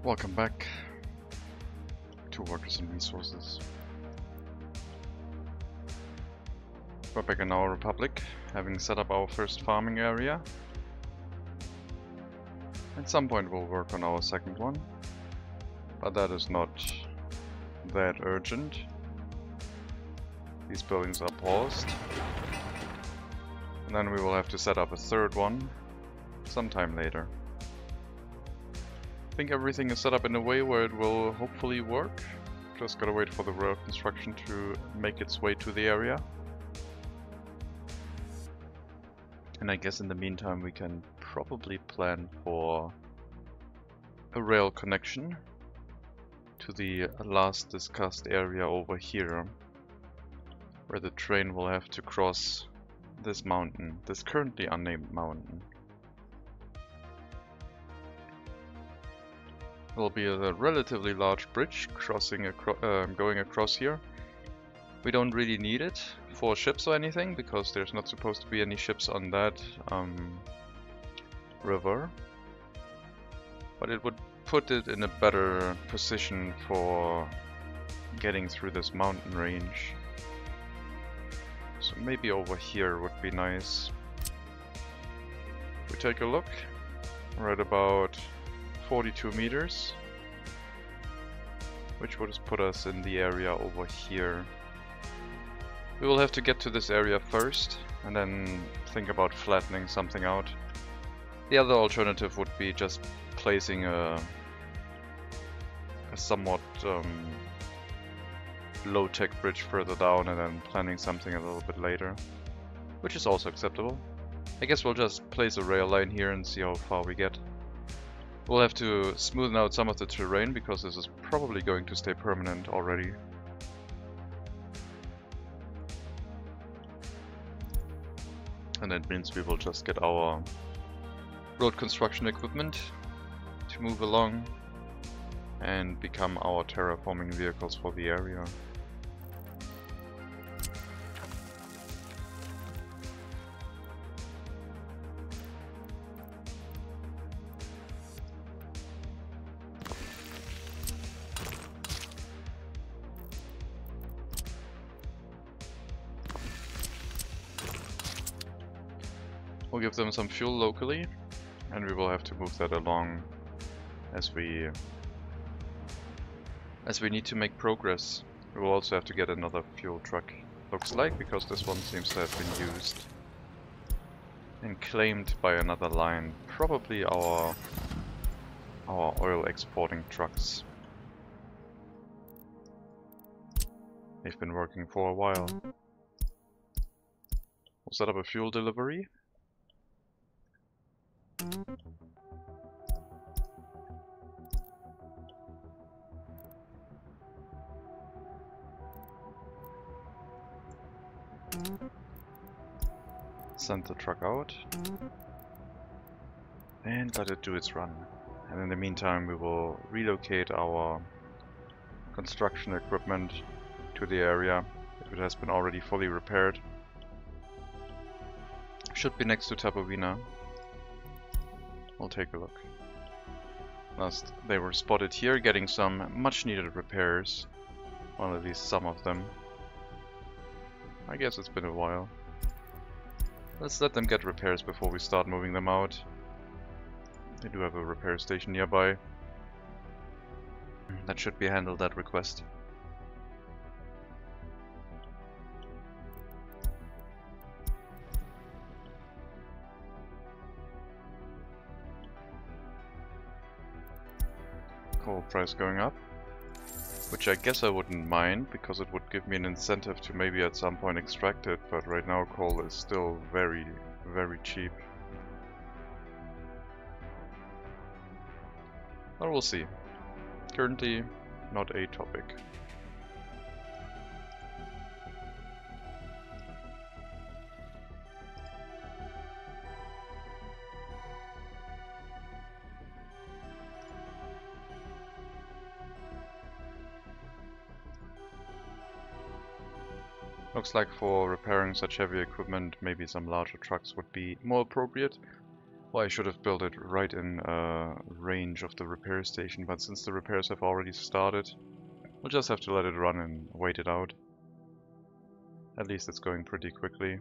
Welcome back to Workers and Resources. We're back in our Republic, having set up our first farming area. At some point we'll work on our second one, but that is not that urgent. These buildings are paused. And then we will have to set up a third one sometime later. I think everything is set up in a way where it will hopefully work. Just gotta wait for the road construction to make its way to the area. And I guess in the meantime we can probably plan for a rail connection to the last discussed area over here, where the train will have to cross this mountain, this currently unnamed mountain. Will be a relatively large bridge crossing going across here. We don't really need it for ships or anything because there's not supposed to be any ships on that river, but it would put it in a better position for getting through this mountain range. So maybe over here would be nice. If we take a look, we're at about 42 meters, which would put us in the area over here. We will have to get to this area first and then think about flattening something out. The other alternative would be just placing a somewhat low-tech bridge further down and then planning something a little bit later, which is also acceptable. I guess we'll just place a rail line here and see how far we get. We'll have to smoothen out some of the terrain because this is probably going to stay permanent already. And that means we will just get our road construction equipment to move along and become our terraforming vehicles for the area. We'll give them some fuel locally, and we will have to move that along as we need to make progress. We will also have to get another fuel truck, looks like, because this one seems to have been used and claimed by another line. Probably our oil exporting trucks. They've been working for a while. We'll set up a fuel delivery. Send the truck out and let it do its run. And in the meantime we will relocate our construction equipment to the area if it has been already fully repaired. Should be next to Tabovina. We'll take a look. Last they were spotted here getting some much needed repairs, or at least some of them. I guess it's been a while. Let's let them get repairs before we start moving them out. They do have a repair station nearby. That should be handled at request. Coal price going up, which I guess I wouldn't mind because it would give me an incentive to maybe at some point extract it, but right now coal is still very, very cheap. But we'll see. Currently, not a topic. Looks like for repairing such heavy equipment, maybe some larger trucks would be more appropriate. Well, I should have built it right in range of the repair station, but since the repairs have already started, we'll just have to let it run and wait it out. At least it's going pretty quickly,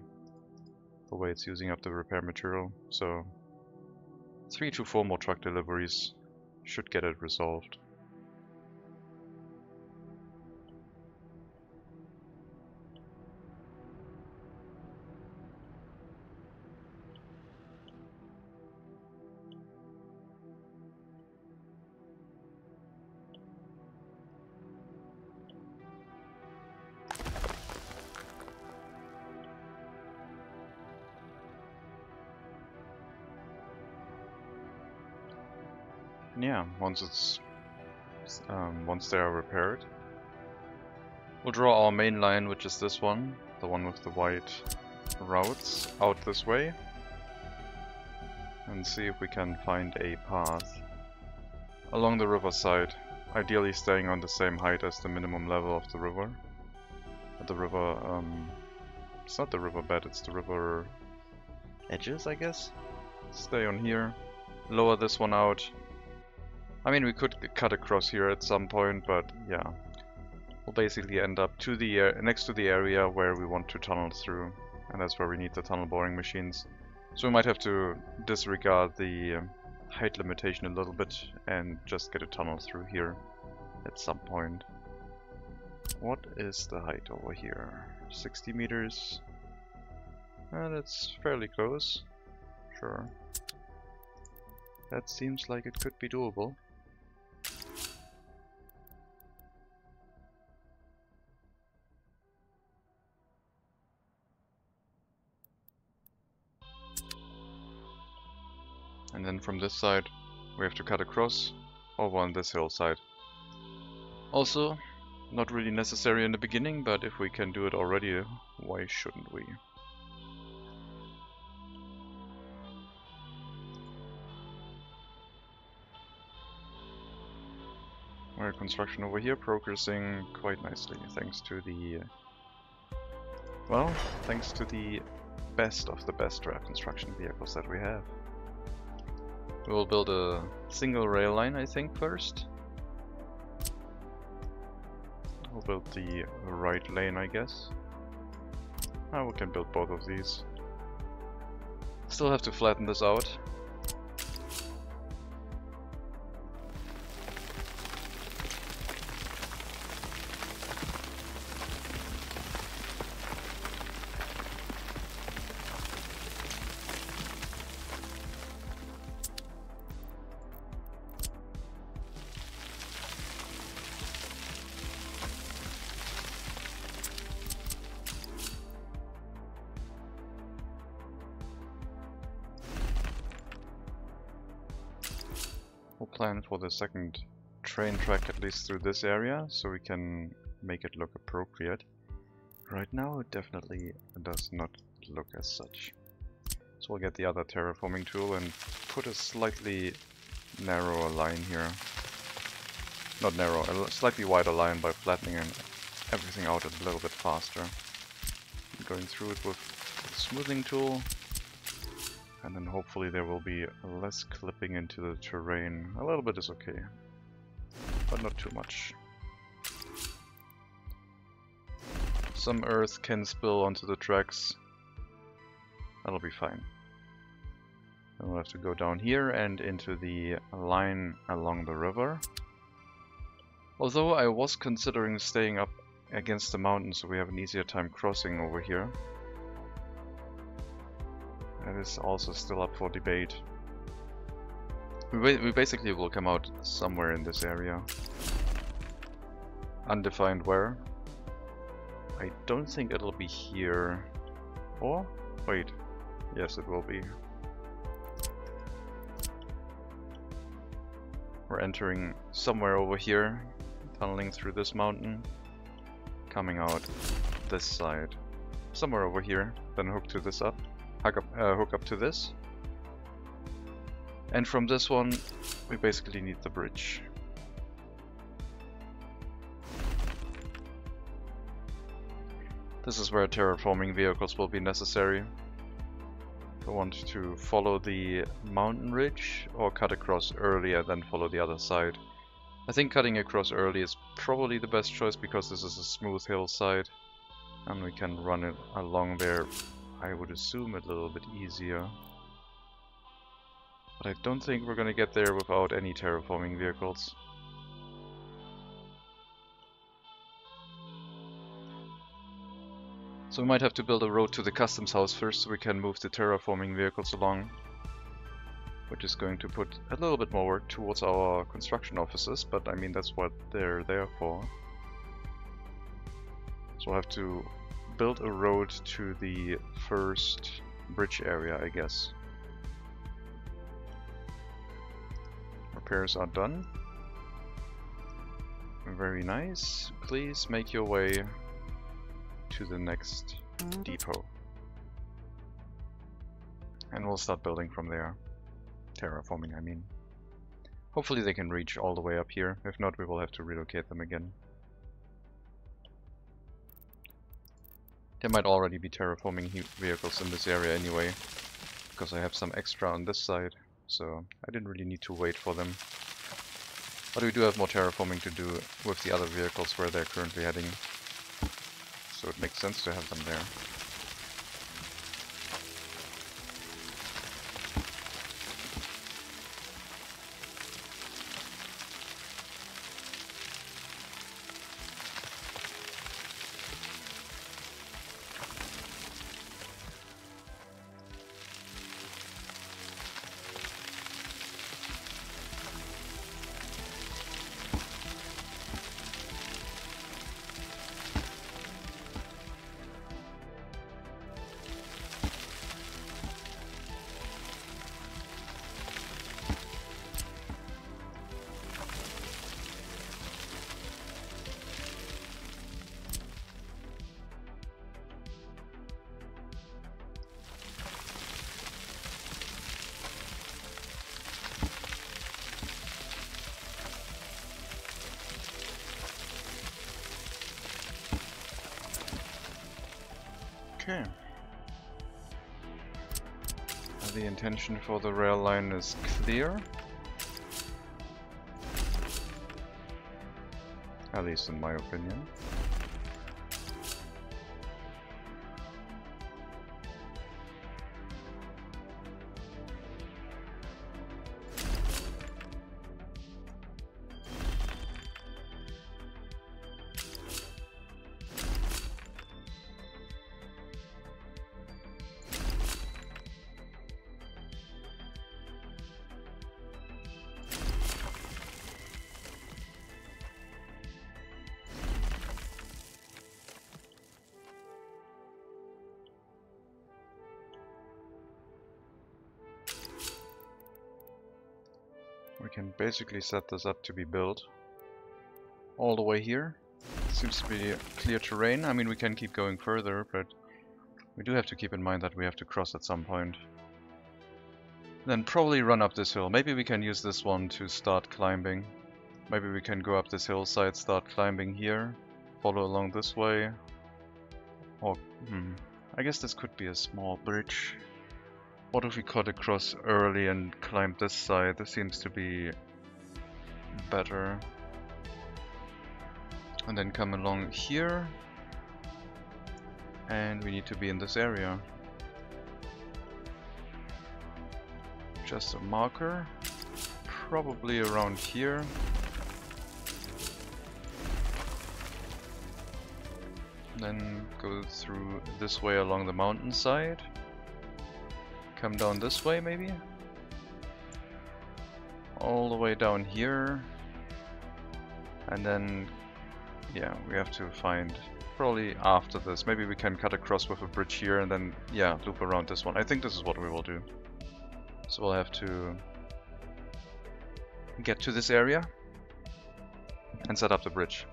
the way it's using up the repair material, so 3 to 4 more truck deliveries should get it resolved. Yeah, once they are repaired, we'll draw our main line, which is this one, the one with the white routes, out this way, and see if we can find a path along the riverside, ideally staying on the same height as the minimum level of the river. It's not the riverbed, it's the river edges, I guess. Stay on here, lower this one out. I mean, we could cut across here at some point, but yeah, we'll basically end up to the next to the area where we want to tunnel through, and that's where we need the tunnel boring machines. So we might have to disregard the height limitation a little bit and just get a tunnel through here at some point. What is the height over here? 60 meters? That's fairly close. Sure. That seems like it could be doable. And then from this side, we have to cut across over on this hillside. Also, not really necessary in the beginning, but if we can do it already, why shouldn't we? Our construction over here progressing quite nicely, thanks to the... well, thanks to the best of the best draft construction vehicles that we have. We will build a single rail line, I think, first. We'll build the right lane, I guess. We can build both of these. Still have to flatten this out. We'll plan for the second train track at least through this area, so we can make it look appropriate. Right now it definitely does not look as such. So we'll get the other terraforming tool and put a slightly narrower line here. Not narrow, a slightly wider line by flattening everything out a little bit faster. Going through it with the smoothing tool. And then hopefully there will be less clipping into the terrain. A little bit is okay, but not too much. Some earth can spill onto the tracks. That'll be fine. Then we'll have to go down here and into the line along the river. Although I was considering staying up against the mountain so we have an easier time crossing over here. That is also still up for debate. We basically will come out somewhere in this area. Undefined where. I don't think it'll be here. Or? Wait. Yes, it will be. We're entering somewhere over here, tunneling through this mountain, coming out this side. Somewhere over here, then hook to this up. Hook up to this, and from this one we basically need the bridge. This is where terraforming vehicles will be necessary. I want to follow the mountain ridge or cut across early and then follow the other side. I think cutting across early is probably the best choice because this is a smooth hillside and we can run it along there, I would assume, a little bit easier. But I don't think we're gonna get there without any terraforming vehicles. So we might have to build a road to the customs house first so we can move the terraforming vehicles along. Which is going to put a little bit more work towards our construction offices, but I mean that's what they're there for. So we'll have to build a road to the first bridge area, I guess. Repairs are done. Very nice. Please make your way to the next depot. And we'll start building from there. Terraforming, I mean. Hopefully they can reach all the way up here. If not, we will have to relocate them again. There might already be terraforming vehicles in this area anyway, because I have some extra on this side, so I didn't really need to wait for them. But we do have more terraforming to do with the other vehicles where they're currently heading, so it makes sense to have them there. Okay. The intention for the rail line is clear. At least in my opinion. We can basically set this up to be built all the way here. Seems to be clear terrain. I mean, we can keep going further, but we do have to keep in mind that we have to cross at some point. Then probably run up this hill. Maybe we can use this one to start climbing. Maybe we can go up this hillside, start climbing here, follow along this way. Or, I guess this could be a small bridge. What if we cut across early and climb this side? This seems to be better. And then come along here. And we need to be in this area. Just a marker. Probably around here. Then go through this way along the mountainside. Come down this way, maybe? All the way down here. And then, yeah, we have to find, probably after this, maybe we can cut across with a bridge here and then, yeah, loop around this one. I think this is what we will do. So we'll have to get to this area and set up the bridge.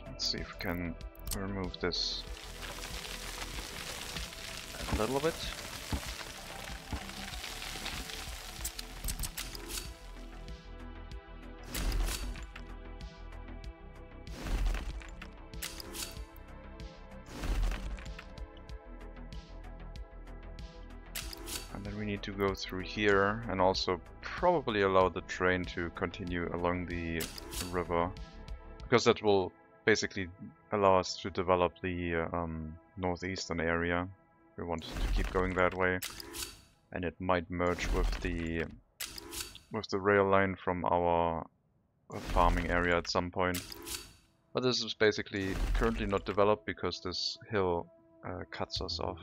Let's see if we can remove this a little bit. need to go through here and also probably allow the train to continue along the river, because that will basically allow us to develop the northeastern area. We want to keep going that way, and it might merge with the rail line from our farming area at some point. But this is basically currently not developed because this hill cuts us off.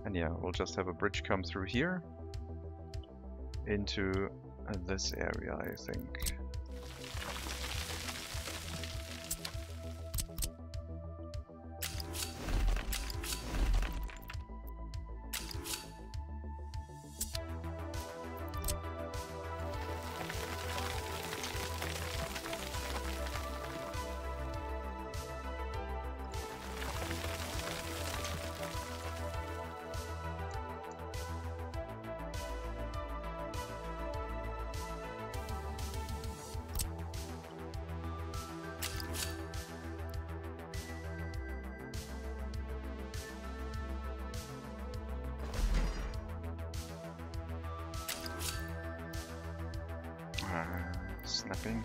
And yeah, we'll just have a bridge come through here into this area, I think. Snapping.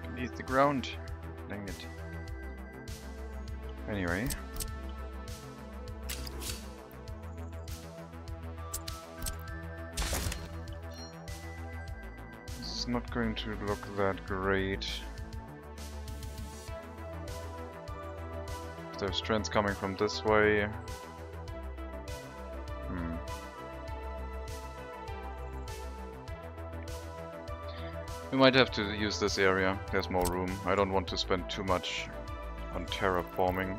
Beneath the ground. Dang it. Anyway. This is not going to look that great. If there's trends coming from this way. We might have to use this area, there's more room. I don't want to spend too much on terraforming.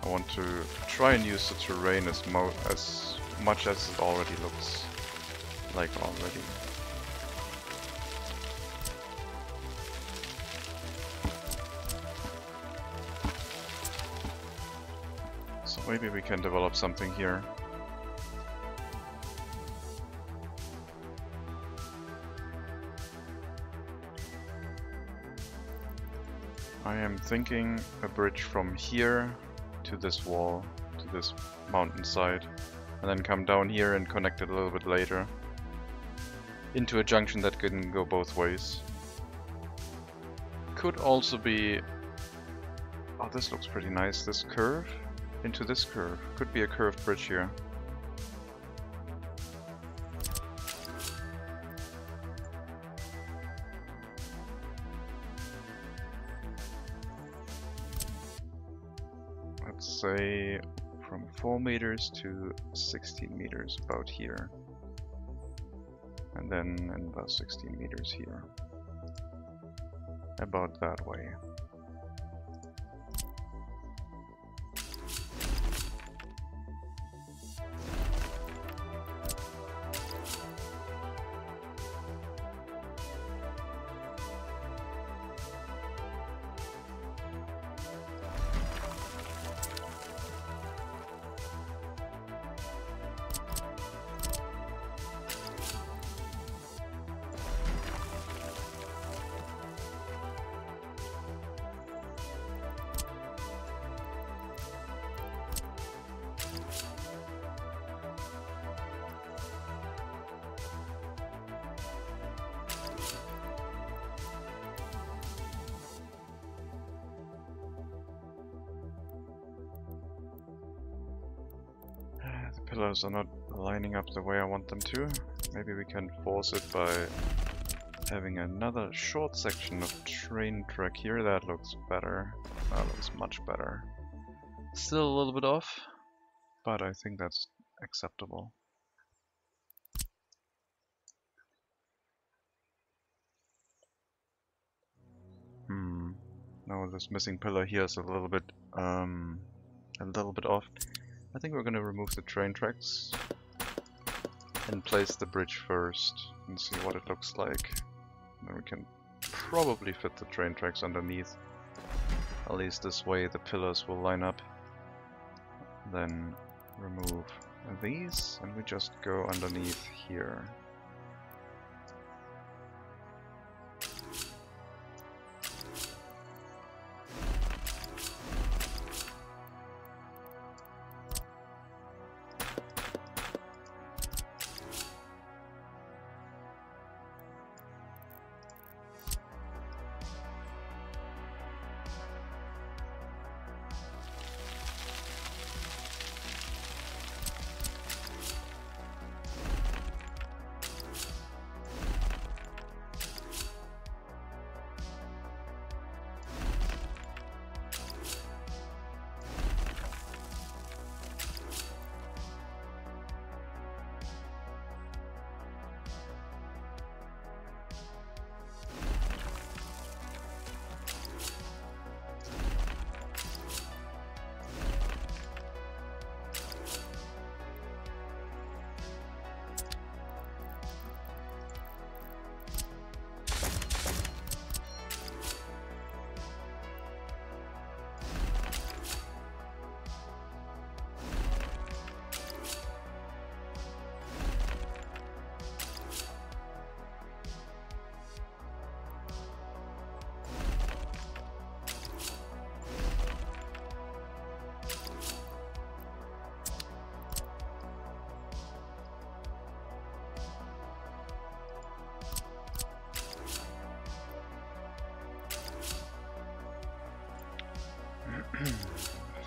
I want to try and use the terrain as much as it already looks like already. So maybe we can develop something here. I am thinking a bridge from here to this wall, to this mountainside, and then come down here and connect it a little bit later into a junction that can go both ways. Could also be... oh, this looks pretty nice, this curve into this curve. Could be a curved bridge here. Say from 4 meters to 16 meters, about here, and then about 16 meters here, about that way. Pillars are not lining up the way I want them to. Maybe we can force it by having another short section of train track here. That looks better. That looks much better. Still a little bit off, but I think that's acceptable. Now this missing pillar here is a little bit off. I think we're going to remove the train tracks and place the bridge first and see what it looks like. Then we can probably fit the train tracks underneath. At least this way the pillars will line up. Then remove these and we just go underneath here.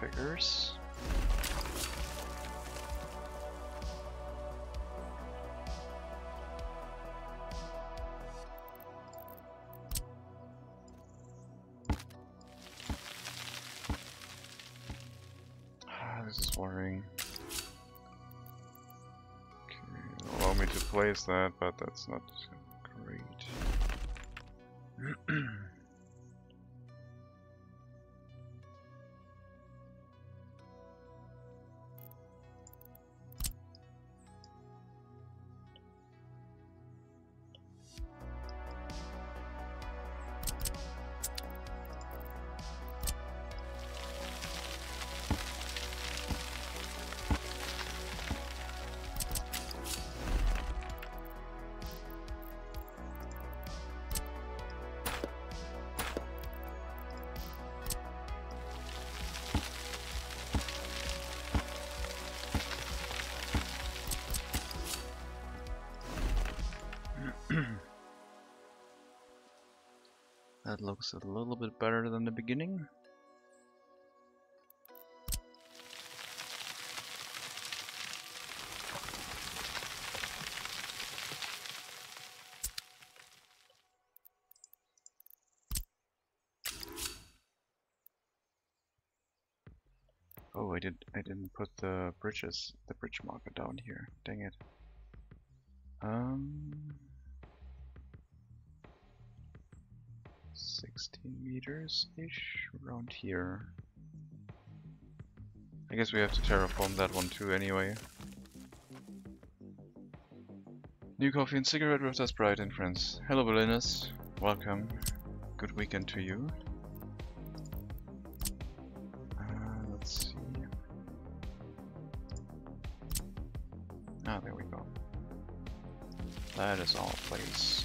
Figures. This is worrying. Okay, allow me to place that, but that's not great. That looks a little bit better than the beginning. Oh, I didn't put the bridge marker down here. Dang it. 16 meters-ish, around here. I guess we have to terraform that one too anyway. New coffee and cigarette with us, Bright and friends. Hello Berliners, welcome. Good weekend to you. Let's see. Ah, there we go. That is our place.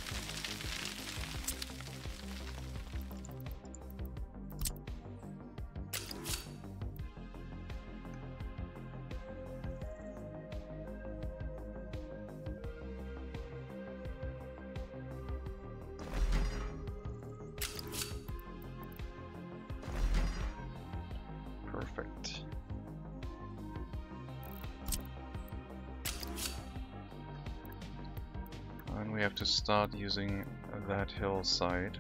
Perfect. And we have to start using that hillside.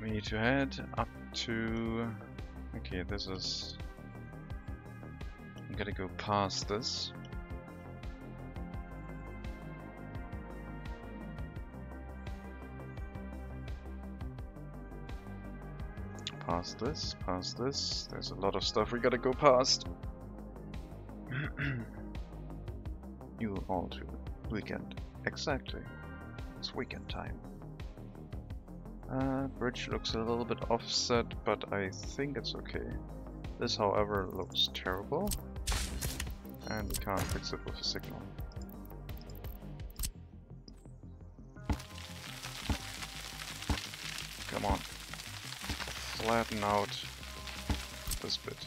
We need to head up to... Okay, this is... I'm gonna go past this. Past this. There's a lot of stuff we gotta go past. You all too. Weekend. Exactly. It's weekend time. Bridge looks a little bit offset, but I think it's okay. This, however, looks terrible. And we can't fix it with a signal. Come on. Flatten out this bit.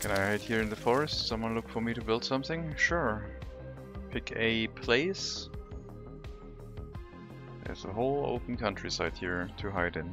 Can I hide here in the forest? Someone look for me to build something? Sure. Pick a place. There's a whole open countryside here to hide in.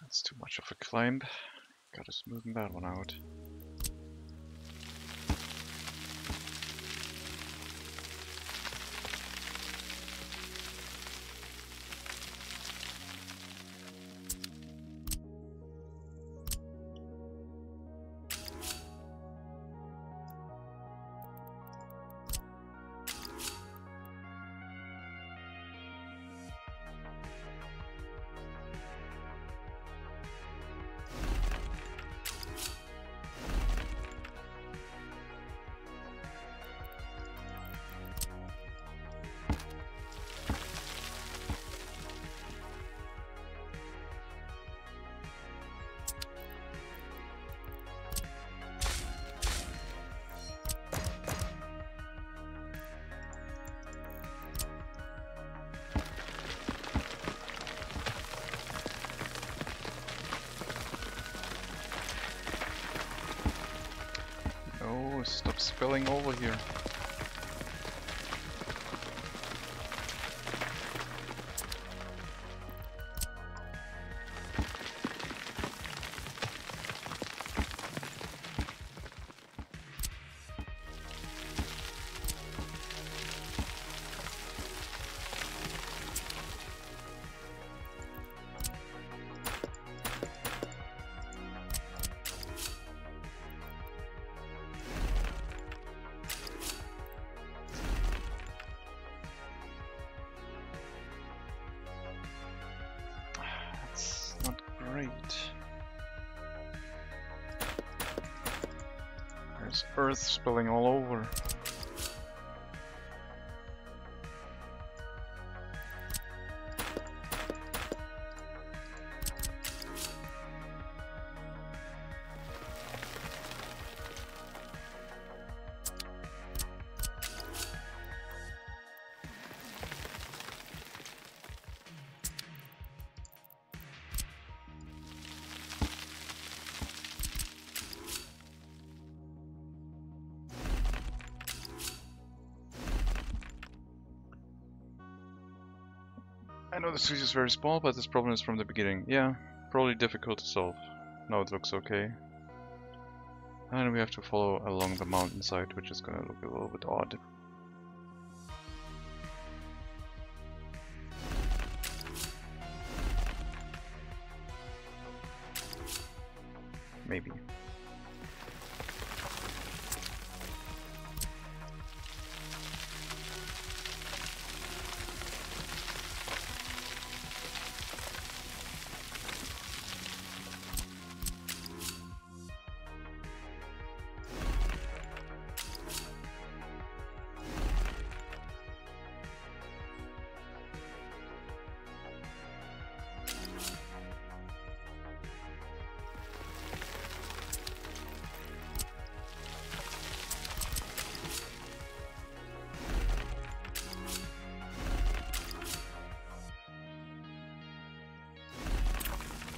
That's too much of a climb. Gotta smoothen that one out. Oh, stop spilling over here. There's earth spilling all over. I know the switch is very small, but this problem is from the beginning. Yeah, probably difficult to solve. Now it looks okay. And we have to follow along the mountainside, which is gonna look a little bit odd. Maybe.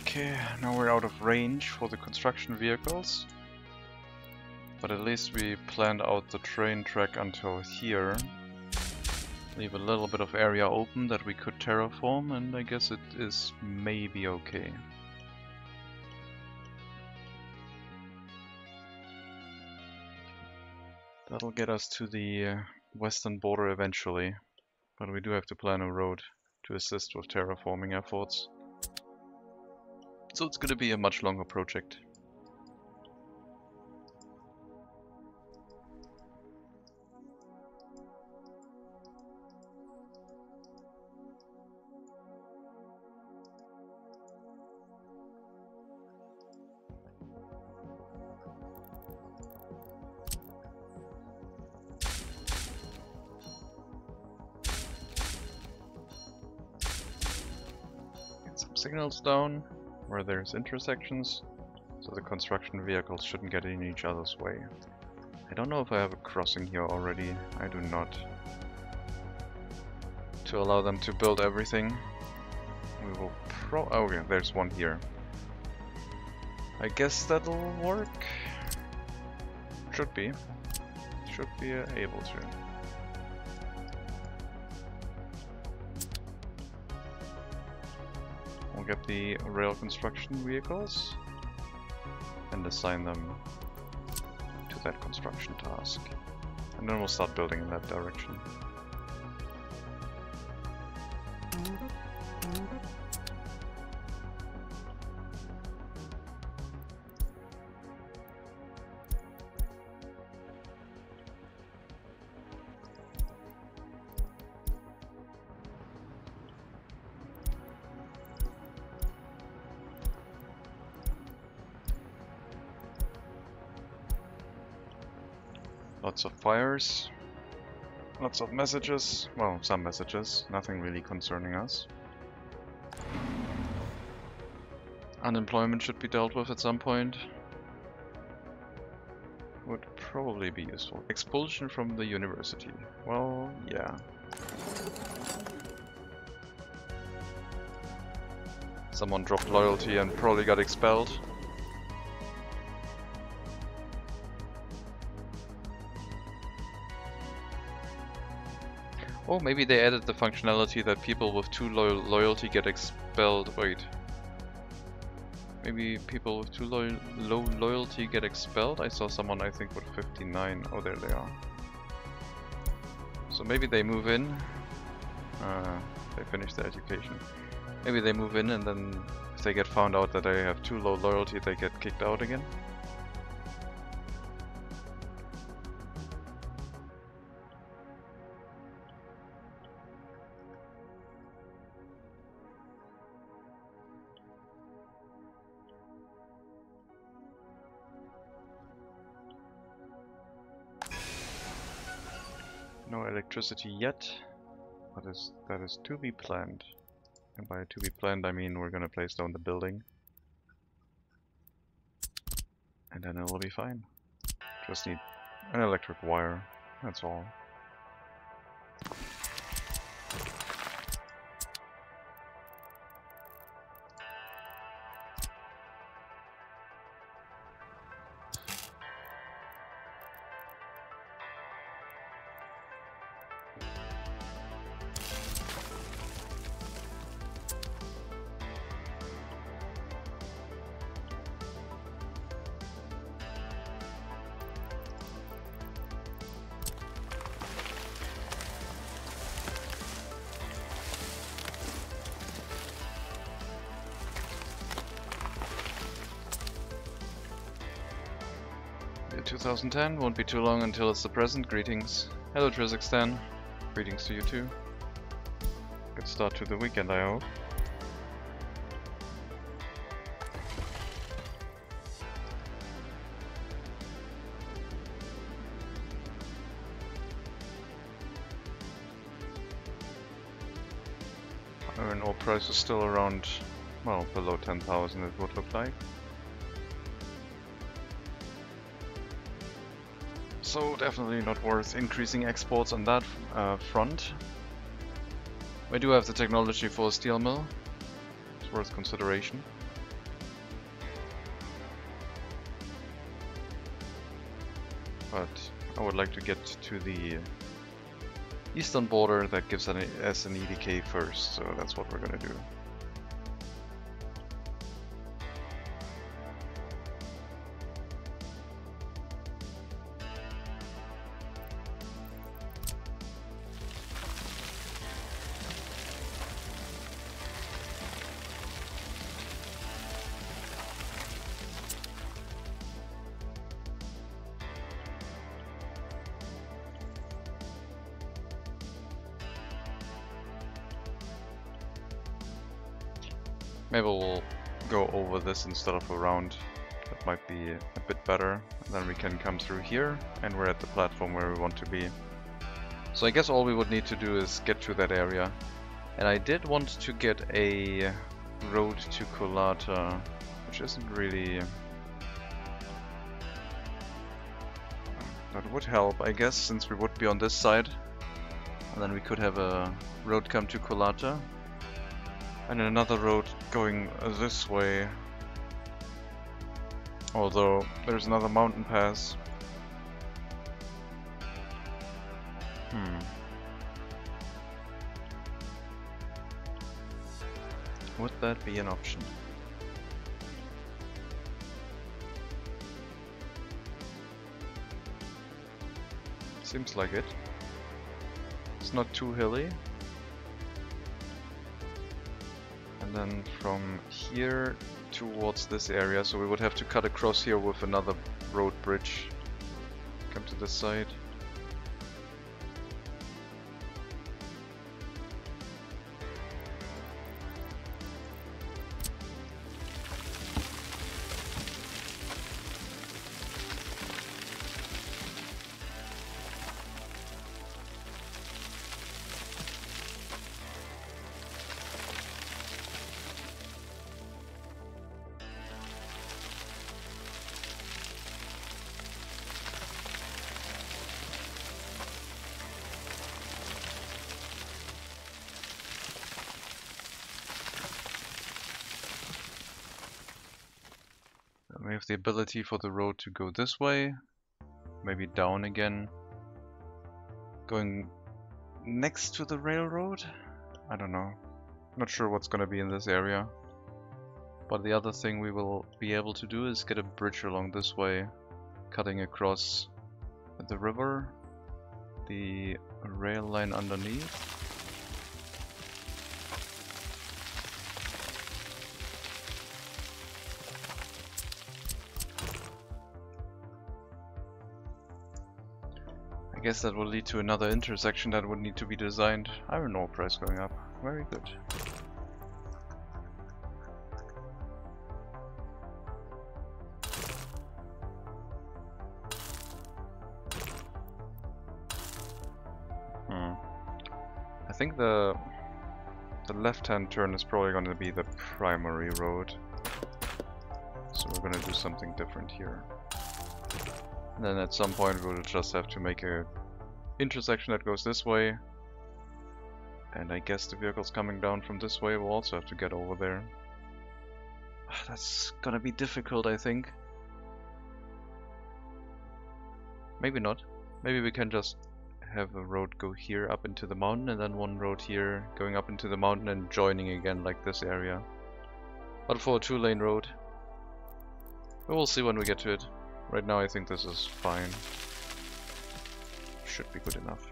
Okay, now we're out of range for the construction vehicles. But at least we planned out the train track until here. Leave a little bit of area open that we could terraform, and I guess it is maybe okay. That'll get us to the western border eventually, but we do have to plan a road to assist with terraforming efforts. So it's going to be a much longer project. Get some signals down where there's intersections, so the construction vehicles shouldn't get in each other's way. I don't know if I have a crossing here already. I do not. To allow them to build everything, we will oh yeah, there's one here. I guess that'll work. Should be able to. We'll get the rail construction vehicles and assign them to that construction task. And then we'll start building in that direction. Lots of fires, lots of messages, well, some messages, nothing really concerning us. Unemployment should be dealt with at some point. Would probably be useful. Expulsion from the university. Well, yeah. Someone dropped loyalty and probably got expelled. Oh, maybe they added the functionality that people with too low loyalty get expelled. Wait. Maybe people with too low loyalty get expelled? I saw someone, I think, with 59. Oh, there they are. So maybe they move in. They finish their education. Maybe they move in and then if they get found out that they have too low loyalty, they get kicked out again. No electricity yet, but that is to be planned. And by to be planned, I mean we're gonna place down the building. And then it'll be fine. Just need an electric wire, that's all. Yeah, 2010 won't be too long until it's the present. Greetings. Hello Trizixstan. Greetings to you too. Good start to the weekend, I hope. Iron ore price is still around, well, below 10,000 it would look like. So definitely not worth increasing exports on that front. We do have the technology for a steel mill. It's worth consideration. But I would like to get to the eastern border that gives us an EDK first, so that's what we're gonna do. Maybe we'll go over this instead of around. That might be a bit better. And then we can come through here and we're at the platform where we want to be. So I guess all we would need to do is get to that area. And I did want to get a road to Kolata, which isn't really... That would help, I guess, since we would be on this side. And then we could have a road come to Kolata. And another road going this way. Although there's another mountain pass. Would that be an option? Seems like it. It's not too hilly. And then from here towards this area, so we would have to cut across here with another road bridge. Come to this side. We have the ability for the road to go this way, maybe down again, going next to the railroad? I don't know. Not sure what's gonna be in this area. But the other thing we will be able to do is get a bridge along this way, cutting across the river, the rail line underneath. I guess that will lead to another intersection that would need to be designed. Iron ore price going up. Very good. I think the left-hand turn is probably going to be the primary road. So we're going to do something different here. And then at some point we'll just have to make a intersection that goes this way. And I guess the vehicles coming down from this way will also have to get over there. That's gonna be difficult, I think. Maybe not. Maybe we can just have a road go here up into the mountain and then one road here going up into the mountain and joining again like this area. But for a 2-lane road, we'll see when we get to it. Right now I think this is fine. Should be good enough.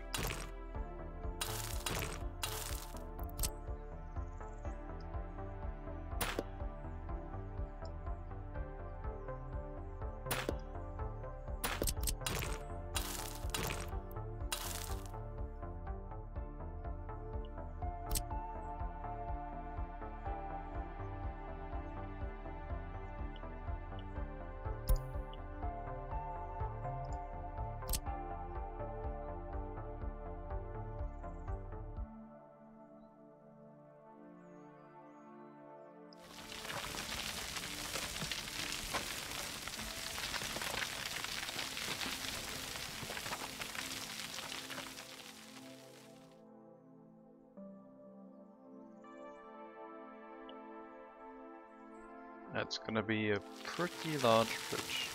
That's gonna be a pretty large bridge.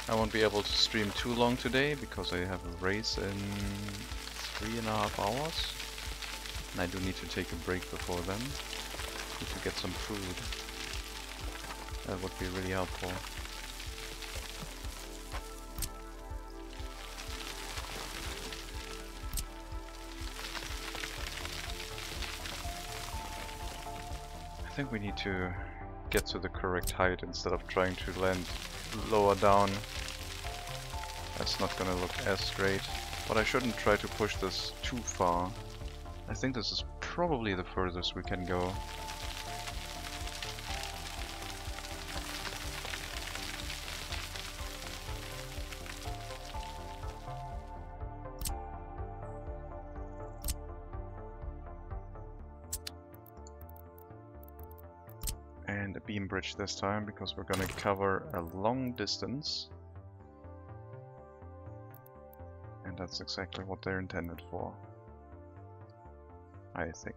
I won't be able to stream too long today because I have a race in 3.5 hours. And I do need to take a break before then. To get some food. That would be really helpful. I think we need to get to the correct height instead of trying to land lower down. That's not gonna look as great. But I shouldn't try to push this too far. I think this is probably the furthest we can go. And a beam bridge this time, because we're gonna cover a long distance. And that's exactly what they're intended for. I think.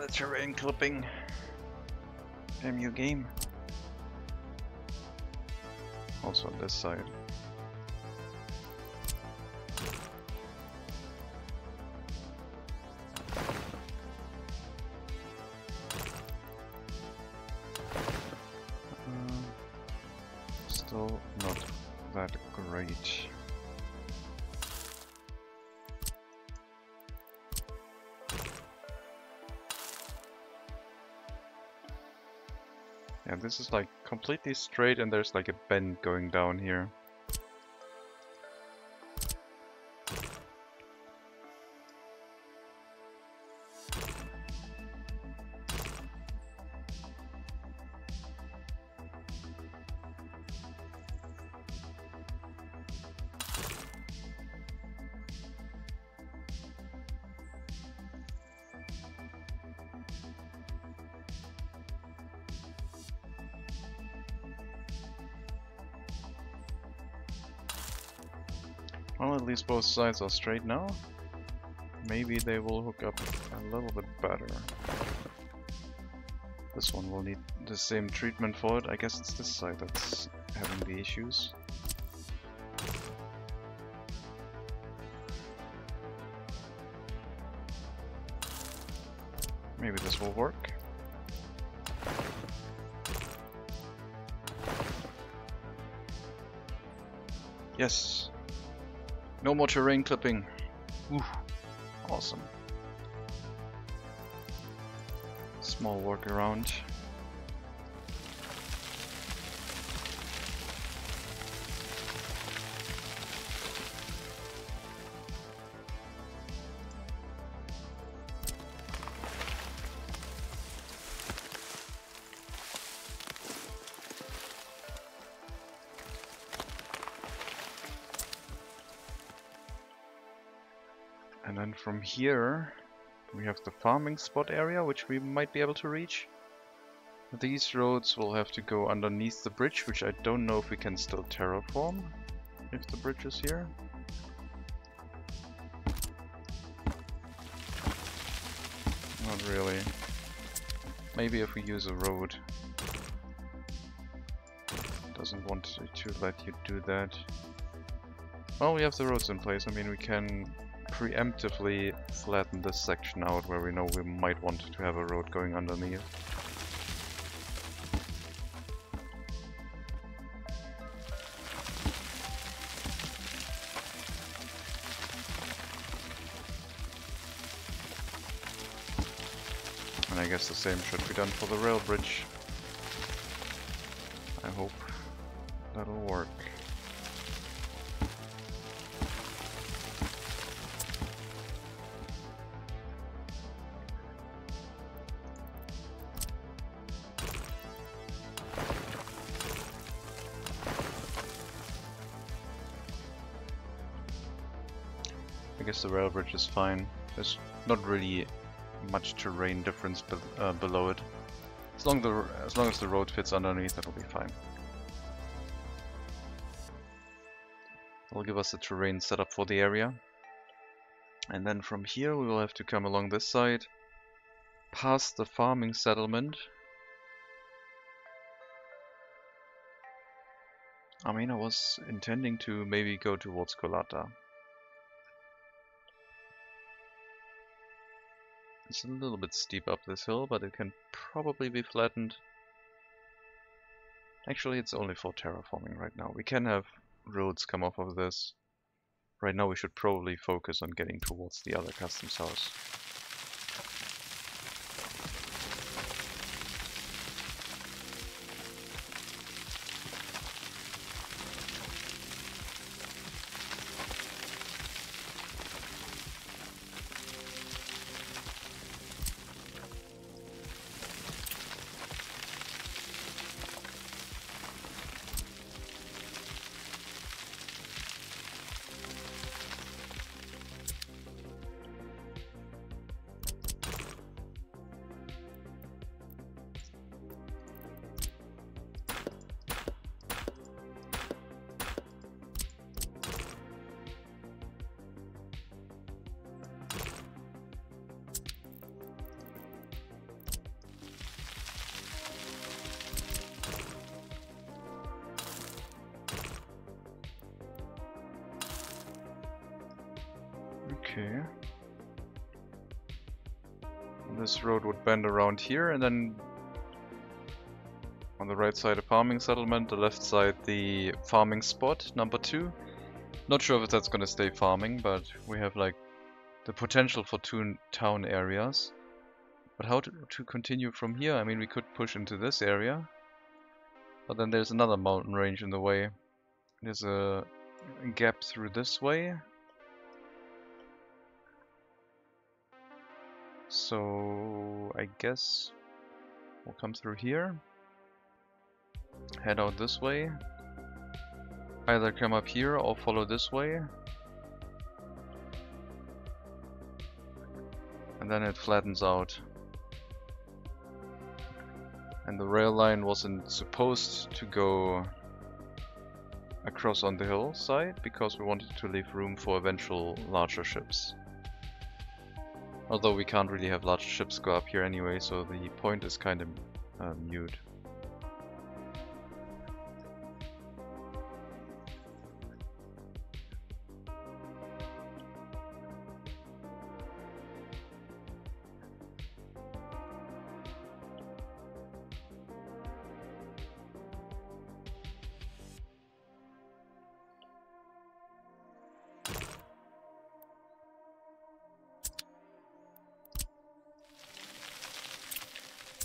The terrain clipping. Damn you, game. Also on this side. Still not that great. Yeah, this is like completely straight and there's like a bend going down here. Well, at least both sides are straight now. Maybe they will hook up a little bit better. This one will need the same treatment for it. I guess it's this side that's having the issues. Maybe this will work. Yes! No more terrain clipping. Ooh, awesome. Small workaround. And then from here, we have the farming spot area, which we might be able to reach. These roads will have to go underneath the bridge, which I don't know if we can still terraform, if the bridge is here. Not really. Maybe if we use a road. Doesn't want to let you do that. Well, we have the roads in place. I mean, we can preemptively flatten this section out where we know we might want to have a road going underneath. And I guess the same should be done for the rail bridge. I hope that'll work. I guess the rail bridge is fine. There's not really much terrain difference below it. As long as the road fits underneath, that'll be fine. It'll give us the terrain set up for the area. And then from here we will have to come along this side, past the farming settlement. I mean, I was intending to maybe go towards Kolata. It's a little bit steep up this hill, but it can probably be flattened. Actually, it's only for terraforming right now. We can have roads come off of this. Right now we should probably focus on getting towards the other customs house. Okay. This road would bend around here, and then on the right side a farming settlement, the left side the farming spot, number 2. Not sure if that's gonna stay farming, but we have like the potential for 2 town areas. But how to continue from here? I mean, we could push into this area, but then there's another mountain range in the way. There's a gap through this way. So I guess we'll come through here, head out this way, either come up here or follow this way, and then it flattens out. And the rail line wasn't supposed to go across on the hillside because we wanted to leave room for eventual larger ships. Although we can't really have large ships go up here anyway, so the point is kind of mute.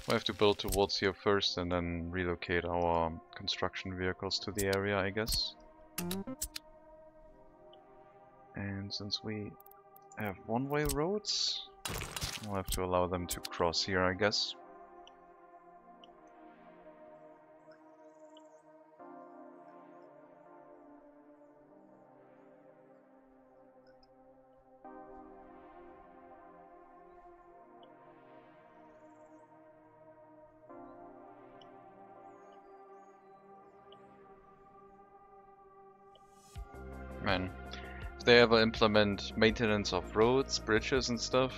We have to build towards here first and then relocate our construction vehicles to the area, I guess. And since we have one-way roads, we'll have to allow them to cross here, I guess. Man, if they ever implement maintenance of roads, bridges and stuff,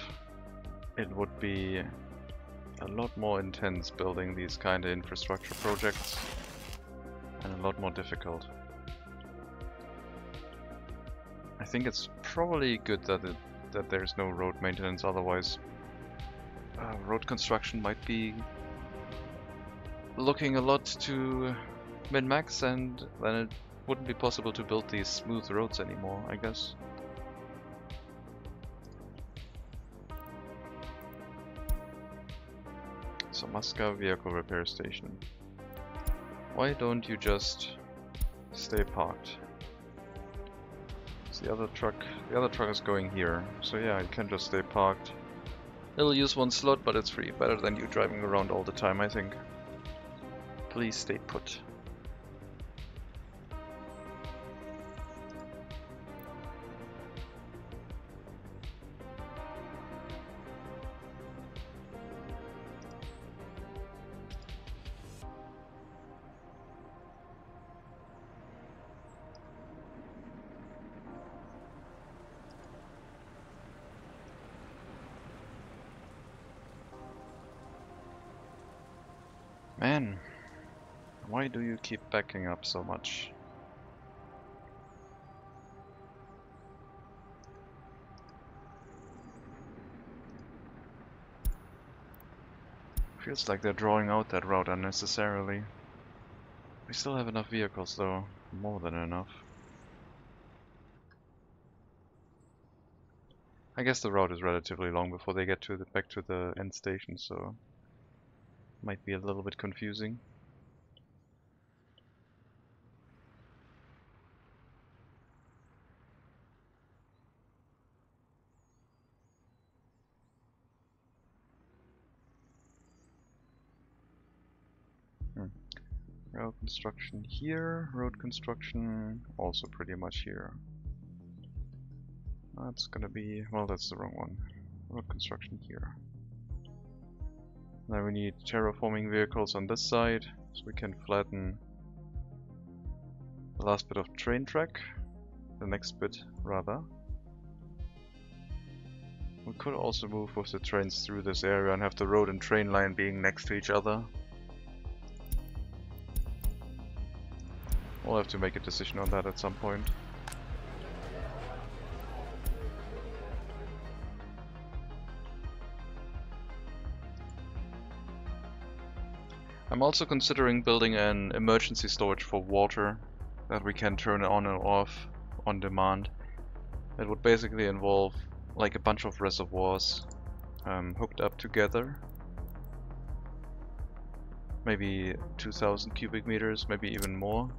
it would be a lot more intense building these kind of infrastructure projects, and a lot more difficult. I think it's probably good that there's no road maintenance, otherwise road construction might be looking a lot to min-max, and then it wouldn't be possible to build these smooth roads anymore, I guess. So Muska vehicle repair station. Why don't you just stay parked? The other truck is going here, so yeah, you can just stay parked. It'll use 1 slot, but it's free. Better than you driving around all the time, I think. Please stay put. Man, why do you keep backing up so much? Feels like they're drawing out that route unnecessarily. We still have enough vehicles though, more than enough. I guess the route is relatively long before they get to back to the end station, so might be a little bit confusing. Road construction here, road construction also pretty much here. That's gonna be, well, that's the wrong one. Road construction here. Now we need terraforming vehicles on this side, so we can flatten the last bit of train track. The next bit, rather. We could also move with the trains through this area and have the road and train line being next to each other. We'll have to make a decision on that at some point. I'm also considering building an emergency storage for water that we can turn on and off on demand. It would basically involve like a bunch of reservoirs hooked up together. Maybe 2000 cubic meters, maybe even more.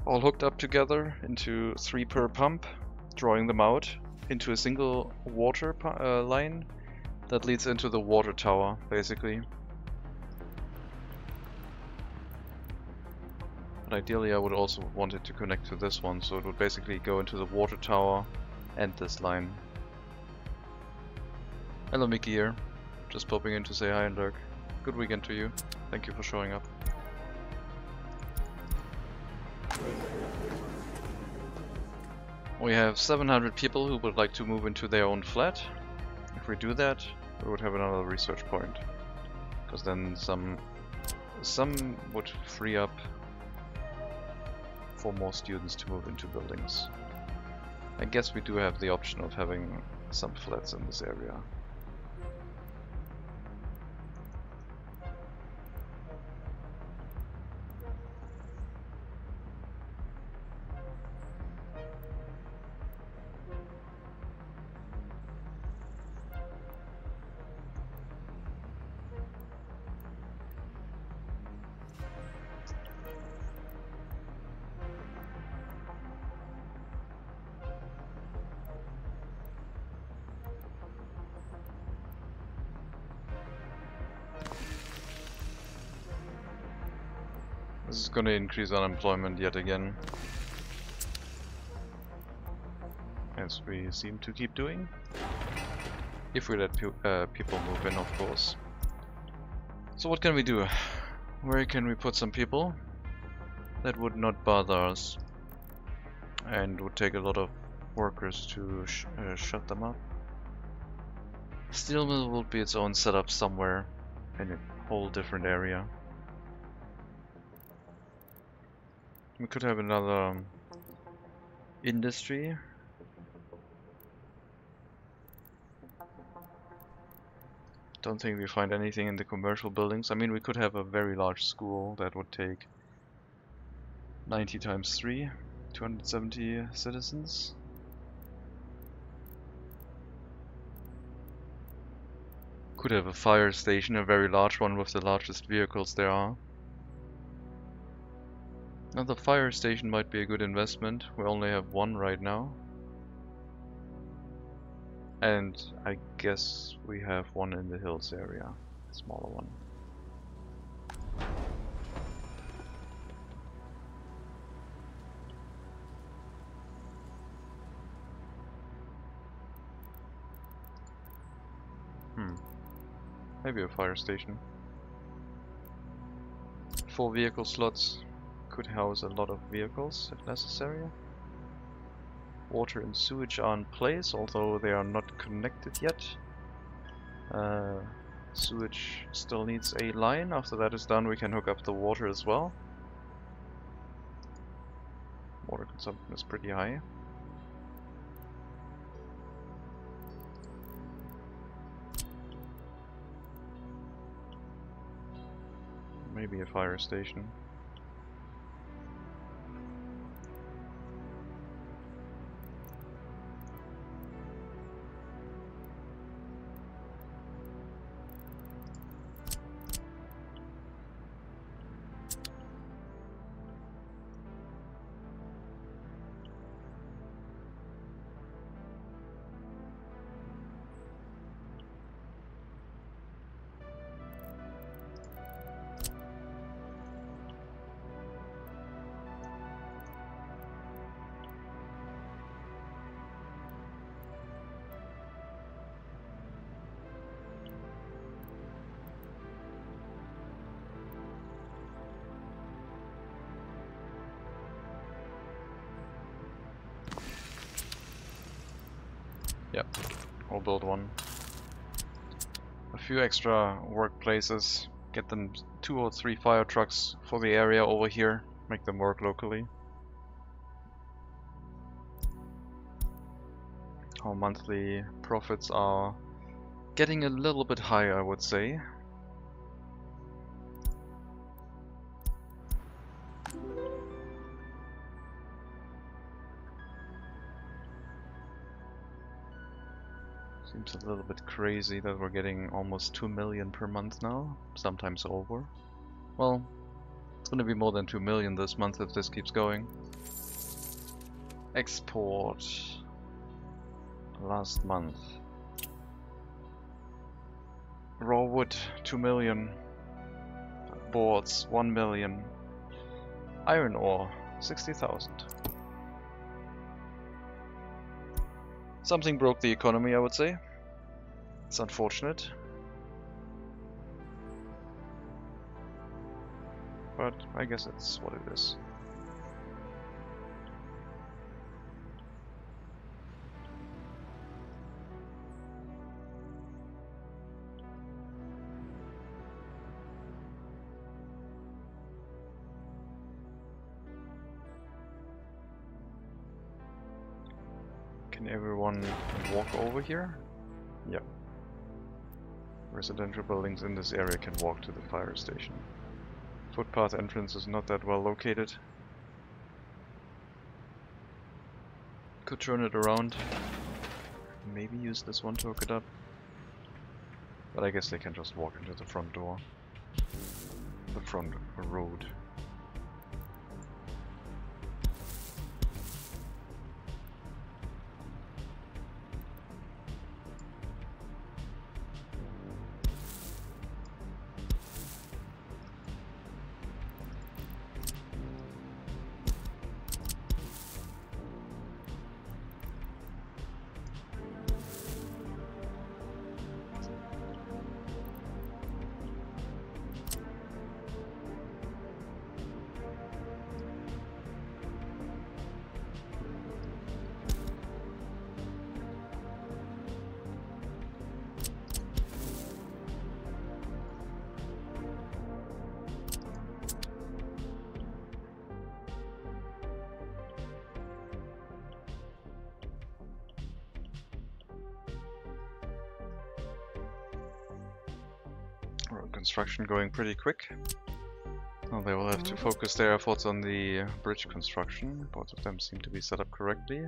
All hooked up together into 3 per pump, drawing them out into a single water line that leads into the water tower, basically. But ideally I would also want it to connect to this one, so it would basically go into the water tower and this line. Hello Mickey here, just popping in to say hi and lurk. Good weekend to you, thank you for showing up. We have 700 people who would like to move into their own flat. If we do that, we would have another research point. Because then some would free up for more students to move into buildings. I guess we do have the option of having some flats in this area. This is going to increase unemployment yet again, as we seem to keep doing, if we let people move in, of course. So what can we do? Where can we put some people that would not bother us and would take a lot of workers to shut them up? Steel mill will be its own setup somewhere in a whole different area. We could have another industry. Don't think we find anything in the commercial buildings. I mean, we could have a very large school that would take 90 times 3, 270 citizens. Could have a fire station, a very large one with the largest vehicles there are. Another fire station might be a good investment. We only have one right now. And I guess we have one in the hills area, a smaller one. Maybe a fire station. 4 vehicle slots. Could house a lot of vehicles if necessary. Water and sewage are in place, although they are not connected yet. Sewage still needs a line. After that is done, we can hook up the water as well. Water consumption is pretty high. Maybe a fire station. Yep, we'll build one. A few extra workplaces, get them 2 or 3 fire trucks for the area over here, make them work locally. Our monthly profits are getting a little bit higher, I would say. Seems a little bit crazy that we're getting almost 2 million per month now, sometimes over. Well, it's gonna be more than 2 million this month if this keeps going. Export. Last month. Raw wood, 2 million. Boards, 1 million. Iron ore, 60,000. Something broke the economy, I would say. It's unfortunate. But I guess it's what it is. Can everyone walk over here? Yep. Residential buildings in this area can walk to the fire station. Footpath entrance is not that well located. Could turn it around. Maybe use this one to hook it up. But I guess they can just walk into the front door. The front road. Construction going pretty quick. Well, they will have to focus their efforts on the bridge construction. Both of them seem to be set up correctly.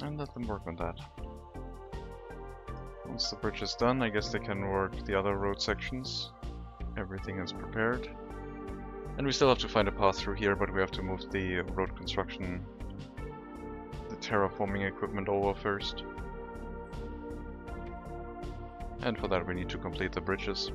And let them work on that. Once the bridge is done, I guess they can work the other road sections. Everything is prepared. And we still have to find a path through here, but we have to move the road construction, the terraforming equipment over first. And for that we need to complete the bridges.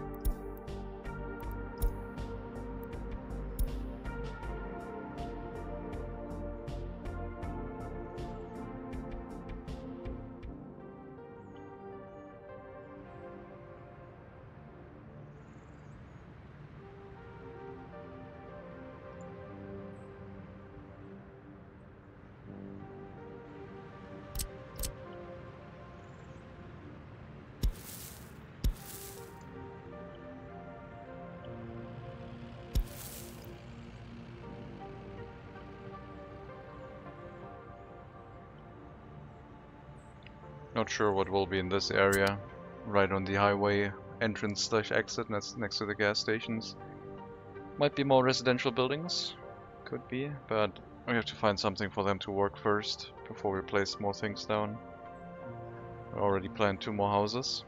Not sure what will be in this area, right on the highway entrance / exit next to the gas stations. Might be more residential buildings, could be, but we have to find something for them to work first before we place more things down. We already planned 2 more houses.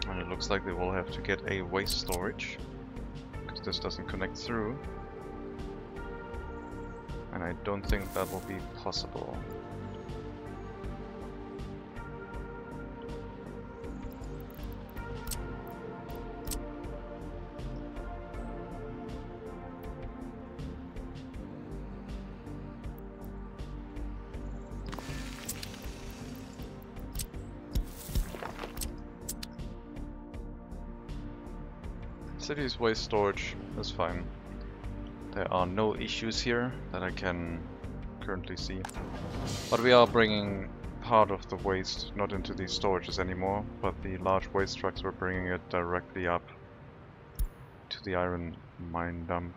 And it looks like they will have to get a waste storage, because this doesn't connect through. And I don't think that will be possible. City's waste storage is fine. There are no issues here that I can currently see. But we are bringing part of the waste not into these storages anymore, but the large waste trucks were bringing it directly up to the iron mine dump.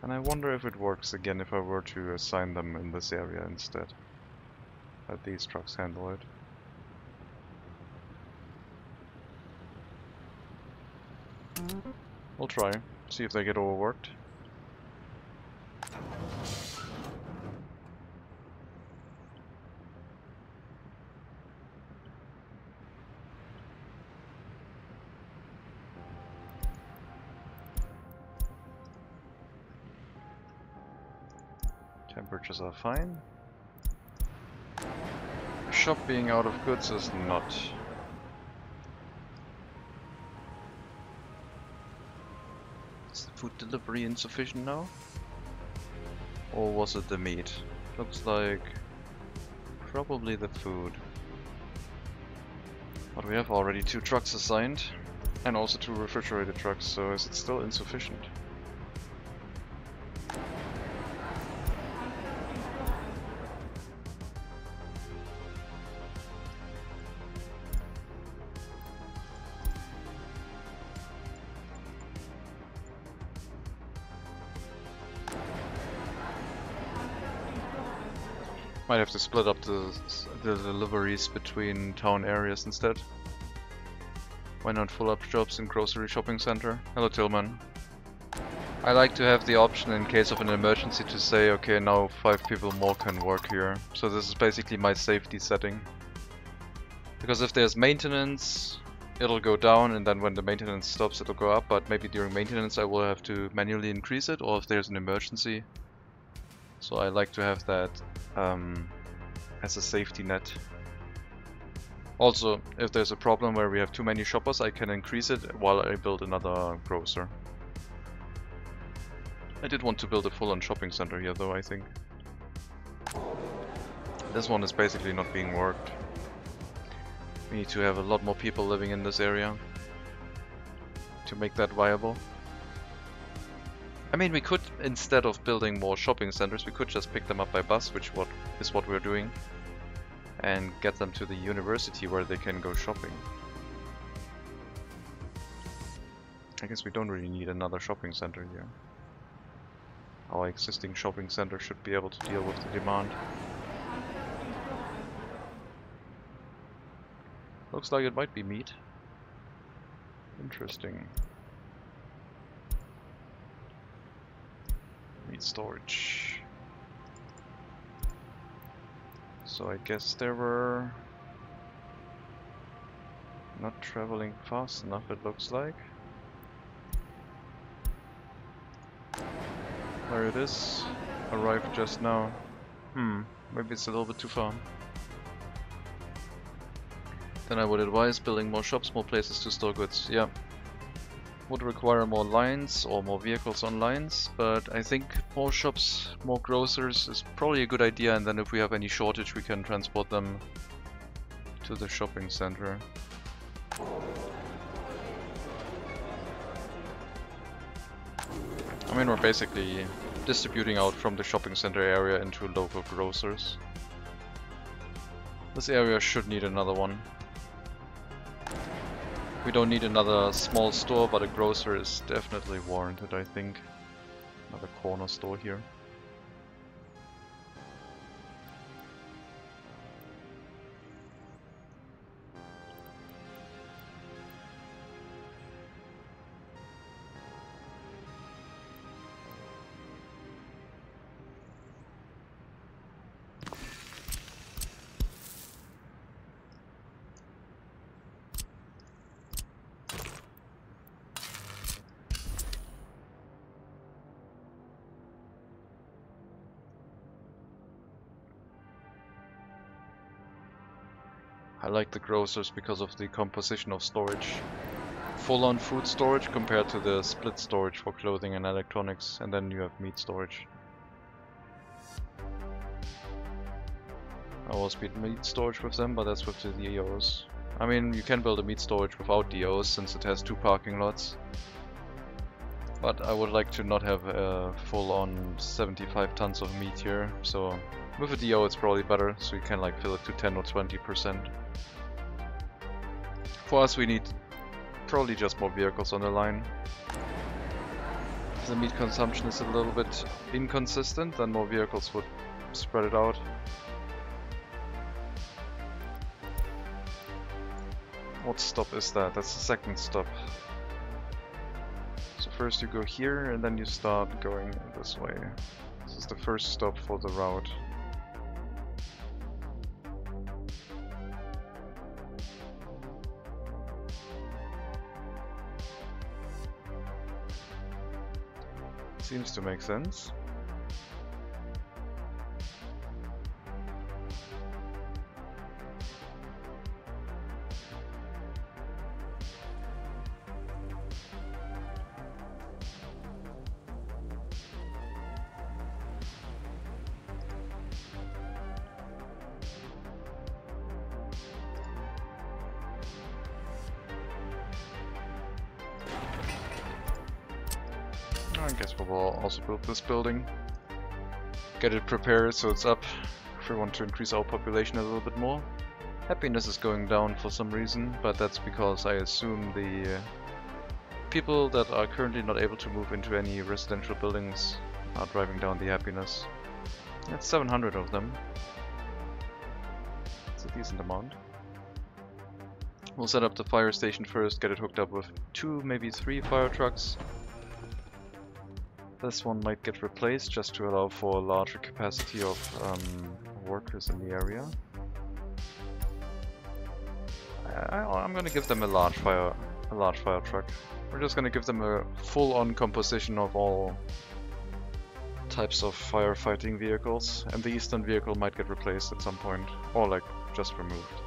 And I wonder if it works again if I were to assign them in this area instead. Let these trucks handle it. We'll try, see if they get overworked. Temperatures are fine. Shop being out of goods is not. Is the food delivery insufficient now? Or was it the meat? Looks like probably the food. But we have already 2 trucks assigned and also 2 refrigerated trucks, so is it still insufficient? Might have to split up the deliveries between town areas instead. Why not full up jobs in grocery shopping center? Hello Tillman. I like to have the option in case of an emergency to say, okay, now 5 people more can work here. So this is basically my safety setting. Because if there's maintenance, it'll go down, and then when the maintenance stops it'll go up, but maybe during maintenance I will have to manually increase it, or if there's an emergency. So I like to have that as a safety net. Also, if there's a problem where we have too many shoppers, I can increase it while I build another grocer. I did want to build a full-on shopping center here though, I think. This one is basically not being worked. We need to have a lot more people living in this area to make that viable. I mean, we could, instead of building more shopping centers, we could just pick them up by bus, which is what we're doing, and get them to the university where they can go shopping. I guess we don't really need another shopping center here. Our existing shopping center should be able to deal with the demand. Looks like it might be meat. Interesting. Meat storage. So I guess they were not traveling fast enough, it looks like. There it is. Arrived just now. Maybe it's a little bit too far. Then I would advise building more shops, more places to store goods. Yeah. Would require more lines or more vehicles on lines, but I think more shops, more grocers is probably a good idea, and then if we have any shortage we can transport them to the shopping center. I mean, we're basically distributing out from the shopping center area into local grocers. This area should need another one. We don't need another small store, but a grocer is definitely warranted, I think. Another corner store here. I like the grocers because of the composition of storage. Full-on food storage compared to the split storage for clothing and electronics, and then you have meat storage. I always build meat storage with them, but that's with the DOs. I mean, you can build a meat storage without DOs since it has 2 parking lots. But I would like to not have a full-on 75 tons of meat here, so with a DO it's probably better, so you can like fill it to 10 or 20%. For us we need probably just more vehicles on the line. If the meat consumption is a little bit inconsistent, then more vehicles would spread it out. What stop is that? That's the second stop. So first you go here and then you start going this way. This is the first stop for the route. Seems to make sense. I guess we will also build this building. Get it prepared so it's up if we want to increase our population a little bit more. Happiness is going down for some reason, but that's because I assume the people that are currently not able to move into any residential buildings are driving down the happiness. That's 700 of them. It's a decent amount. We'll set up the fire station first, get it hooked up with 2, maybe 3 fire trucks. This one might get replaced just to allow for a larger capacity of workers in the area. I'm gonna give them a large fire truck. We're just gonna give them a full-on composition of all types of firefighting vehicles, and the eastern vehicle might get replaced at some point, or like just removed.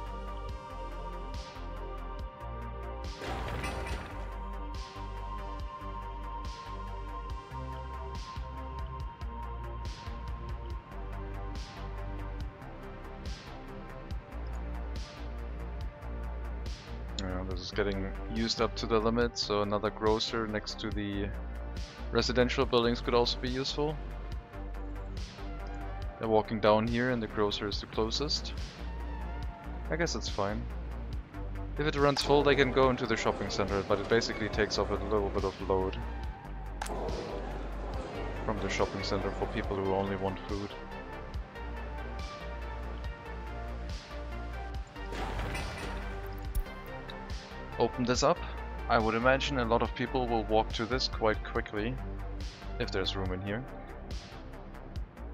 This is getting used up to the limit, so another grocer next to the residential buildings could also be useful. They're walking down here and the grocer is the closest. I guess it's fine. If it runs full, they can go into the shopping center, but it basically takes off a little bit of load from the shopping center for people who only want food. Open this up. I would imagine a lot of people will walk to this quite quickly, if there's room in here.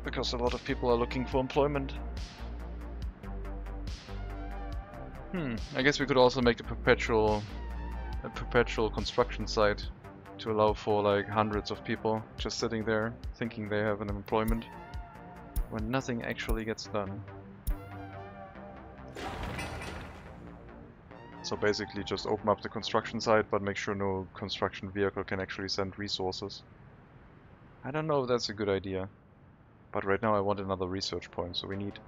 Because a lot of people are looking for employment. I guess we could also make a perpetual construction site to allow for like hundreds of people just sitting there thinking they have an employment when nothing actually gets done. So basically just open up the construction site, but make sure no construction vehicle can actually send resources. I don't know if that's a good idea, but right now I want another research point, so we need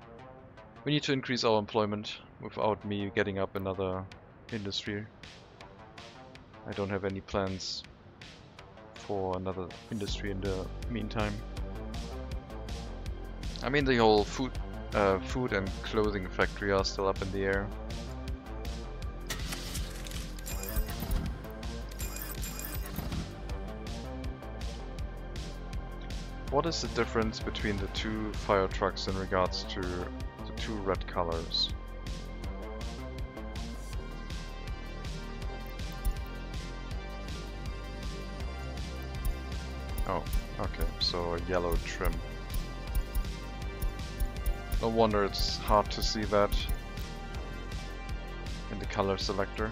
to increase our employment without me getting up another industry. I don't have any plans for another industry in the meantime. I mean, the whole food and clothing factory are still up in the air. What is the difference between the 2 fire trucks in regards to the 2 red colors? Oh, okay, so a yellow trim. No wonder it's hard to see that in the color selector.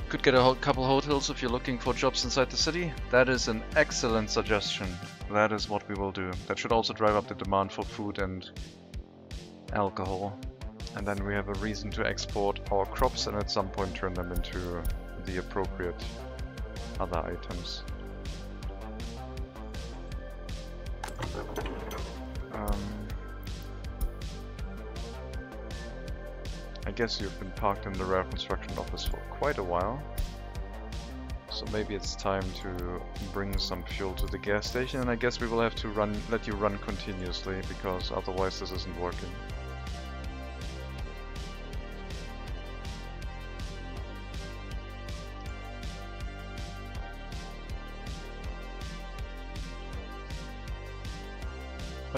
Could get a couple hotels if you're looking for jobs inside the city. That is an excellent suggestion. That is what we will do. That should also drive up the demand for food and alcohol. And then we have a reason to export our crops and at some point turn them into the appropriate other items. I guess you've been parked in the rare construction office for quite a while, so maybe it's time to bring some fuel to the gas station, and I guess we will have to let you run continuously, because otherwise this isn't working.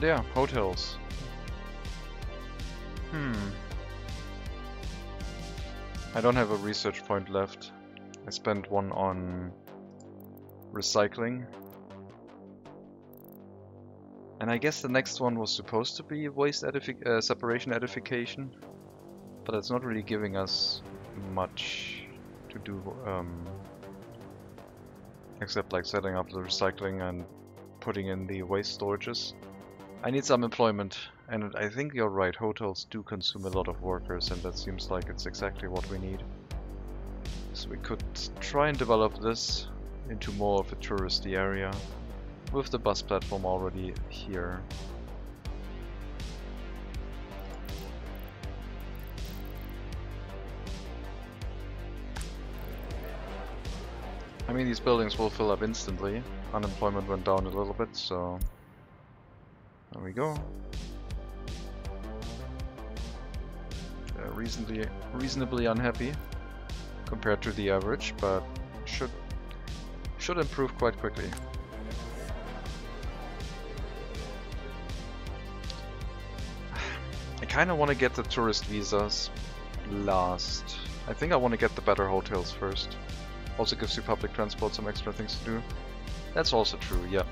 But yeah, hotels. I don't have a research point left. I spent one on recycling. And I guess the next one was supposed to be waste separation edification. But it's not really giving us much to do, except like setting up the recycling and putting in the waste storages. I need some employment, and I think you're right, hotels do consume a lot of workers, and that seems like it's exactly what we need. So we could try and develop this into more of a touristy area, with the bus platform already here. I mean, these buildings will fill up instantly. Unemployment went down a little bit, so there we go. Reasonably unhappy compared to the average, but should improve quite quickly. I kind of want to get the tourist visas last. I think I want to get the better hotels first. Also gives you public transport some extra things to do. That's also true, yeah.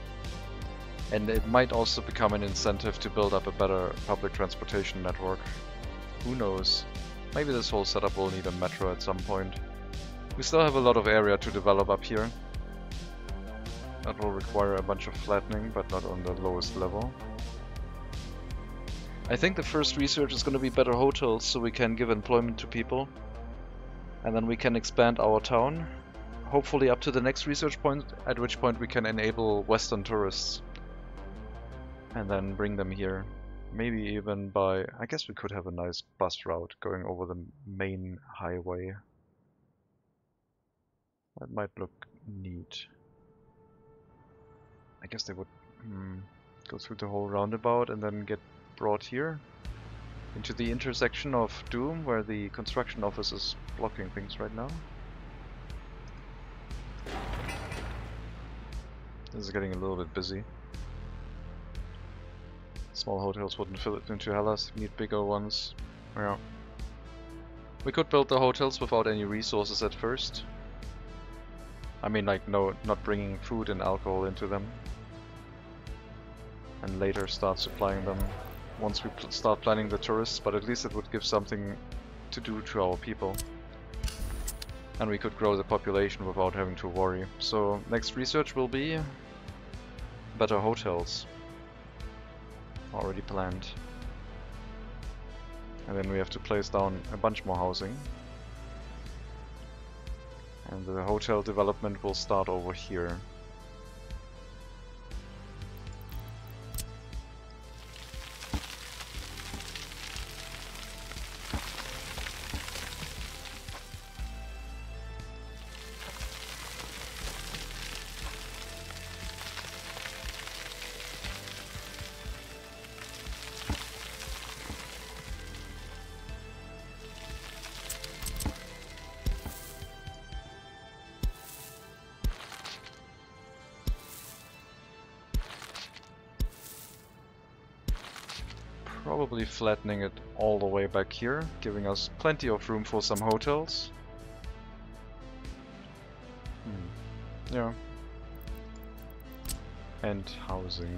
And it might also become an incentive to build up a better public transportation network. Who knows? Maybe this whole setup will need a metro at some point. We still have a lot of area to develop up here. That will require a bunch of flattening, but not on the lowest level. I think the first research is going to be better hotels, so we can give employment to people. And then we can expand our town. Hopefully up to the next research point, at which point we can enable Western tourists. And then bring them here. Maybe even by... I guess we could have a nice bus route going over the main highway. That might look neat. I guess they would go through the whole roundabout and then get brought here. Into the intersection of Doom, where the construction office is blocking things right now. This is getting a little bit busy. Small hotels wouldn't fill it into Helas, need bigger ones. Yeah. We could build the hotels without any resources at first. I mean, like, no, not bringing food and alcohol into them. And later start supplying them once we start planning the tourists, but at least it would give something to do to our people. And we could grow the population without having to worry. So next research will be better hotels. Already planned. And then we have to place down a bunch more housing. And the hotel development will start over here. Probably flattening it all the way back here, giving us plenty of room for some hotels. Yeah. And housing.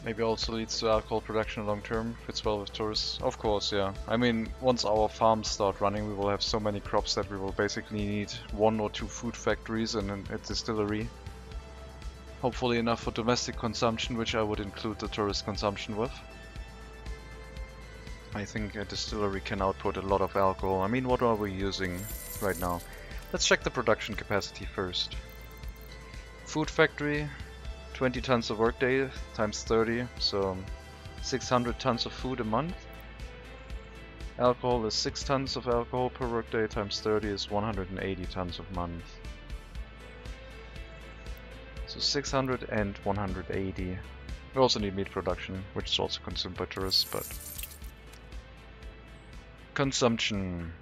Maybe also leads to alcohol production long term, fits well with tourists. Of course, yeah. I mean, once our farms start running, we will have so many crops that we will basically need 1 or 2 food factories and a distillery. Hopefully enough for domestic consumption, which I would include the tourist consumption with. I think a distillery can output a lot of alcohol. I mean, what are we using right now? Let's check the production capacity first. Food factory, 20 tons of workday times 30, so 600 tons of food a month. Alcohol is 6 tons of alcohol per workday times 30 is 180 tons a month. So 600 and 180. We also need meat production, which is also consumed by tourists, but... Consumption.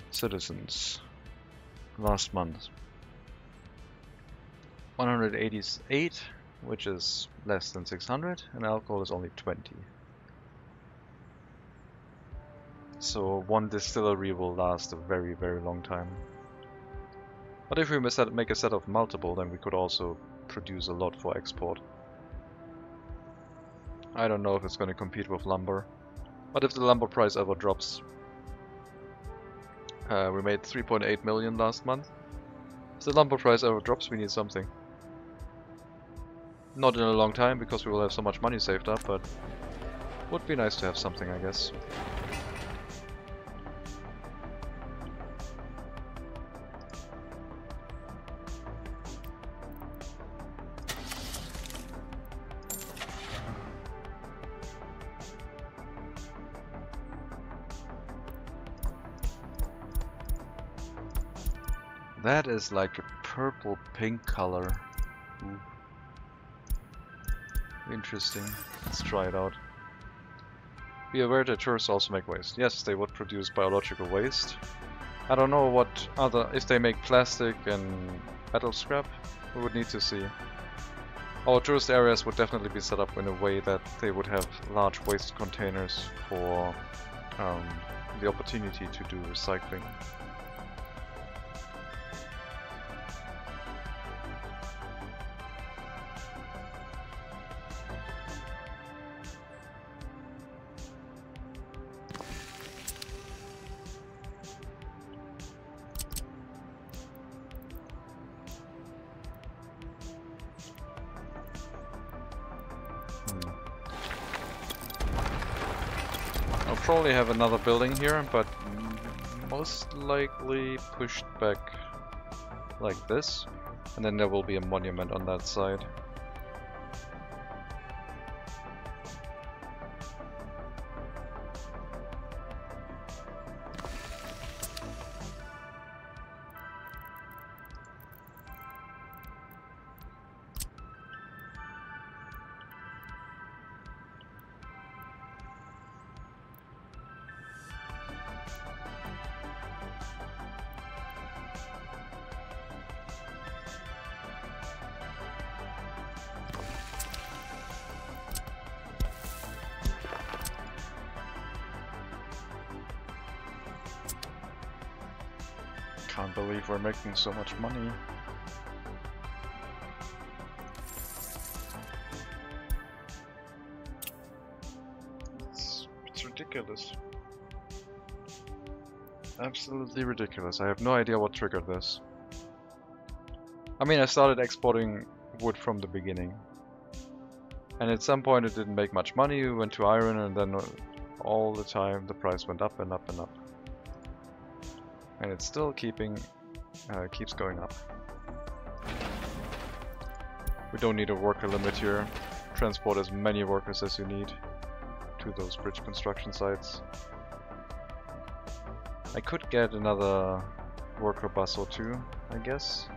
Citizens. Last month. 188, which is less than 600, and alcohol is only 20. So one distillery will last a very, very long time. But if we make a set of multiple, then we could also produce a lot for export. I don't know if it's going to compete with lumber, but if the lumber price ever drops... we made 3.8 million last month. If the lumber price ever drops, we need something. Not in a long time, because we will have so much money saved up, but would be nice to have something, I guess. That is like a purple-pink color. Ooh. Interesting. Let's try it out. Be aware that tourists also make waste. Yes, they would produce biological waste. I don't know what other... if they make plastic and metal scrap, we would need to see. Our tourist areas would definitely be set up in a way that they would have large waste containers for the opportunity to do recycling. Probably have another building here, but most likely pushed back like this, and then there will be a monument on that side. Can't believe we're making so much money. It's ridiculous. Absolutely ridiculous. I have no idea what triggered this. I mean, I started exporting wood from the beginning. And at some point it didn't make much money, we went to iron, and then all the time the price went up and up and up. And it's still keeps going up. We don't need a worker limit here. Transport as many workers as you need to those bridge construction sites. I could get another worker bus or two, I guess.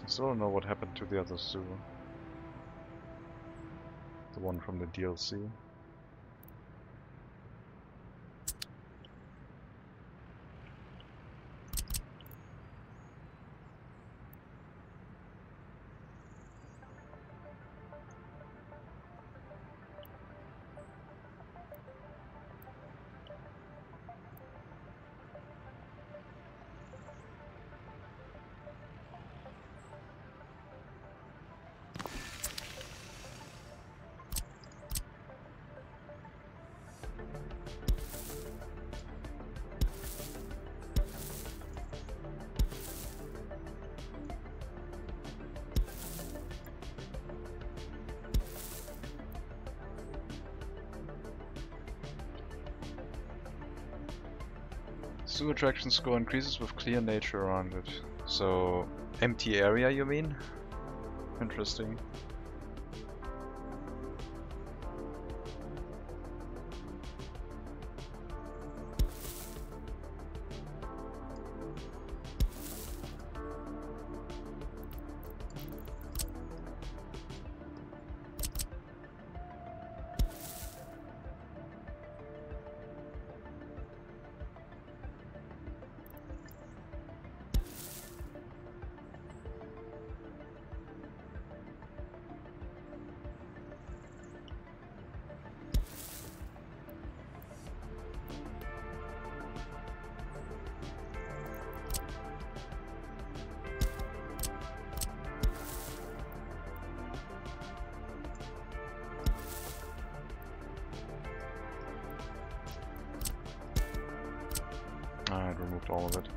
Still don't know what happened to the other zoo. The one from the DLC. Zoo attraction score increases with clear nature around it. So, empty area, you mean? Interesting. I removed all of it.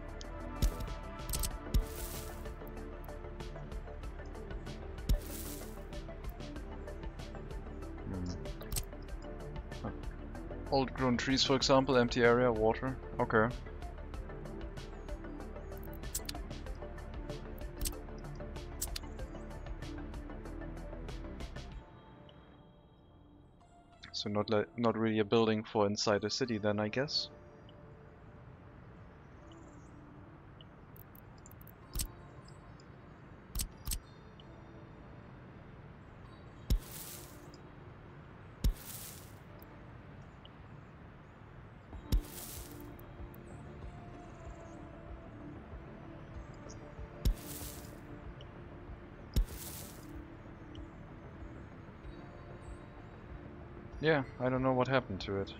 Old grown trees, for example, empty area, water. Okay. So not really a building for inside a city then, I guess. Yeah, I don't know what happened to it.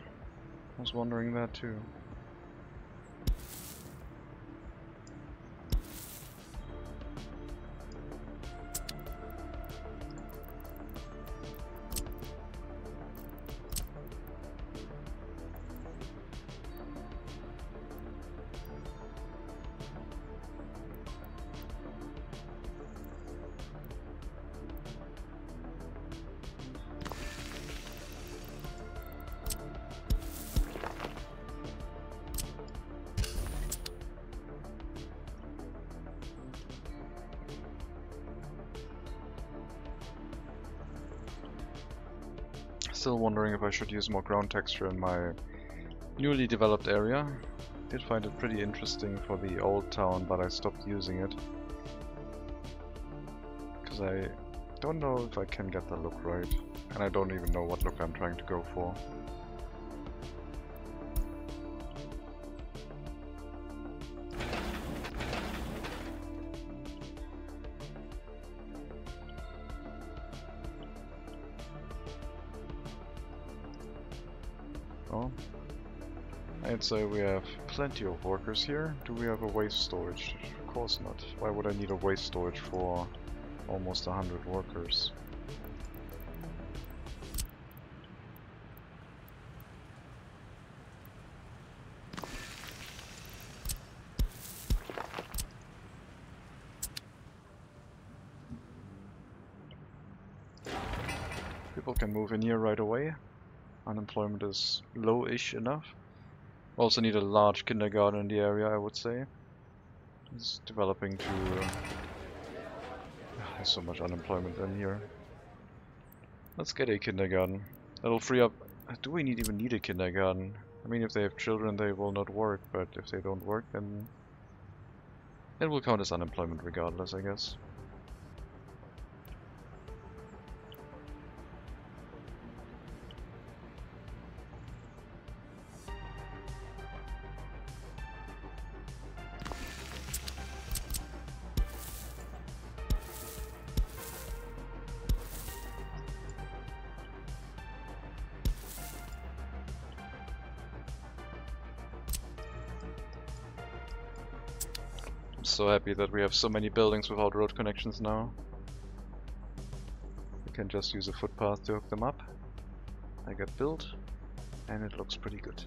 I was wondering that too. Still wondering if I should use more ground texture in my newly developed area. Did find it pretty interesting for the old town, but I stopped using it. Because I don't know if I can get the look right. And I don't even know what look I'm trying to go for. Oh, I'd say we have plenty of workers here. Do we have a waste storage? Of course not. Why would I need a waste storage for almost 100 workers? People can move in here right away. Unemployment is low-ish enough. Also need a large kindergarten in the area, I would say. It's developing to... there's so much unemployment in here. Let's get a kindergarten. That'll free up... Do we even need a kindergarten? I mean, if they have children, they will not work, but if they don't work, then... it will count as unemployment regardless, I guess. So happy that we have so many buildings without road connections now. We can just use a footpath to hook them up. I got built, and it looks pretty good.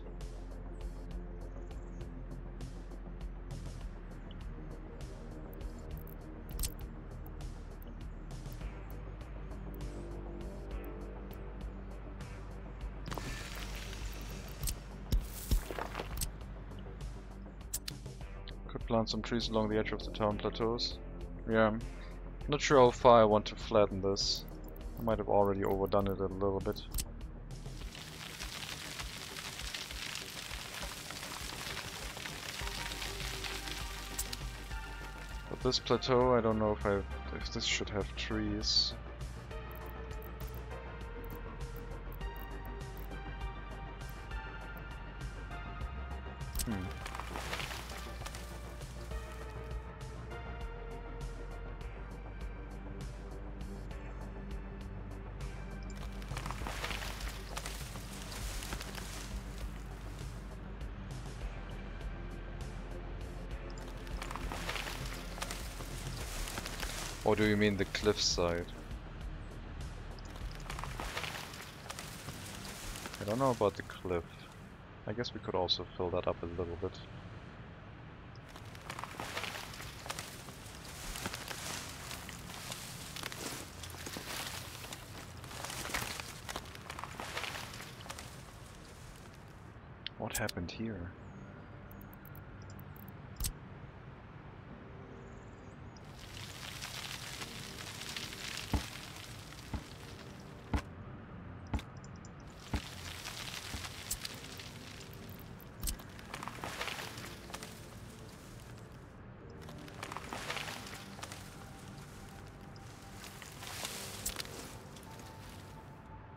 plant some trees along the edge of the town plateaus. Yeah, not sure how far I want to flatten this. I might have already overdone it a little bit. But this plateau, I don't know if this should have trees. Or do you mean the cliff side? I don't know about the cliff. I guess we could also fill that up a little bit. What happened here?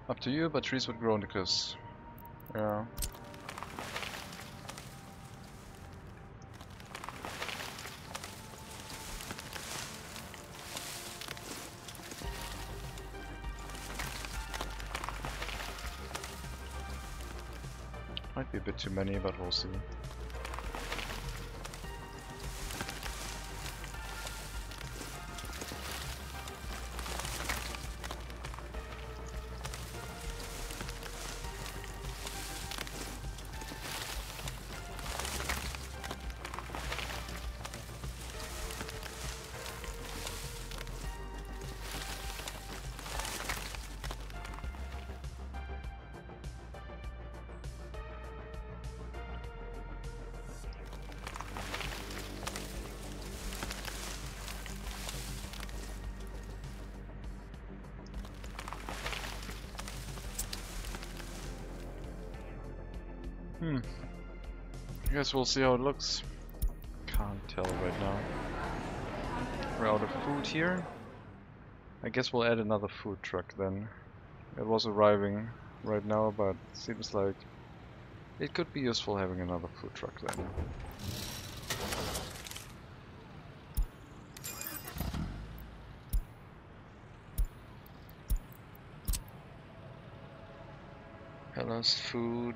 Up to you, but trees would grow in the cliffs. Yeah. Might be a bit too many, but we'll see. I guess we'll see how it looks. Can't tell right now. We're out of food here. I guess we'll add another food truck then. It was arriving right now, but seems like it could be useful having another food truck then. Helas food.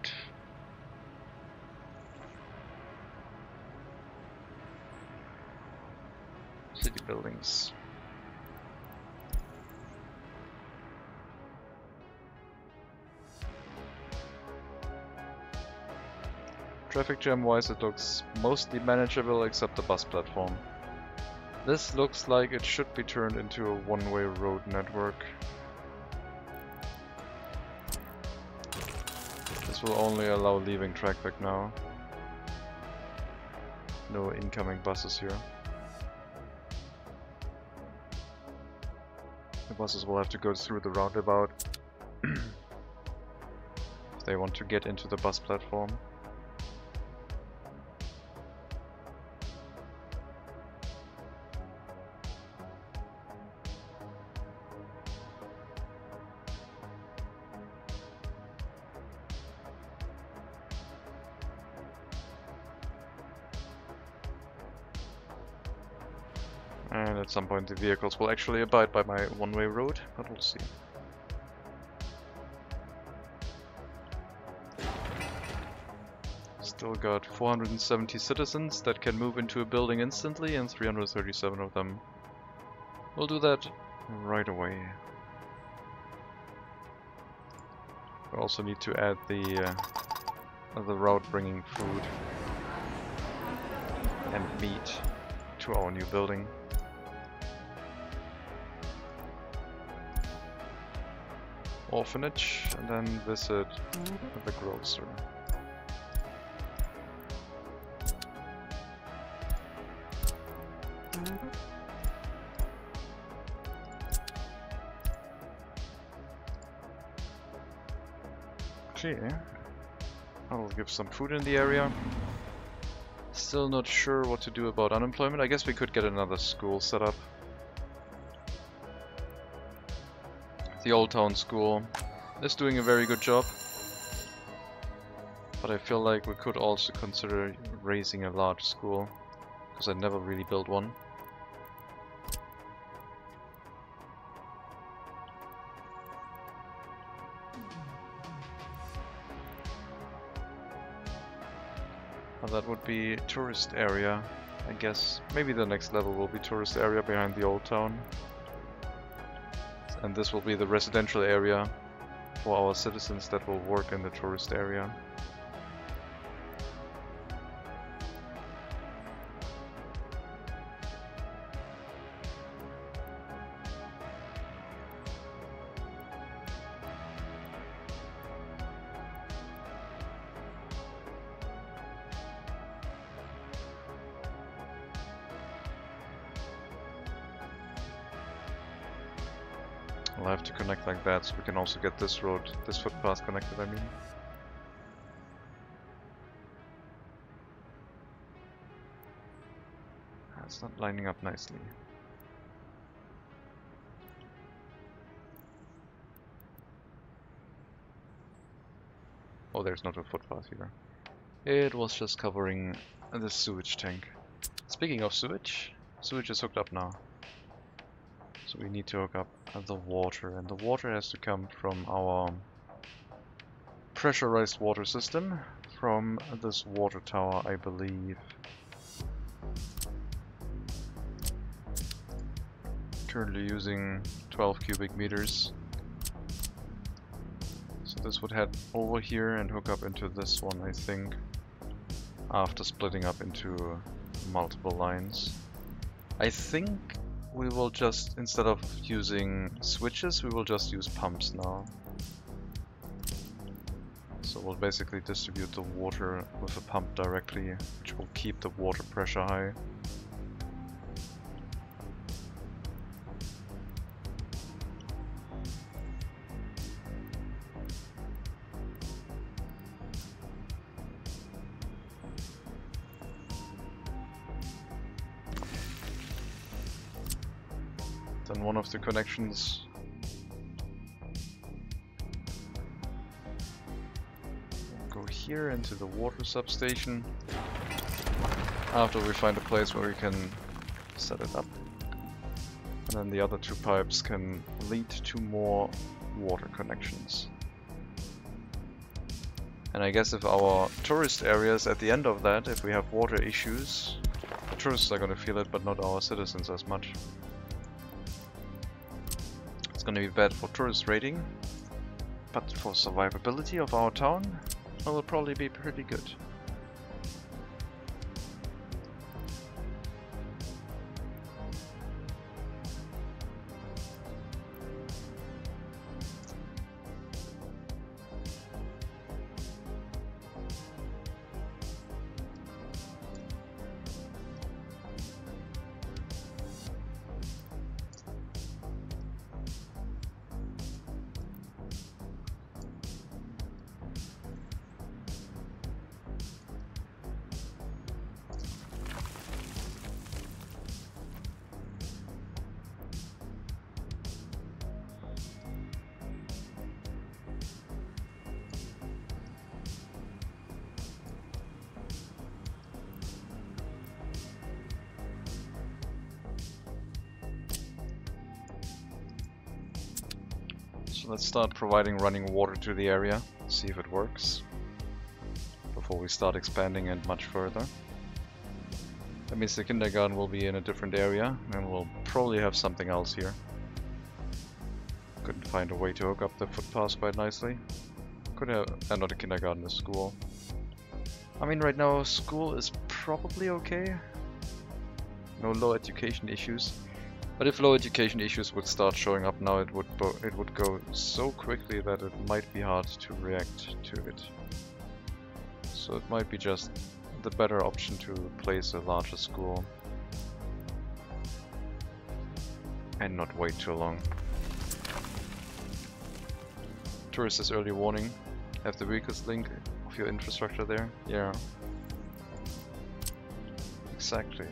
City buildings. Traffic jam wise, it looks mostly manageable except the bus platform. This looks like it should be turned into a one-way road network. This will only allow leaving traffic now. No incoming buses here. The buses will have to go through the roundabout if they want to get into the bus platform. And at some point the vehicles will actually abide by my one-way road, but we'll see. Still got 470 citizens that can move into a building instantly, and 337 of them will do that right away. We also need to add the route bringing food and meat to our new building. Orphanage, and then visit the grocer. Okay, I will give some food in the area. Still not sure what to do about unemployment. I guess we could get another school set up. The Old Town School is doing a very good job. But I feel like we could also consider raising a large school, because I never really built one. Well, that would be tourist area, I guess. Maybe the next level will be tourist area behind the old town. And this will be the residential area for our citizens that will work in the tourist area. We'll have to connect like that so we can also get this road, this footpath connected, I mean. It's not lining up nicely. Oh, there's not a footpath here. It was just covering the sewage tank. Speaking of sewage, sewage is hooked up now. So we need to hook up the water, and the water has to come from our pressurized water system, from this water tower, I believe. Currently using 12 cubic meters. So this would head over here and hook up into this one, I think, after splitting up into multiple lines. I think we will just, instead of using switches, we will just use pumps now. So we'll basically distribute the water with a pump directly, which will keep the water pressure high. Then one of the connections will go here into the water substation after we find a place where we can set it up. And then the other two pipes can lead to more water connections. And I guess if our tourist areas at the end of that, if we have water issues, the tourists are going to feel it, but not our citizens as much. It's going to be bad for tourist rating, but for survivability of our town, it will probably be pretty good. So let's start providing running water to the area, see if it works, before we start expanding it much further. That means the kindergarten will be in a different area, and we'll probably have something else here. Couldn't find a way to hook up the footpaths quite nicely. Could have, not a kindergarten, a school. I mean, right now school is probably okay. No low education issues. But if low education issues would start showing up now, it would go so quickly that it might be hard to react to it. So it might be just the better option to place a larger school. and not wait too long. Tourist says early warning. Have the weakest link of your infrastructure there? Yeah. Exactly.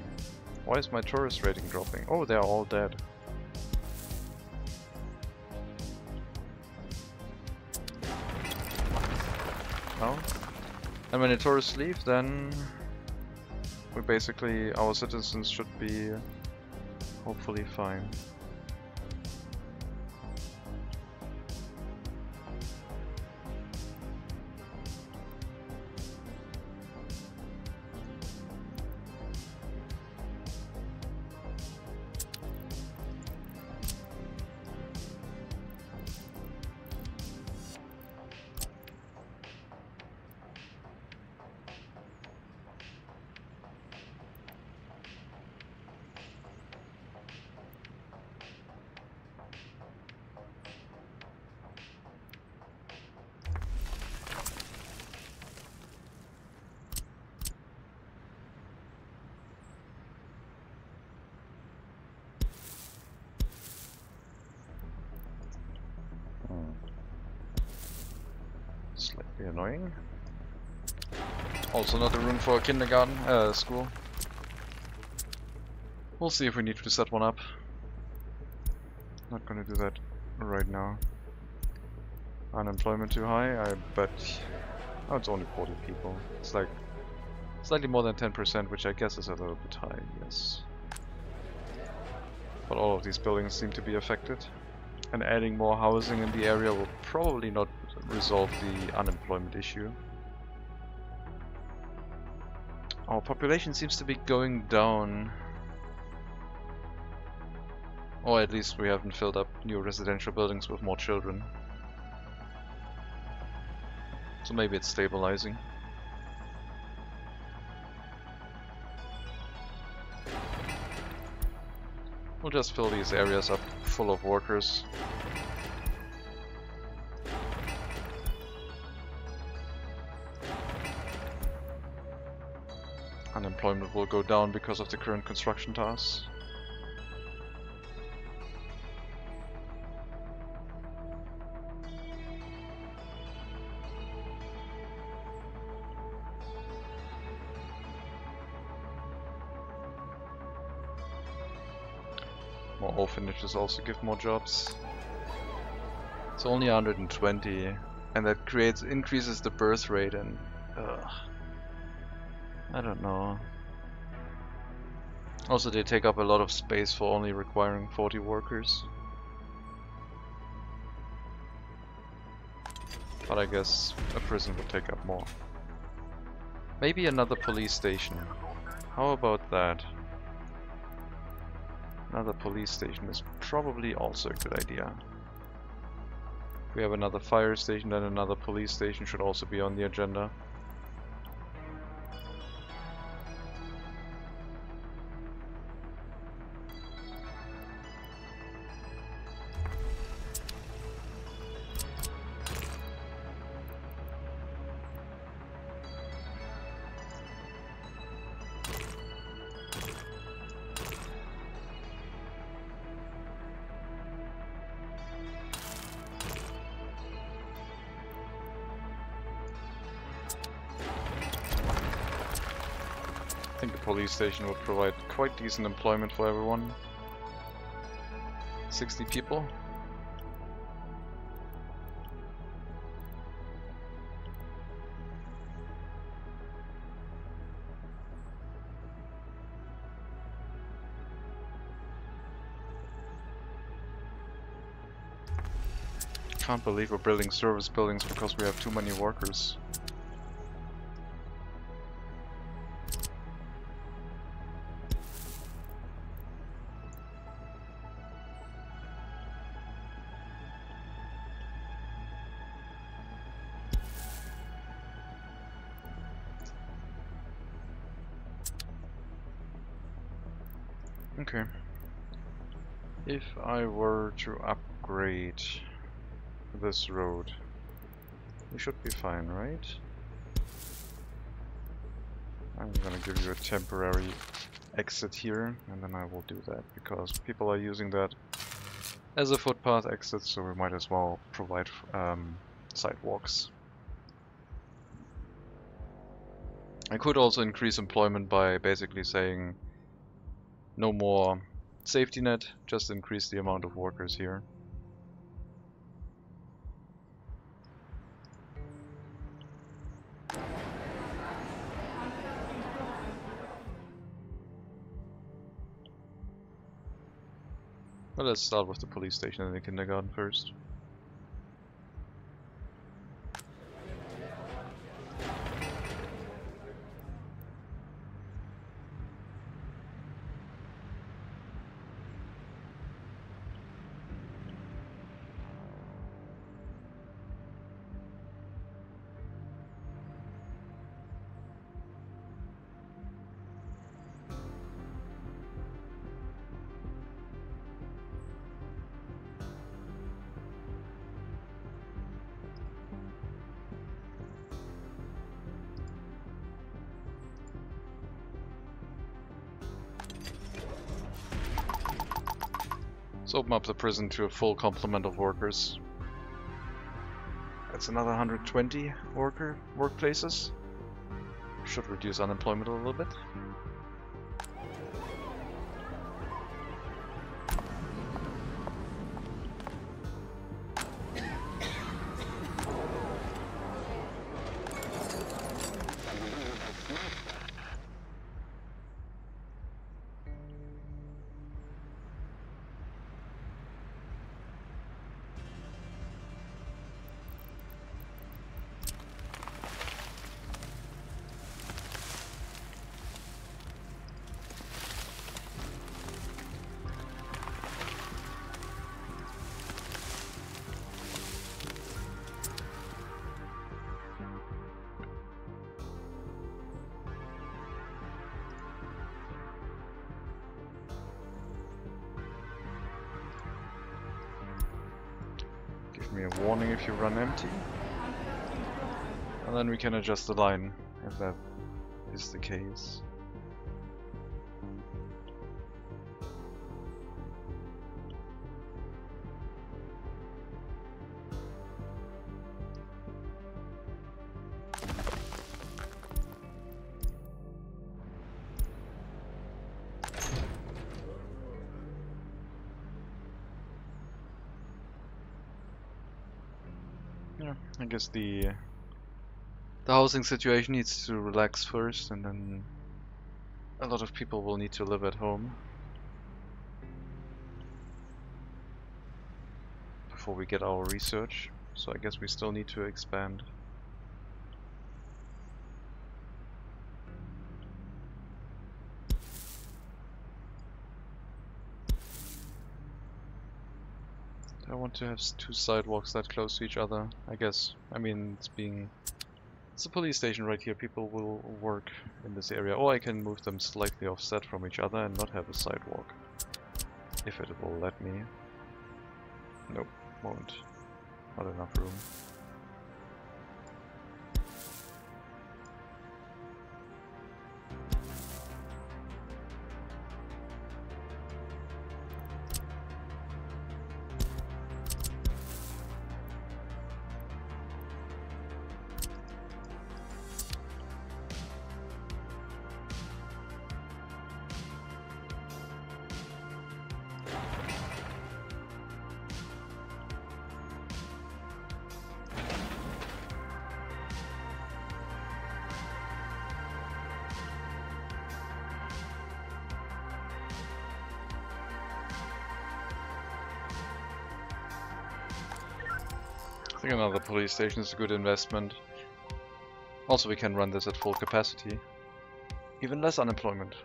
Why is my tourist rating dropping? Oh, they're all dead. Oh. And when the tourists leave, then we basically, our citizens should be hopefully fine. Slightly annoying. Also not a room for a kindergarten, school. We'll see if we need to set one up. Not gonna do that right now. Unemployment too high? I bet. Oh, it's only 40 people. It's like slightly more than 10%, which I guess is a little bit high, yes. But all of these buildings seem to be affected. And adding more housing in the area will probably not resolve the unemployment issue. Our population seems to be going down. Or at least we haven't filled up new residential buildings with more children. So maybe it's stabilizing. We'll just fill these areas up full of workers. Unemployment will go down because of the current construction tasks. More orphanages also give more jobs. It's only 120, and that increases the birth rate, and I don't know. Also, they take up a lot of space for only requiring 40 workers. But I guess a prison would take up more. Maybe another police station. How about that? Another police station is probably also a good idea. If we have another fire station, then another police station should also be on the agenda. I think the police station would provide quite decent employment for everyone. 60 people. Can't believe we're building service buildings because we have too many workers. Okay. If I were to upgrade this road, we should be fine, right? I'm gonna give you a temporary exit here, and then I will do that because people are using that as a footpath exit, so we might as well provide sidewalks. I could also increase employment by basically saying no more safety net, just increase the amount of workers here. Well, let's start with the police station and the kindergarten first. Let's open up the prison to a full complement of workers. That's another 120 workplaces. Should reduce unemployment a little bit. Give me a warning if you run empty. And then we can adjust the line if that is the case. Yeah, I guess the housing situation needs to relax first, and then a lot of people will need to live at home before we get our research. So I guess we still need to expand. I want to have two sidewalks that close to each other, I guess. I mean, it's a police station right here. People will work in this area, or I can move them slightly offset from each other and not have a sidewalk, if it will let me. Nope, won't. Not enough room. I think another police station is a good investment. Also, we can run this at full capacity. Even less unemployment.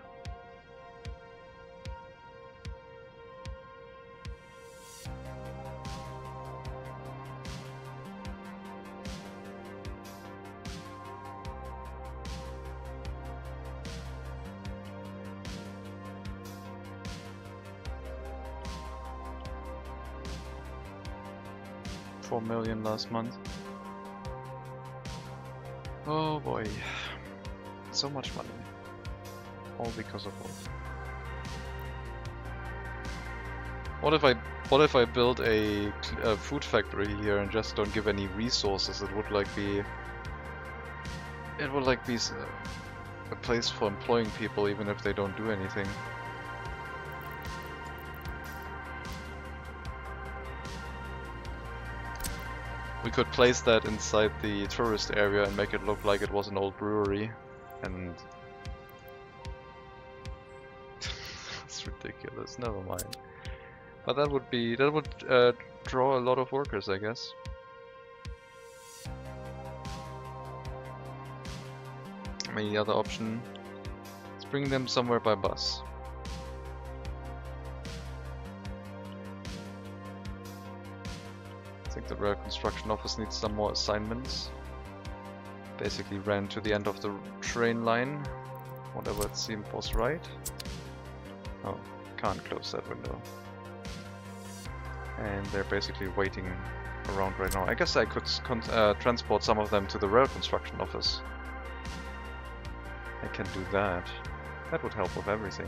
$4 million last month. Oh boy, so much money, all because of what? What if I What if I build a food factory here and just don't give any resources? It would like be a place for employing people even if they don't do anything. We could place that inside the tourist area and make it look like it was an old brewery, and it's ridiculous. Never mind. But that would draw a lot of workers, I guess. I mean, the other option is bring them somewhere by bus. I think the rail construction office needs some more assignments. Basically ran to the end of the train line, whatever it seemed was right. Oh, can't close that window. And they're basically waiting around right now. I guess I could transport some of them to the rail construction office. I can do that. That would help with everything.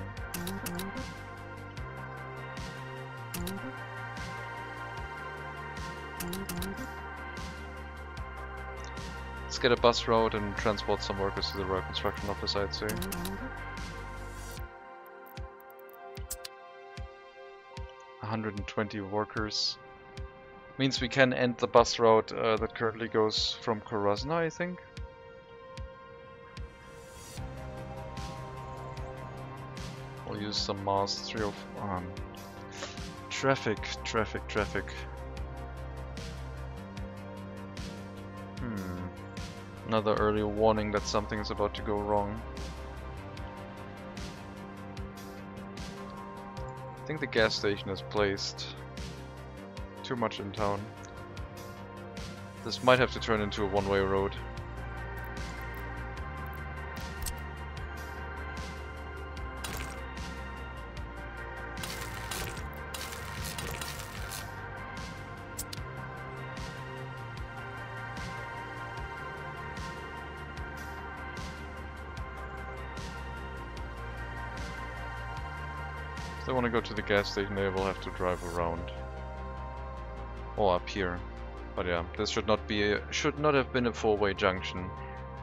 Let's get a bus route and transport some workers to the rail construction office, I'd say. 120 workers. Means we can end the bus route that currently goes from Korasna, I think. We'll use some masts. Traffic. Another early warning that something is about to go wrong. I think the gas station is placed too much in town. This might have to turn into a one-way road. If they want to go to the gas station, they will have to drive around. Or up here. But yeah, this should not have been a four-way junction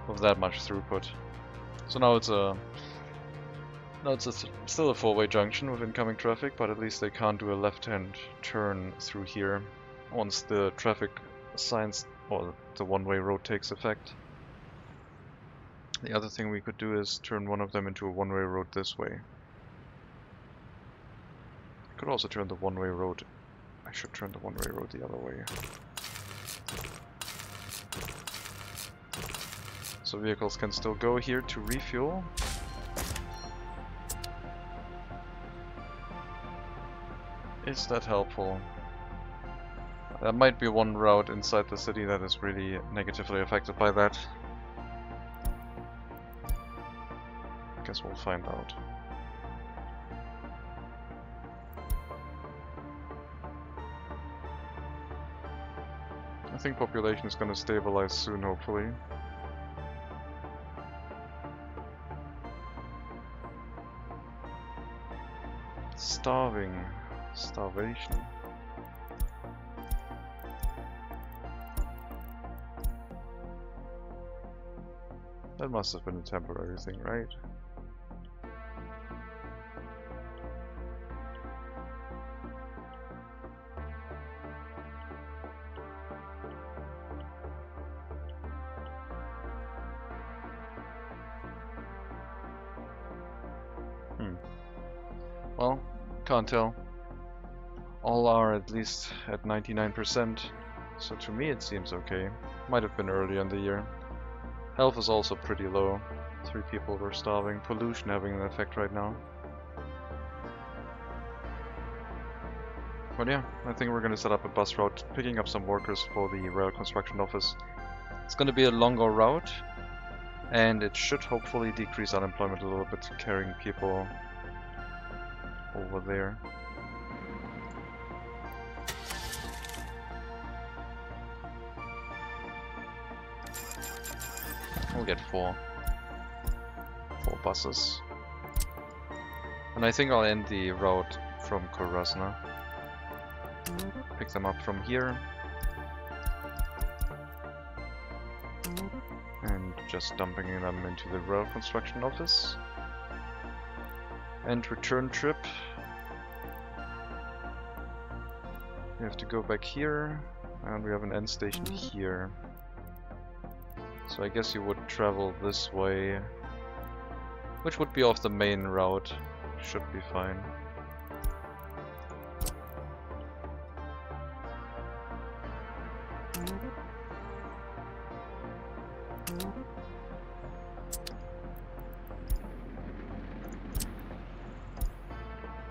with that much throughput. So now it's still a four-way junction with incoming traffic, but at least they can't do a left-hand turn through here once the traffic signs or the one-way road takes effect. The other thing we could do is turn one of them into a one-way road this way. Could also turn the one-way road. I should turn the one-way road the other way. So vehicles can still go here to refuel. Is that helpful? There might be one route inside the city that is really negatively affected by that. I guess we'll find out. I think population is going to stabilize soon, hopefully. Starvation. That must have been a temporary thing, right? Well, can't tell. All are at least at 99%, so to me it seems okay. Might have been earlier in the year. Health is also pretty low. 3 people were starving. Pollution having an effect right now. But yeah, I think we're gonna set up a bus route, picking up some workers for the rail construction office. It's gonna be a longer route, and it should hopefully decrease unemployment a little bit, carrying people over there. We'll get 4 buses. And I think I'll end the route from Korasna. Pick them up from here. And just dumping them into the rail construction office. And return trip. We have to go back here, and we have an end station here. So I guess you would travel this way, which would be off the main route. Should be fine.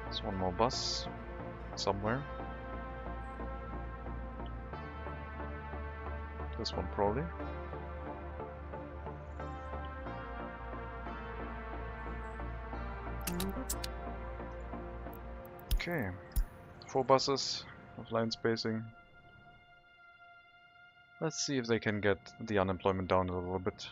There's one more bus somewhere. This one probably. Okay, 4 buses of line spacing. Let's see if they can get the unemployment down a little bit.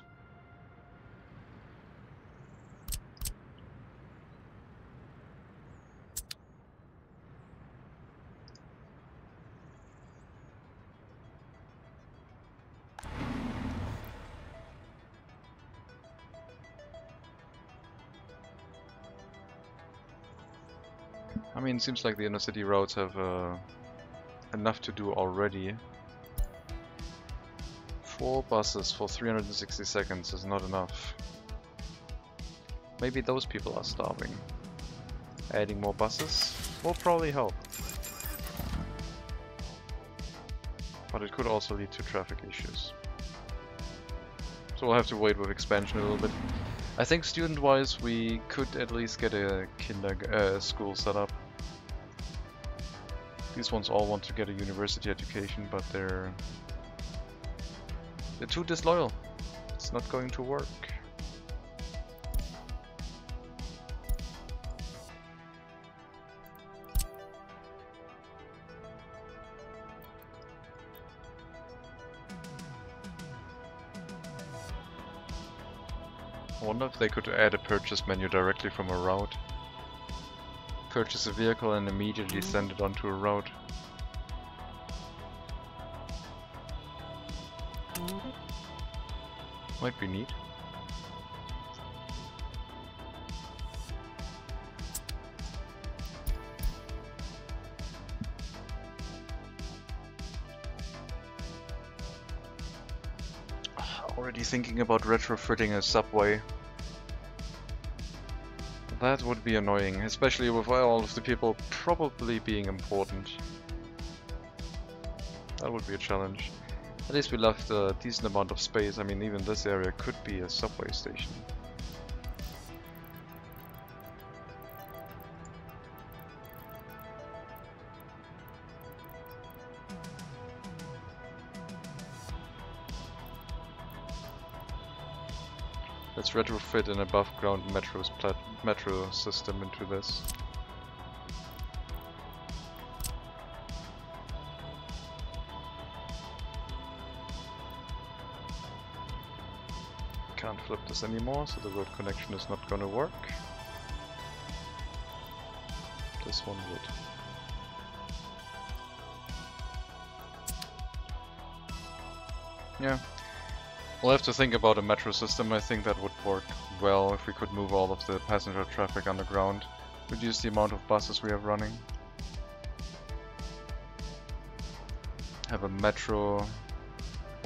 I mean, it seems like the inner city roads have enough to do already. 4 buses for 360 seconds is not enough. Maybe those people are starving. Adding more buses will probably help. But it could also lead to traffic issues. So we'll have to wait with expansion a little bit. I think student-wise we could at least get a school set up. These ones all want to get a university education, but they're too disloyal. It's not going to work. I wonder if they could add a purchase menu directly from a route. Purchase a vehicle and immediately send it onto a route. Might be neat. Already thinking about retrofitting a subway. That would be annoying, especially with all of the people probably being important. That would be a challenge. At least we left a decent amount of space. I mean, even this area could be a subway station. Let's retrofit an above ground metro system into this. Can't flip this anymore, so the road connection is not gonna work. This one would. Yeah. We'll have to think about a metro system. I think that would work well if we could move all of the passenger traffic underground. Reduce the amount of buses we have running. Have a metro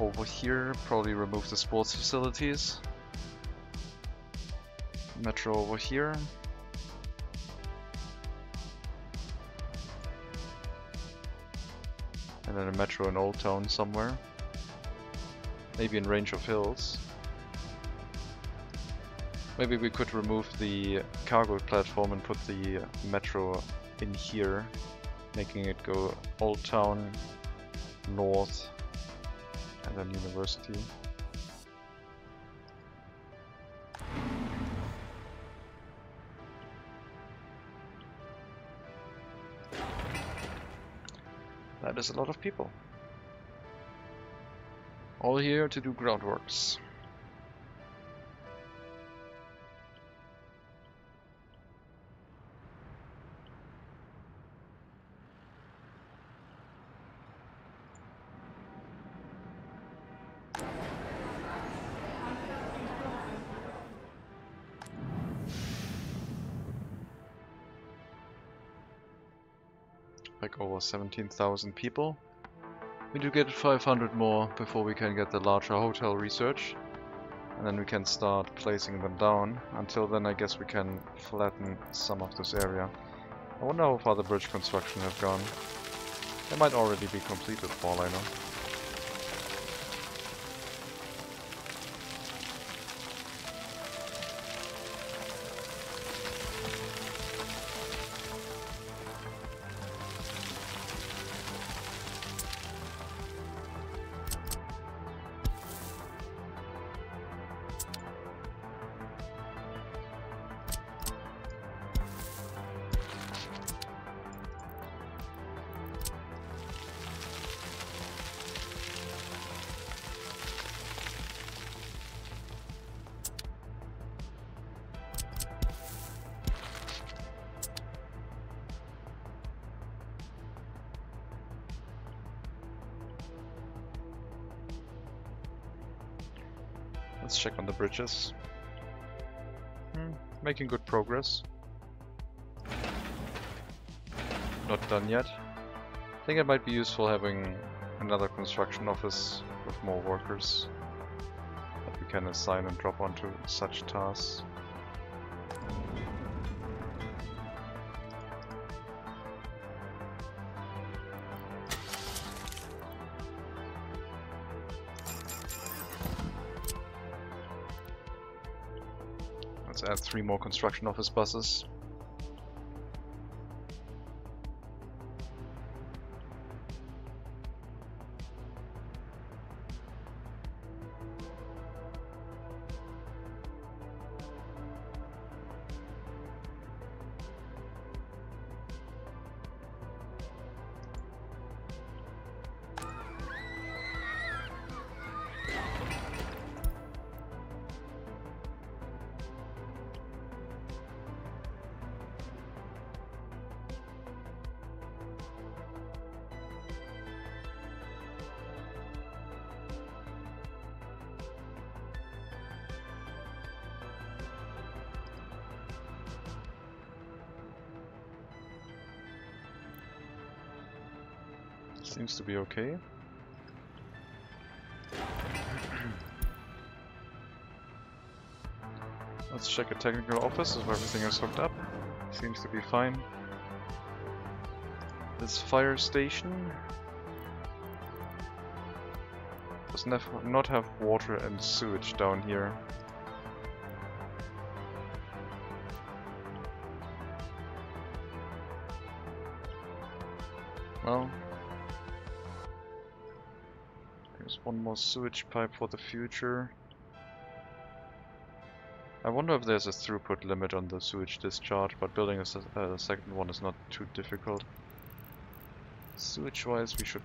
over here, probably remove the sports facilities. Metro over here. And then a metro in Old Town somewhere. Maybe in range of hills. Maybe we could remove the cargo platform and put the metro in here, making it go Old Town, North, and then University. That is a lot of people. All here to do groundworks. like over 17,000 people. We do get 500 more before we can get the larger hotel research. And then we can start placing them down. Until then, I guess we can flatten some of this area. I wonder how far the bridge construction have gone. They might already be completed for all I know. Let's check on the bridges. Making good progress. Not done yet. I think it might be useful having another construction office with more workers that we can assign and drop onto such tasks. Let's add 3 more construction office buses. Seems to be okay. Let's check a technical office if everything is hooked up. Seems to be fine. This fire station does not have water and sewage down here. Well, there's one more sewage pipe for the future. I wonder if there's a throughput limit on the sewage discharge, but building a second one is not too difficult. Sewage-wise, we should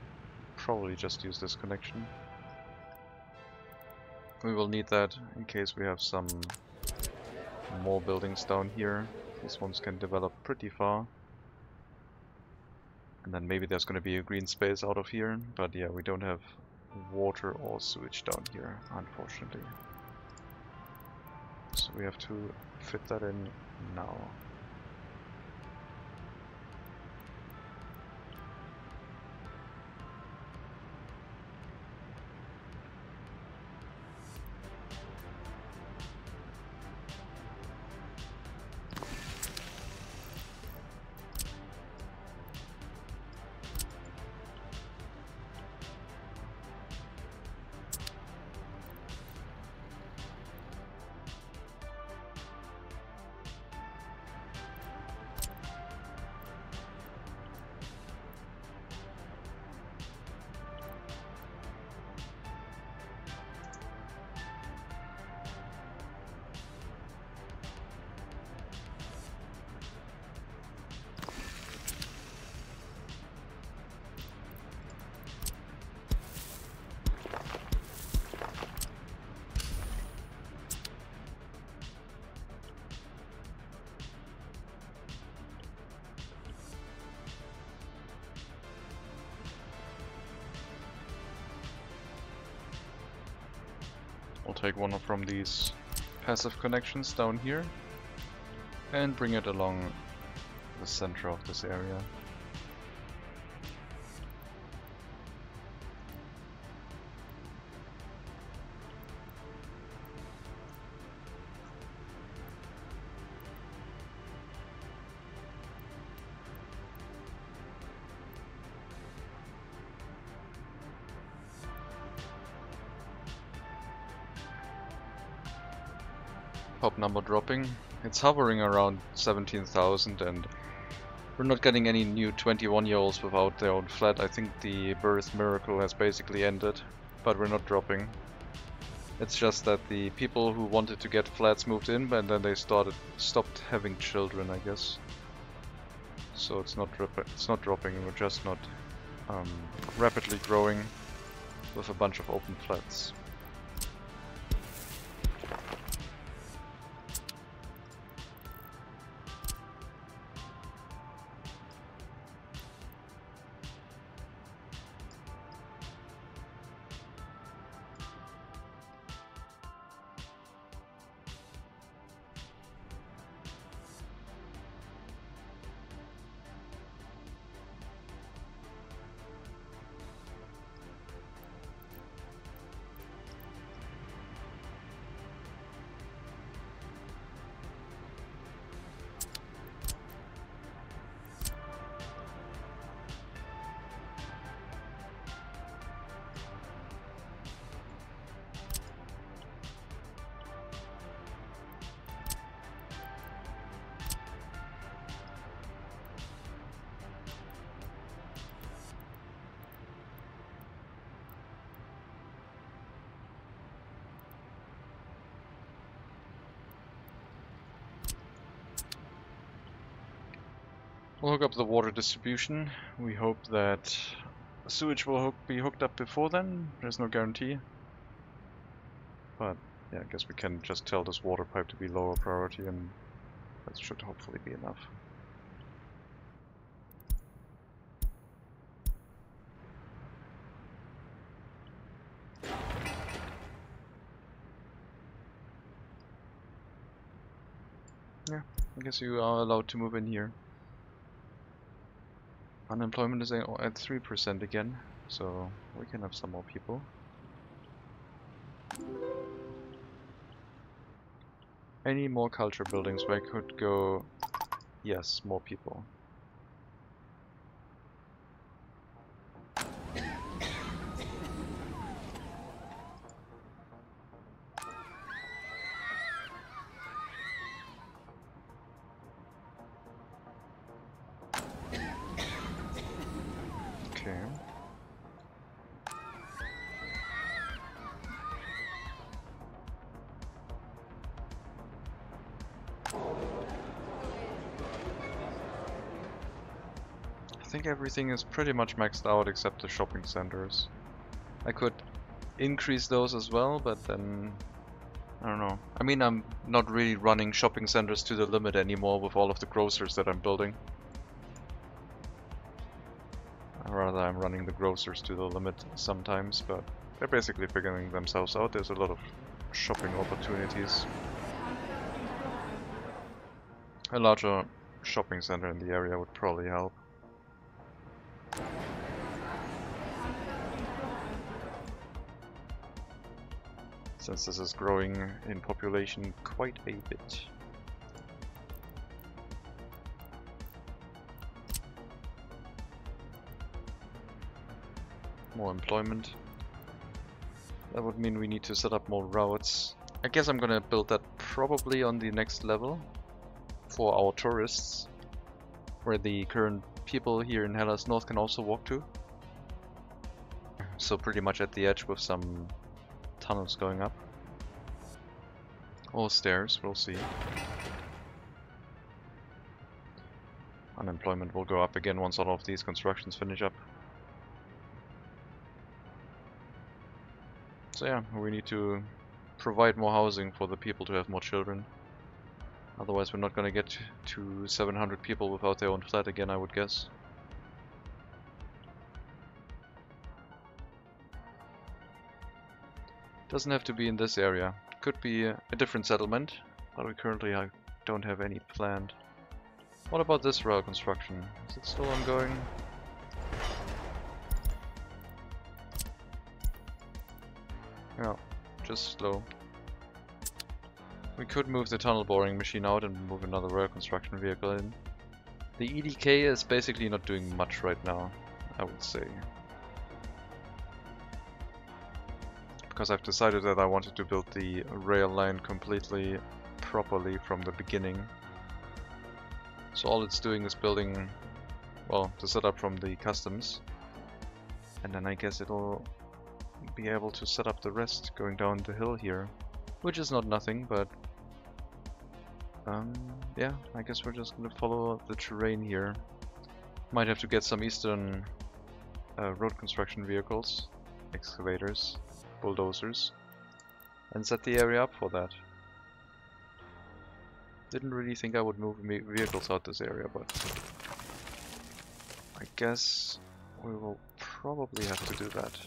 probably just use this connection. We will need that in case we have some more buildings down here. These ones can develop pretty far. And then maybe there's going to be a green space out of here, but yeah, we don't have water or sewage down here, unfortunately. So we have to fit that in now. We'll take one from these passive connections down here and bring it along the center of this area. pop number dropping. It's hovering around 17,000, and we're not getting any new 21-year-olds without their own flat. I think the birth miracle has basically ended, but we're not dropping. It's just that the people who wanted to get flats moved in, and then they stopped having children, I guess. So it's not dropping. We're just not rapidly growing with a bunch of open flats. We'll hook up the water distribution. We hope that sewage will be hooked up before then. There's no guarantee. But yeah, I guess we can just tell this water pipe to be lower priority, and that should hopefully be enough. Yeah, I guess you are allowed to move in here. Unemployment is at 3% again, so we can have some more people. Any more culture buildings where I could go? Yes, more people. Okay. I think everything is pretty much maxed out except the shopping centers. I could increase those as well, but then I don't know. I mean, I'm not really running shopping centers to the limit anymore with all of the grocers that I'm building. Rather, I'm running the grocers to the limit sometimes, but they're basically figuring themselves out. There's a lot of shopping opportunities. A larger shopping center in the area would probably help. Since this is growing in population quite a bit. More employment. That would mean we need to set up more routes. I guess I'm gonna build that probably on the next level for our tourists, where the current people here in Helas North can also walk to. So pretty much at the edge with some tunnels going up. Or stairs, we'll see. Unemployment will go up again once all of these constructions finish up. So yeah, we need to provide more housing for the people to have more children. Otherwise we're not gonna get to 700 people without their own flat again, I would guess. Doesn't have to be in this area. Could be a different settlement, but we currently don't have any planned. What about this rail construction? Is it still ongoing? Yeah, just slow. We could move the tunnel boring machine out and move another rail construction vehicle in. The EDK is basically not doing much right now, I would say. Because I've decided that I wanted to build the rail line completely properly from the beginning. So all it's doing is building, well, the setup from the customs. And then I guess it'll be able to set up the rest going down the hill here. Which is not nothing, but yeah, I guess we're just gonna follow the terrain here. Might have to get some eastern road construction vehicles, excavators, bulldozers, and set the area up for that. Didn't really think I would move vehicles out this area, but I guess we will probably have to do that.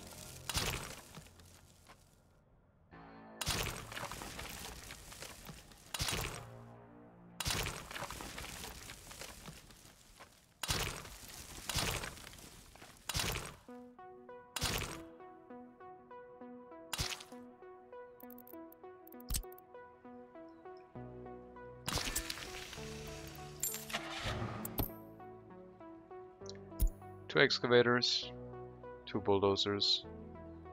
Two excavators, two bulldozers.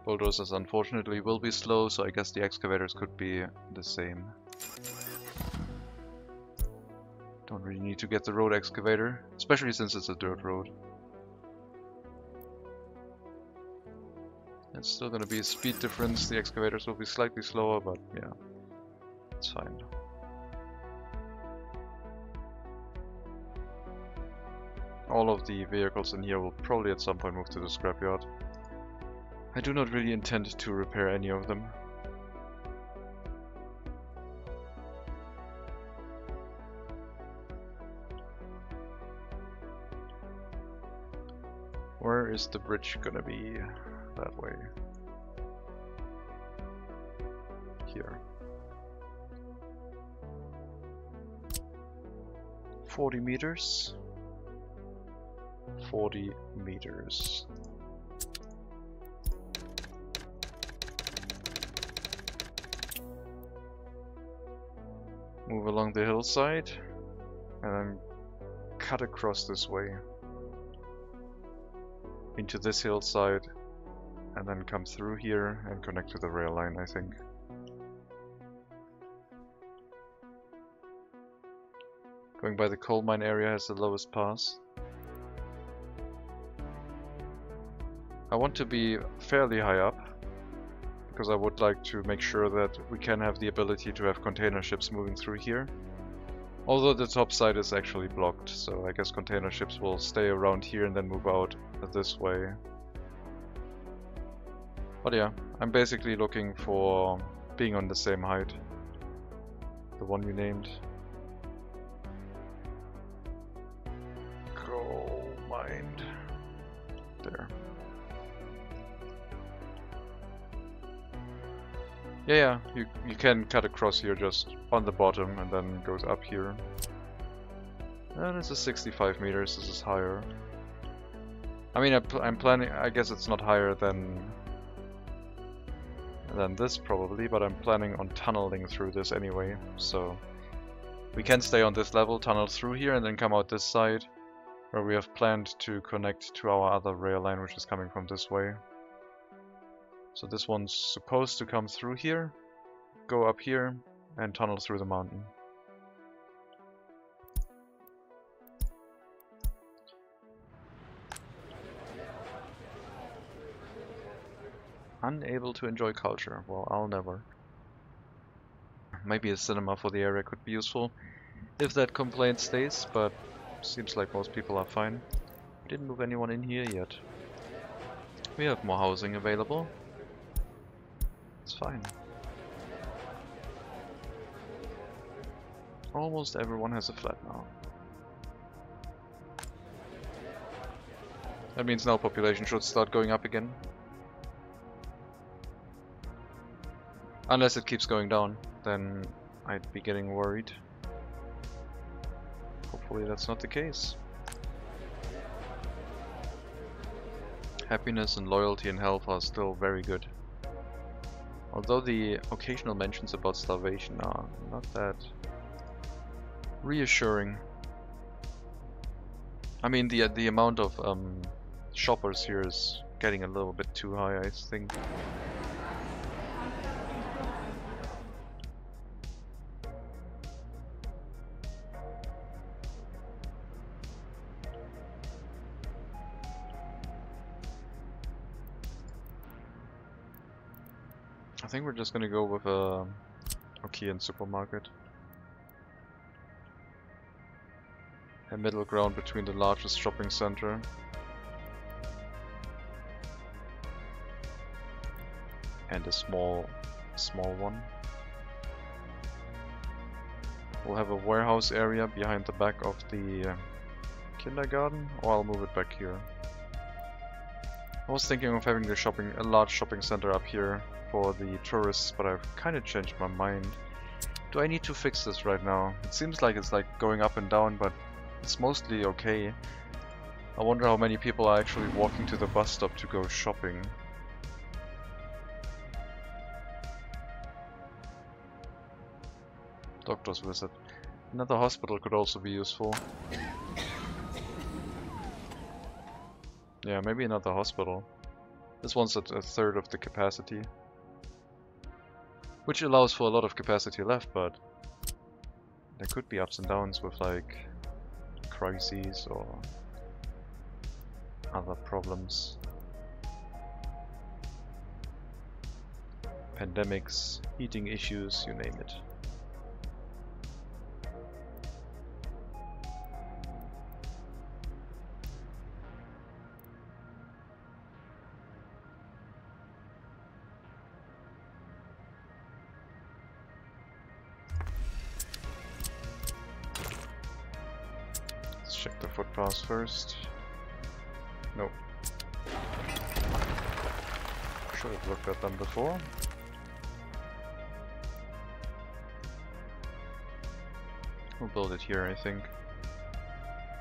Bulldozers unfortunately will be slow, so I guess the excavators could be the same. Don't really need to get the road excavator, especially since it's a dirt road. It's still gonna be a speed difference, the excavators will be slightly slower, but yeah, it's fine. All of the vehicles in here will probably at some point move to the scrapyard. I do not really intend to repair any of them. Where is the bridge gonna be? That way. Here. 40 meters. 40 meters. Move along the hillside and then cut across this way into this hillside and then come through here and connect to the rail line, I think. Going by the coal mine area has the lowest pass. I want to be fairly high up, because I would like to make sure that we can have the ability to have container ships moving through here. Although the top side is actually blocked, so I guess container ships will stay around here and then move out this way. But yeah, I'm basically looking for being on the same height. The one you named. Go mind. There. Yeah, you can cut across here just on the bottom and then goes up here. And this is 65 meters, this is higher. I mean, I'm planning, I guess it's not higher than this probably, but I'm planning on tunneling through this anyway. So we can stay on this level, tunnel through here and then come out this side, where we have planned to connect to our other rail line, which is coming from this way. So this one's supposed to come through here, go up here, and tunnel through the mountain. Unable to enjoy culture. Well, I'll never. Maybe a cinema for the area could be useful if that complaint stays, but seems like most people are fine. We didn't move anyone in here yet. We have more housing available. It's fine. Almost everyone has a flat now. That means now population should start going up again. Unless it keeps going down, then I'd be getting worried. Hopefully that's not the case. Happiness and loyalty and health are still very good. Although the occasional mentions about starvation are not that reassuring. I mean, the amount of shoppers here is getting a little bit too high, I think. I think we're just gonna go with a Okean supermarket. A middle ground between the largest shopping center and a small one. We'll have a warehouse area behind the back of the kindergarten, or I'll move it back here. I was thinking of having a large shopping center up here for the tourists, but I've kind of changed my mind. Do I need to fix this right now? It seems like it's like going up and down, but it's mostly okay. I wonder how many people are actually walking to the bus stop to go shopping. Doctor's visit. Another hospital could also be useful. Yeah, maybe another hospital. This one's at a third of the capacity. Which allows for a lot of capacity left, but there could be ups and downs with like crises or other problems. Pandemics, eating issues, you name it. Check the footpaths first. Nope. Should have looked at them before. We'll build it here, I think.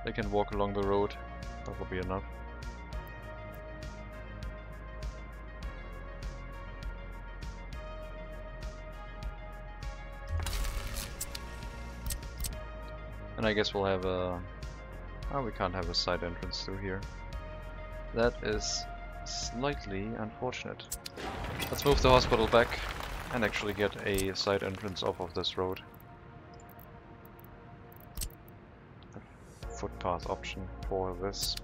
They can walk along the road. That will be enough. And I guess we'll have a... Oh, we can't have a side entrance through here. That is slightly unfortunate. Let's move the hospital back and actually get a side entrance off of this road. A footpath option for this.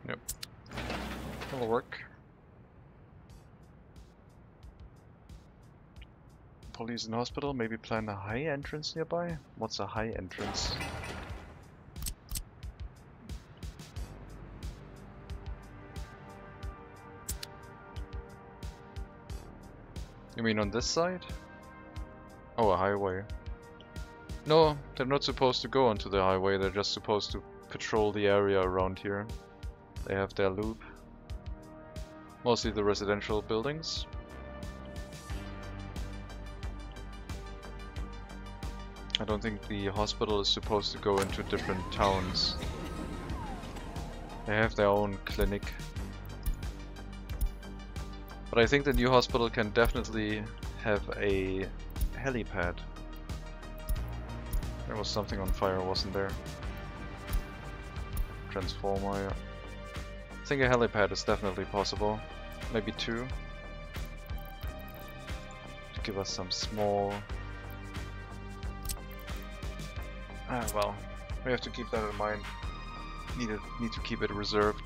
Yep. That'll work. Police and hospital, maybe plan a high entrance nearby? What's a high entrance? You mean on this side? Oh, a highway. No, they're not supposed to go onto the highway, they're just supposed to patrol the area around here. They have their loop. Mostly the residential buildings. I don't think the hospital is supposed to go into different towns. They have their own clinic. But I think the new hospital can definitely have a helipad. There was something on fire, wasn't there? Transformer, yeah. I think a helipad is definitely possible. Maybe two. To give us some small... well, we have to keep that in mind. Need to keep it reserved.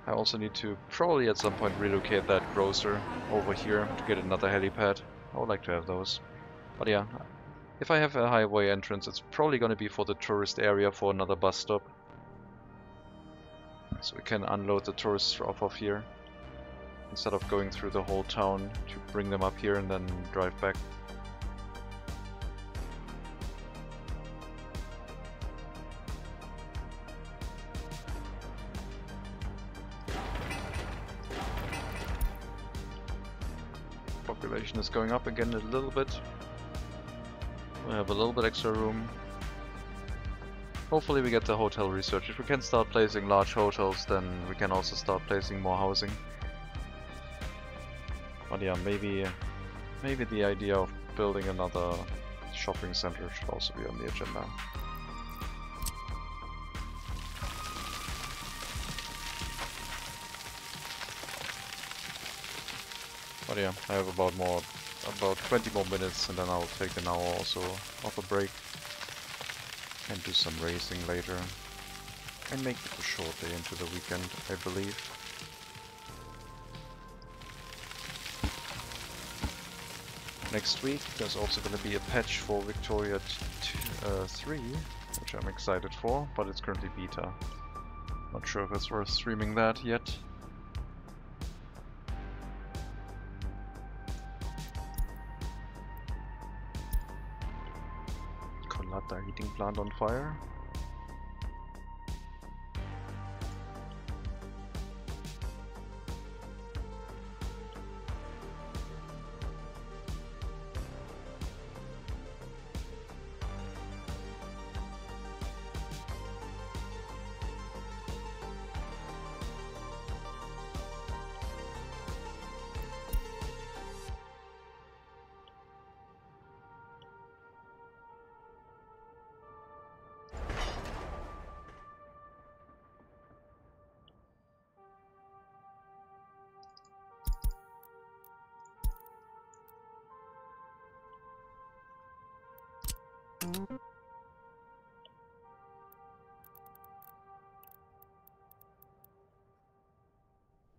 I also need to probably at some point relocate that grocer over here to get another helipad. I would like to have those. But yeah, if I have a highway entrance, it's probably going to be for the tourist area for another bus stop. So we can unload the tourists off of here, instead of going through the whole town to bring them up here and then drive back. Population is going up again a little bit. We have a little bit extra room. Hopefully we get the hotel research. If we can start placing large hotels, then we can also start placing more housing. But yeah, maybe the idea of building another shopping center should also be on the agenda. But yeah, I have about 20 more minutes, and then I'll take an hour or so of a break and do some racing later and make it a short day into the weekend, I believe. Next week there's also going to be a patch for Victoria 3, which I'm excited for, but it's currently beta. Not sure if it's worth streaming that yet. The heating plant on fire.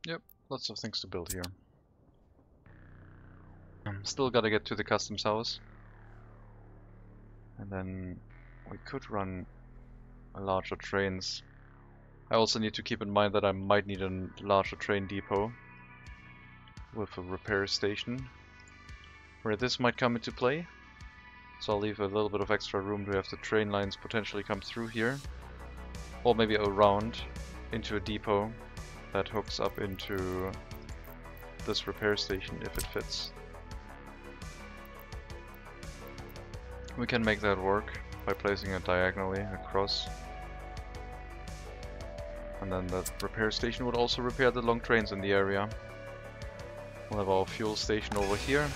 Yep, lots of things to build here. Still gotta get to the customs house. And then we could run larger trains. I also need to keep in mind that I might need a larger train depot with a repair station where this might come into play. So I'll leave a little bit of extra room to have the train lines potentially come through here, or maybe around into a depot that hooks up into this repair station if it fits. We can make that work by placing it diagonally across. And then the repair station would also repair the long trains in the area. We'll have our fuel station over here.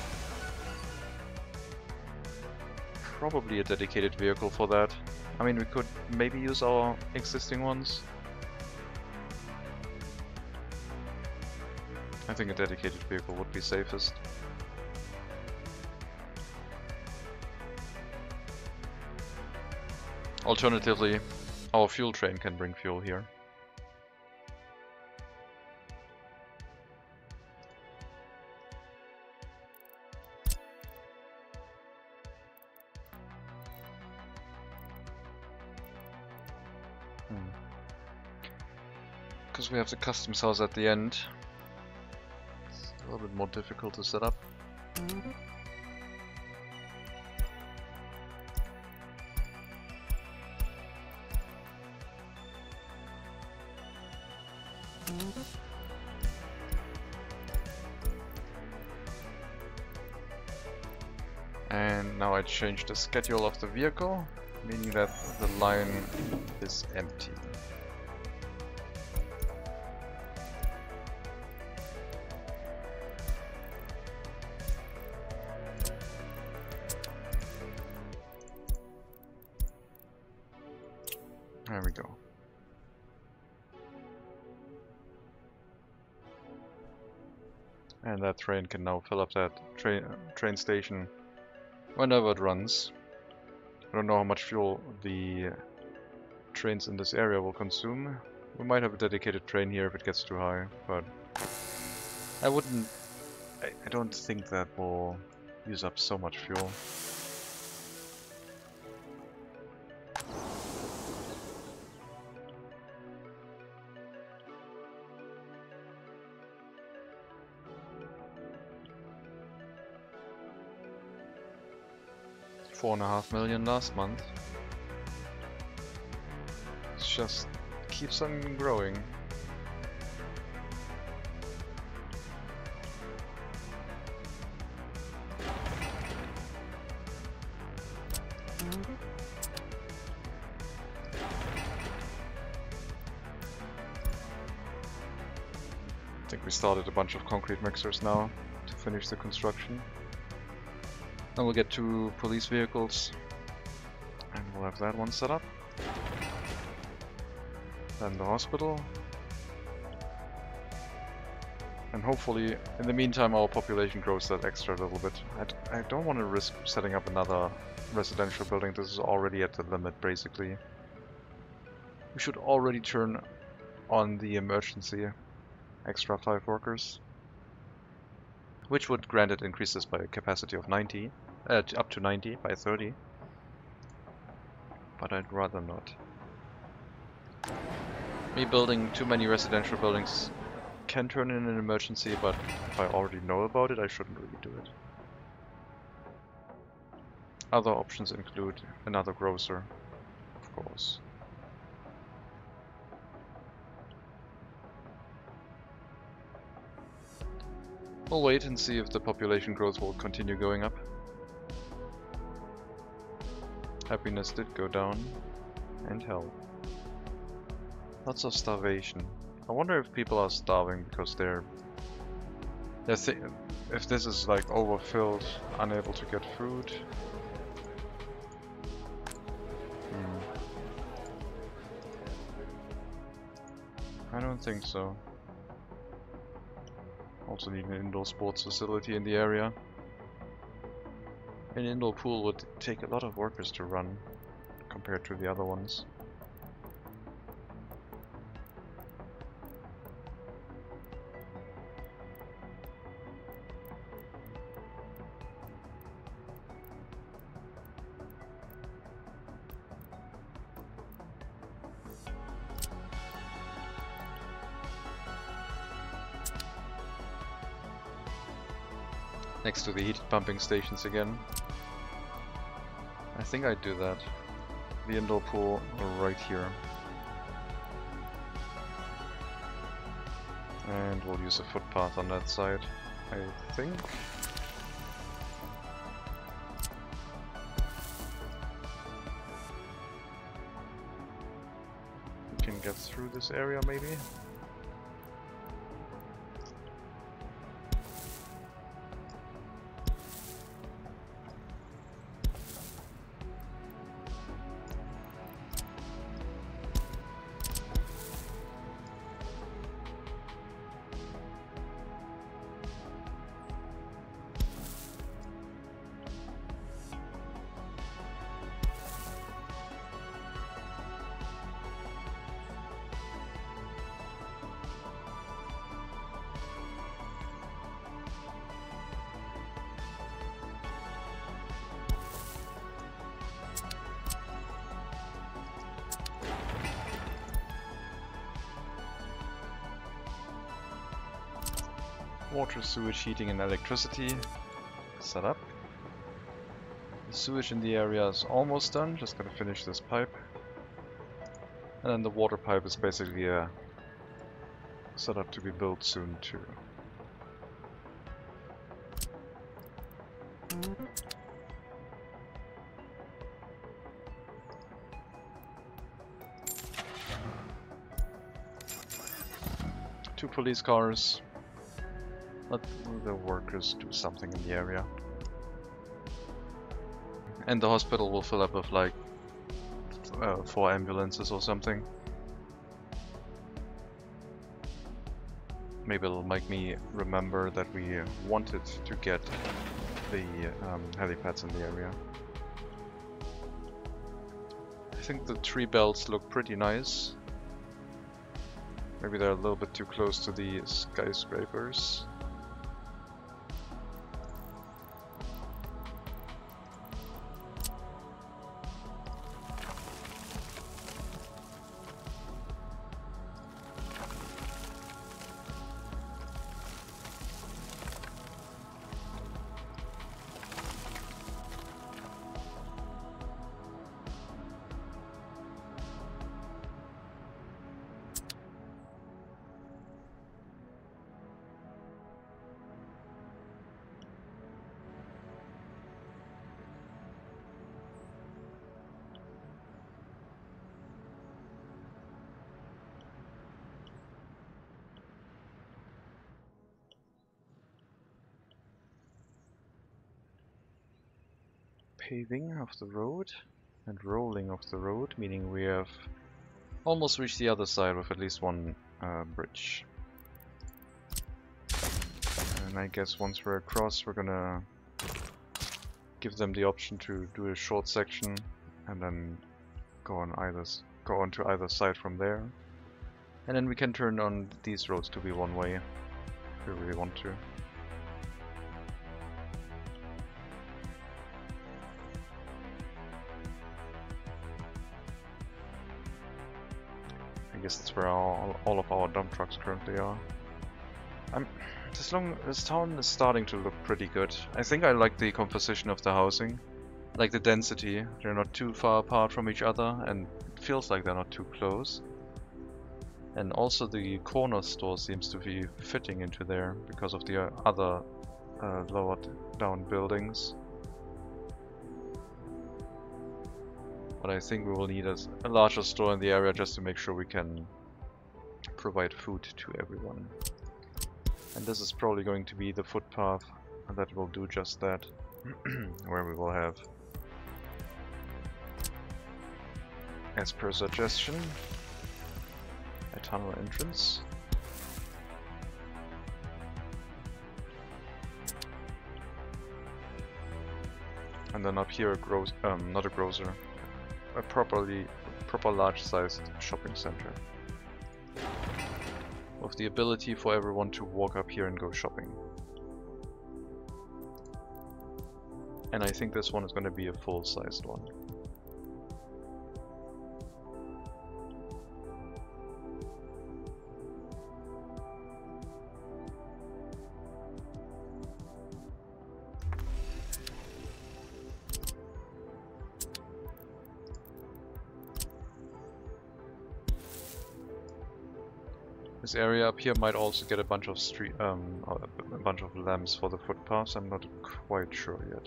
Probably a dedicated vehicle for that. I mean, we could maybe use our existing ones. I think a dedicated vehicle would be safest. Alternatively, our fuel train can bring fuel here. Because we have the customs house at the end, it's a little bit more difficult to set up. And now I changed the schedule of the vehicle, meaning that the line is empty. There we go. And that train can now fill up that train station whenever it runs. I don't know how much fuel the trains in this area will consume. We might have a dedicated train here if it gets too high, but I don't think that will use up so much fuel. $4.5 million last month. It just keeps on growing. I think we started a bunch of concrete mixers now to finish the construction. Then we'll get 2 police vehicles and we'll have that one set up. Then the hospital. And hopefully, in the meantime, our population grows that extra little bit. I don't want to risk setting up another residential building. This is already at the limit, basically. We should already turn on the emergency extra 5 workers, which would grant it increase this by a capacity of 90, up to 90 by 30. But I'd rather not. Me building too many residential buildings can turn in an emergency, but if I already know about it, I shouldn't really do it. Other options include another grocer, of course. We'll wait and see if the population growth will continue going up. Happiness did go down, and health. Lots of starvation. I wonder if people are starving because if this is like overfilled, unable to get food. I don't think so. Also need an indoor sports facility in the area. An indoor pool would take a lot of workers to run compared to the other ones. Next to the heated pumping stations again. I think I'd do that. The indoor pool right here. And we'll use a footpath on that side, I think. We can get through this area maybe. Water, sewage, heating and electricity set up. The sewage in the area is almost done, just gotta finish this pipe. And then the water pipe is basically set up to be built soon too. Two police cars. Let the workers do something in the area. And the hospital will fill up with like 4 ambulances or something. Maybe it'll make me remember that we wanted to get the helipads in the area. I think the tree belts look pretty nice. Maybe they're a little bit too close to the skyscrapers. paving of the road and rolling of the road, meaning we have almost reached the other side with at least one bridge. And I guess once we're across, we're gonna give them the option to do a short section and then go on to either side from there. And then we can turn on these roads to be one way if we really want to. I guess that's where all of our dump trucks currently are. This town is starting to look pretty good. I think I like the composition of the housing. I like the density. They're not too far apart from each other and it feels like they're not too close. And also the corner store seems to be fitting into there because of the other lower down buildings. But I think we will need a larger store in the area just to make sure we can provide food to everyone. And this is probably going to be the footpath that will do just that, where we will have, as per suggestion, a tunnel entrance. And then up here, not a grocer, a proper large-sized shopping center. With the ability for everyone to walk up here and go shopping. And I think this one is going to be a full-sized one. This area up here might also get a bunch of a bunch of lamps for the footpaths. I'm not quite sure yet.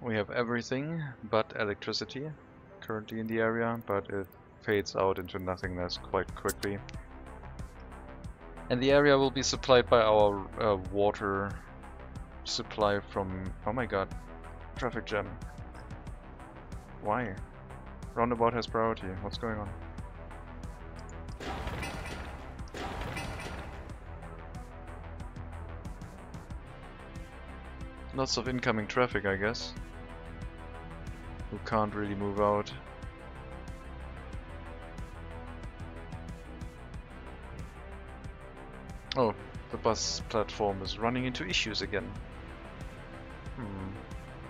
We have everything but electricity currently in the area, but it fades out into nothingness quite quickly. And the area will be supplied by our water supply from... Oh my god, traffic jam. Why? Roundabout has priority, what's going on? Lots of incoming traffic, I guess. Who can't really move out. Oh, the bus platform is running into issues again.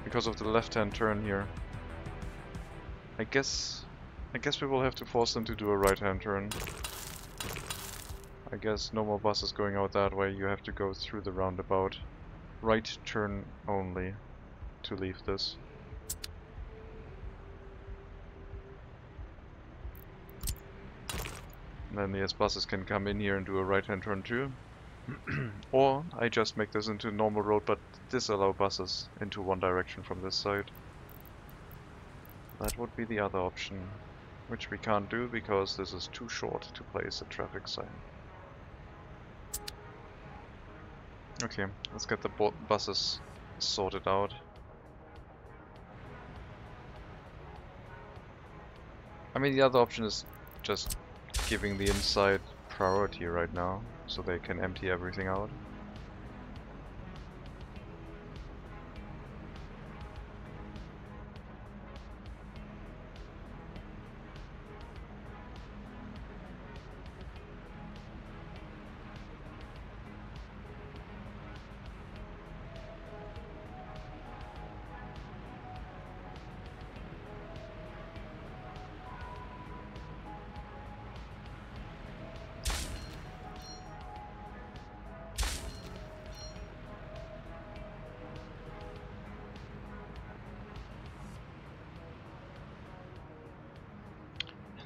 Because of the left-hand turn here. I guess we will have to force them to do a right-hand turn. I guess no more buses going out that way, you have to go through the roundabout. Right turn only to leave this. Then the buses can come in here and do a right-hand turn too. Or I just make this into a normal road but disallow buses into one direction from this side. That would be the other option, which we can't do because this is too short to place a traffic sign. Okay, let's get the buses sorted out. I mean, the other option is just giving the inside priority right now, so they can empty everything out.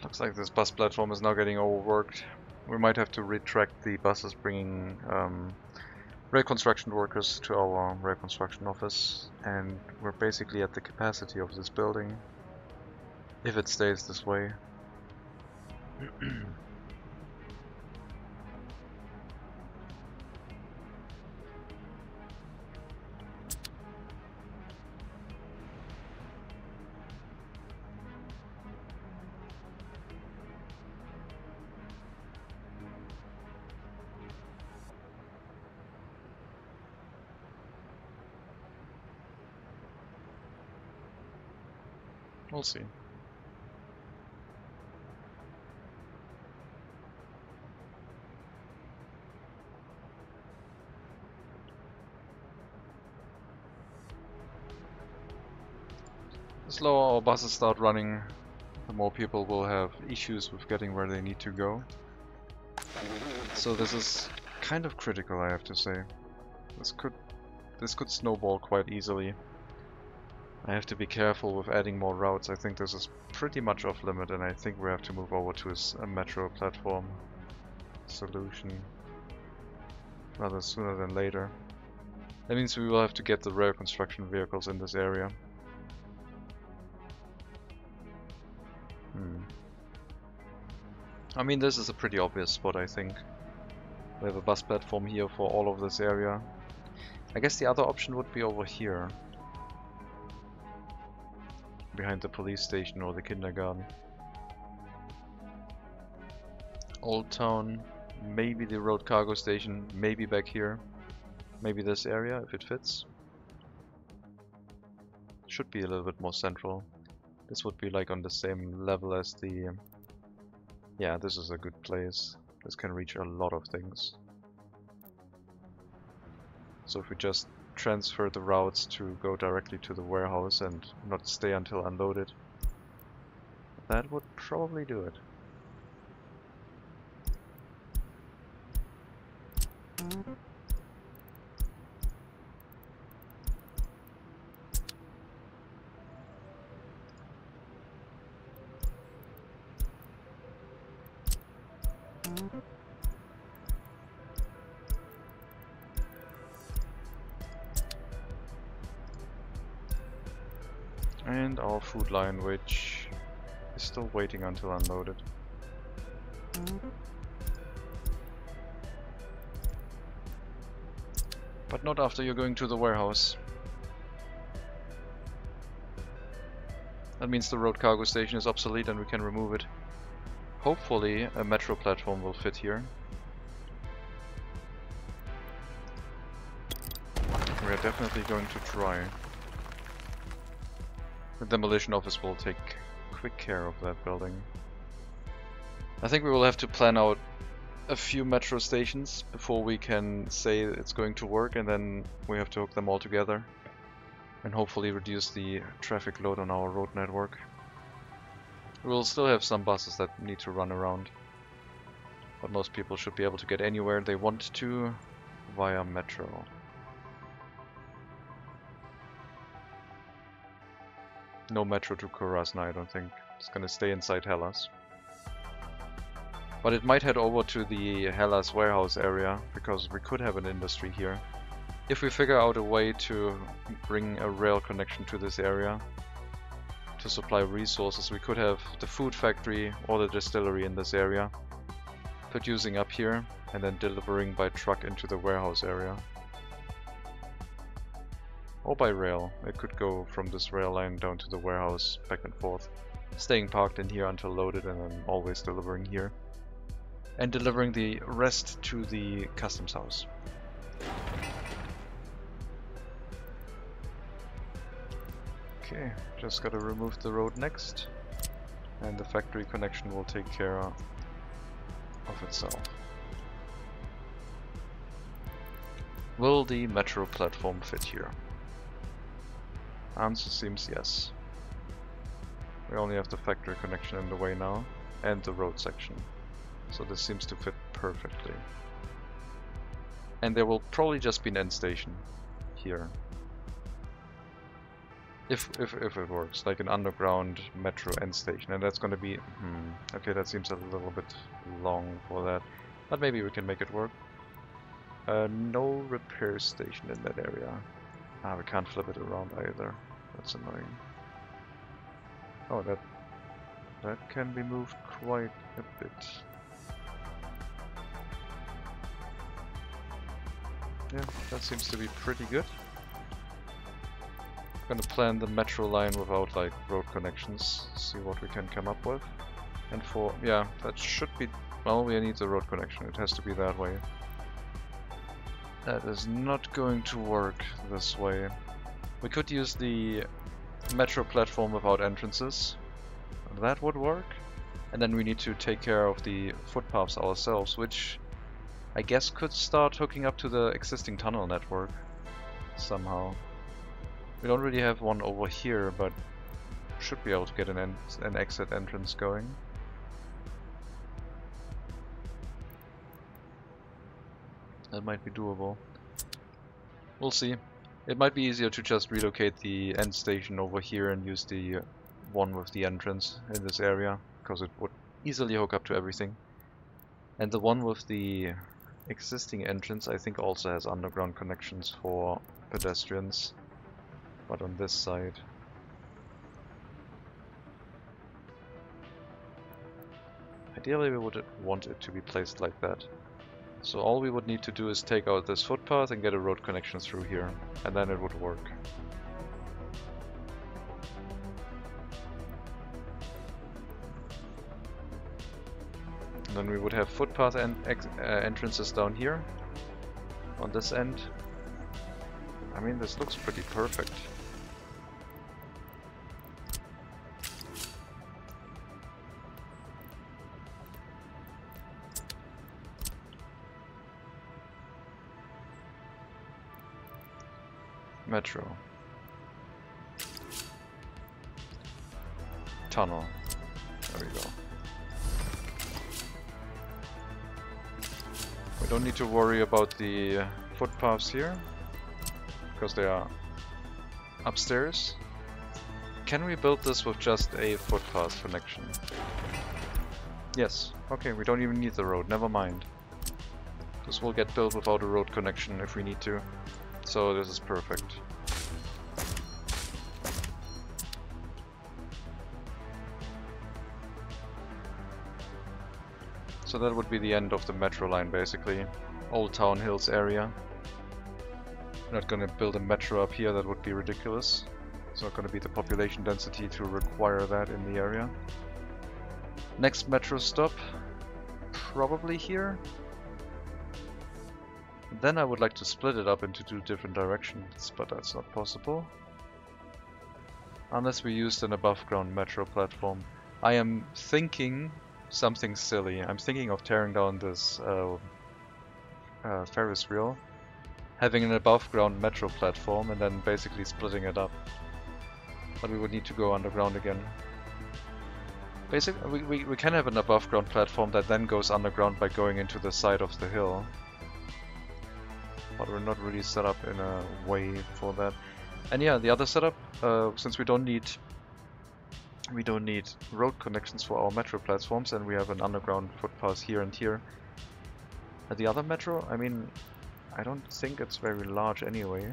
Looks like this bus platform is now getting overworked. We might have to retract the buses bringing rail construction workers to our rail construction office, and we're basically at the capacity of this building, if it stays this way. We'll see. The slower our buses start running, the more people will have issues with getting where they need to go. So this is kind of critical, I have to say. This could snowball quite easily. I have to be careful with adding more routes. I think this is pretty much off limit, and I think we have to move over to a metro platform solution rather sooner than later. That means we will have to get the rail construction vehicles in this area. I mean, this is a pretty obvious spot, I think. We have a bus platform here for all of this area. I guess the other option would be over here, behind the police station or the kindergarten. Old Town, maybe the road cargo station, maybe back here, maybe this area if it fits. Should be a little bit more central. This would be like on the same level as the... yeah, this is a good place. This can reach a lot of things. So if we just transfer the routes to go directly to the warehouse and not stay until unloaded, that would probably do it. And our food line, which is still waiting until unloaded. But not after you're going to the warehouse. That means the road cargo station is obsolete and we can remove it. Hopefully a metro platform will fit here. We are definitely going to try. The demolition office will take quick care of that building. I think we will have to plan out a few metro stations before we can say it's going to work, and then we have to hook them all together and hopefully reduce the traffic load on our road network. We will still have some buses that need to run around, but most people should be able to get anywhere they want to via metro. No metro to Krasna, I don't think. It's gonna stay inside Helas. But it might head over to the Helas warehouse area, because we could have an industry here. If we figure out a way to bring a rail connection to this area to supply resources, we could have the food factory or the distillery in this area, producing up here and then delivering by truck into the warehouse area. Or by rail. It could go from this rail line down to the warehouse, back and forth, staying parked in here until loaded and then always delivering here. And delivering the rest to the customs house. Okay, just gotta remove the road next, and the factory connection will take care of itself. Will the metro platform fit here? Answer seems yes. We only have the factory connection in the way now, and the road section. So this seems to fit perfectly. And there will probably just be an end station here. If it works, like an underground metro end station, and that's gonna be... okay, that seems a little bit long for that, but maybe we can make it work. No repair station in that area. Ah, we can't flip it around either. That's annoying. Oh, that can be moved quite a bit. Yeah, that seems to be pretty good. Gonna plan the metro line without like road connections, see what we can come up with. And for, yeah, that should be, well, we need the road connection, it has to be that way. That is not going to work this way. We could use the metro platform without entrances. That would work. And then we need to take care of the footpaths ourselves, which I guess could start hooking up to the existing tunnel network somehow. We don't really have one over here, but should be able to get an exit entrance going. That might be doable. We'll see. It might be easier to just relocate the end station over here and use the one with the entrance in this area, because it would easily hook up to everything. And the one with the existing entrance I think also has underground connections for pedestrians, but on this side. Ideally we would want it to be placed like that. So all we would need to do is take out this footpath and get a road connection through here, and then it would work. And then we would have footpath and entrances down here, on this end. I mean, this looks pretty perfect. Metro. Tunnel. There we go. We don't need to worry about the footpaths here, because they are upstairs. Can we build this with just a footpath connection? Yes. Okay, we don't even need the road, never mind. This will get built without a road connection if we need to. So this is perfect. So that would be the end of the metro line basically. Old Town Hills area. Not gonna build a metro up here, that would be ridiculous. It's not gonna be the population density to require that in the area. Next metro stop, probably here. Then I would like to split it up into two different directions, but that's not possible. Unless we used an above ground metro platform. I am thinking something silly. I'm thinking of tearing down this Ferris wheel, having an above ground metro platform, and then basically splitting it up. But we would need to go underground again. Basically, we can have an above ground platform that then goes underground by going into the side of the hill. But we're not really set up in a way for that. And yeah, the other setup, since we don't need road connections for our metro platforms, and we have an underground footpath here and here. The other metro, I mean, I don't think it's very large anyway.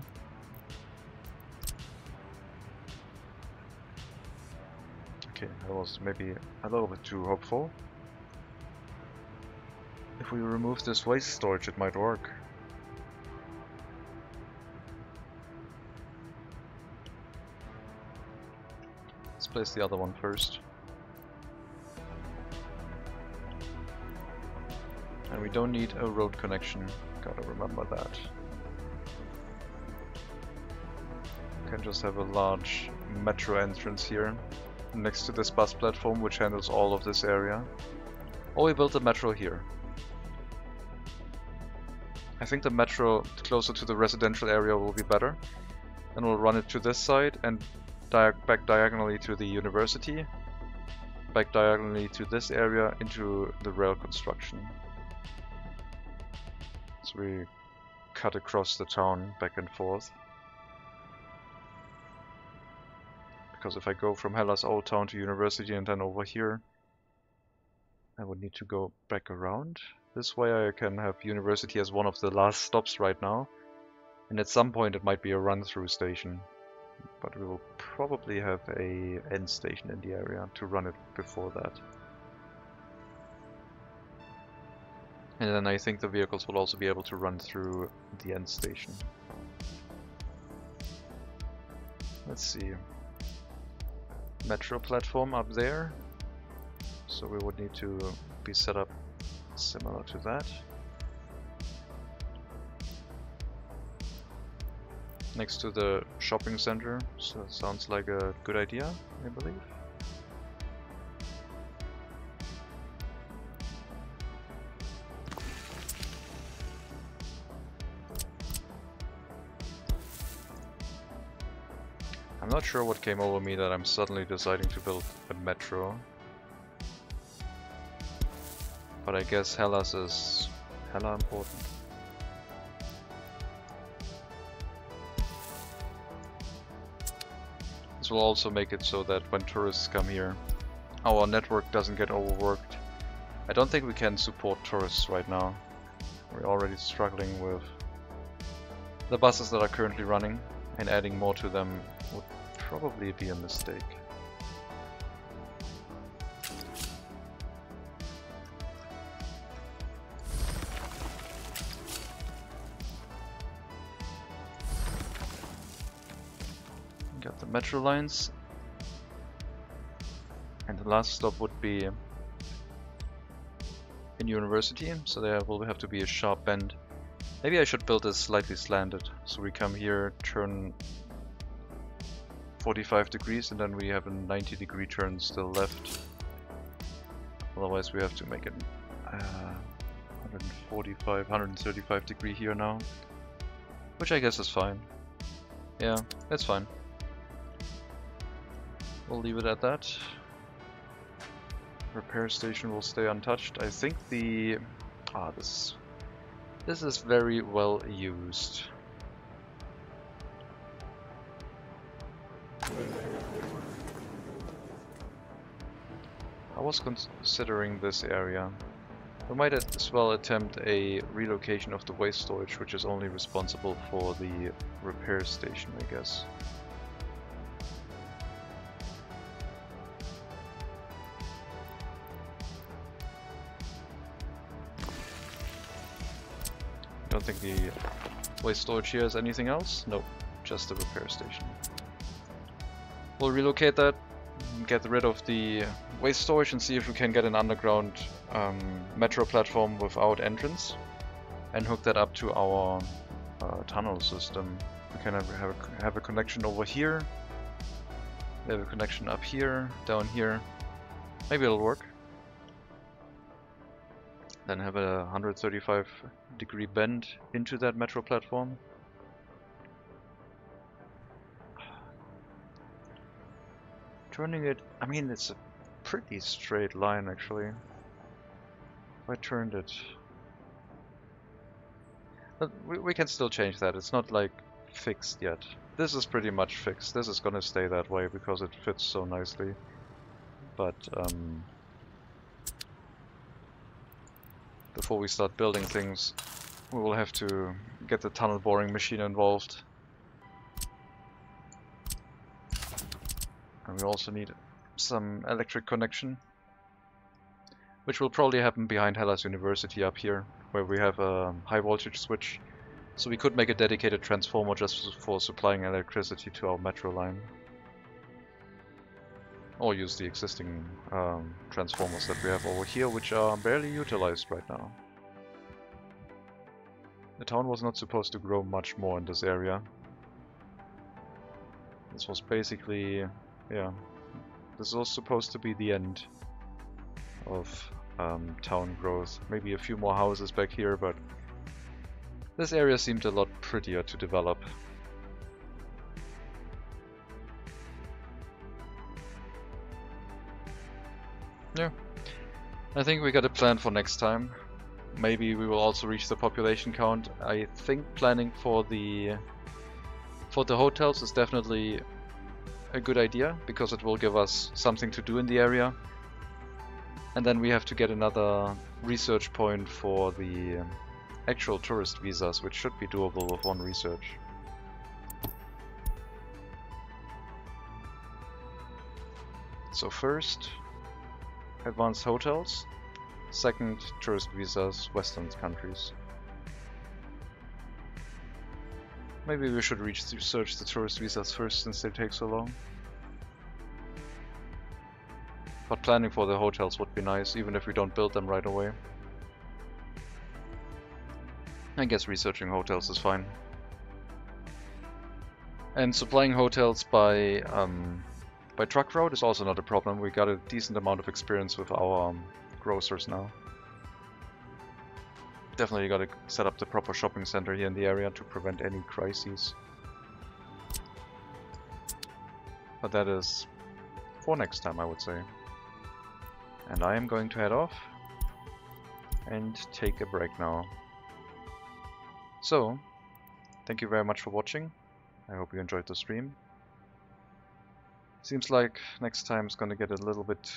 Okay, that was maybe a little bit too hopeful. If we remove this waste storage, it might work. Let's place the other one first. And we don't need a road connection, gotta remember that. We can just have a large metro entrance here, next to this bus platform which handles all of this area. Or we built a metro here. I think the metro closer to the residential area will be better. And we'll run it to this side and back diagonally to the university, back diagonally to this area into the rail construction. So we cut across the town back and forth. Because if I go from Helas Old Town to University and then over here, I would need to go back around. This way I can have university as one of the last stops right now. And at some point it might be a run-through station. But we will probably have a end station in the area to run it before that. And then I think the vehicles will also be able to run through the end station. Let's see. Metro platform up there. So we would need to be set up similar to that. Next to the shopping center, so it sounds like a good idea, I believe. I'm not sure what came over me that I'm suddenly deciding to build a metro. But I guess Helas is hella important. This will also make it so that when tourists come here, our network doesn't get overworked. I don't think we can support tourists right now. We're already struggling with the buses that are currently running, and adding more to them would probably be a mistake. Got the metro lines, and the last stop would be in university, so there will have to be a sharp bend. Maybe I should build this slightly slanted, so we come here, turn 45 degrees, and then we have a 90-degree turn still left. Otherwise we have to make it 135 degree here now, which I guess is fine. Yeah, that's fine. We'll leave it at that. Repair station will stay untouched. I think the... This is very well used. I was considering this area. We might as well attempt a relocation of the waste storage, which is only responsible for the repair station, I guess. I don't think the waste storage here has anything else. Nope, just the repair station. We'll relocate that, get rid of the waste storage, and see if we can get an underground metro platform without entrance, and hook that up to our tunnel system. We can have a connection over here. We have a connection up here, down here. Maybe it'll work. Then have a 135-degree bend into that metro platform. Turning it, I mean, it's a pretty straight line actually. If I turned it, but we can still change that. It's not like fixed yet. This is pretty much fixed. This is gonna stay that way because it fits so nicely. But before we start building things, we will have to get the tunnel boring machine involved. And we also need some electric connection, which will probably happen behind Helas University up here, where we have a high voltage switch. So we could make a dedicated transformer just for supplying electricity to our metro line. Or use the existing transformers that we have over here, which are barely utilized right now. The town was not supposed to grow much more in this area. This was basically, yeah, this was supposed to be the end of town growth. Maybe a few more houses back here, but this area seemed a lot prettier to develop. Yeah, I think we got a plan for next time. Maybe we will also reach the population count. I think planning for the hotels is definitely a good idea, because it will give us something to do in the area. And then we have to get another research point for the actual tourist visas, which should be doable with one research. So first, advanced hotels. Second, tourist visas, Western countries. Maybe we should research the tourist visas first, since they take so long. But planning for the hotels would be nice, even if we don't build them right away. I guess researching hotels is fine. And supplying hotels by truck route is also not a problem. We got a decent amount of experience with our grocers now. Definitely gotta set up the proper shopping center here in the area to prevent any crises. But that is for next time, I would say. And I am going to head off and take a break now. So, thank you very much for watching. I hope you enjoyed the stream. Seems like next time is gonna get a little bit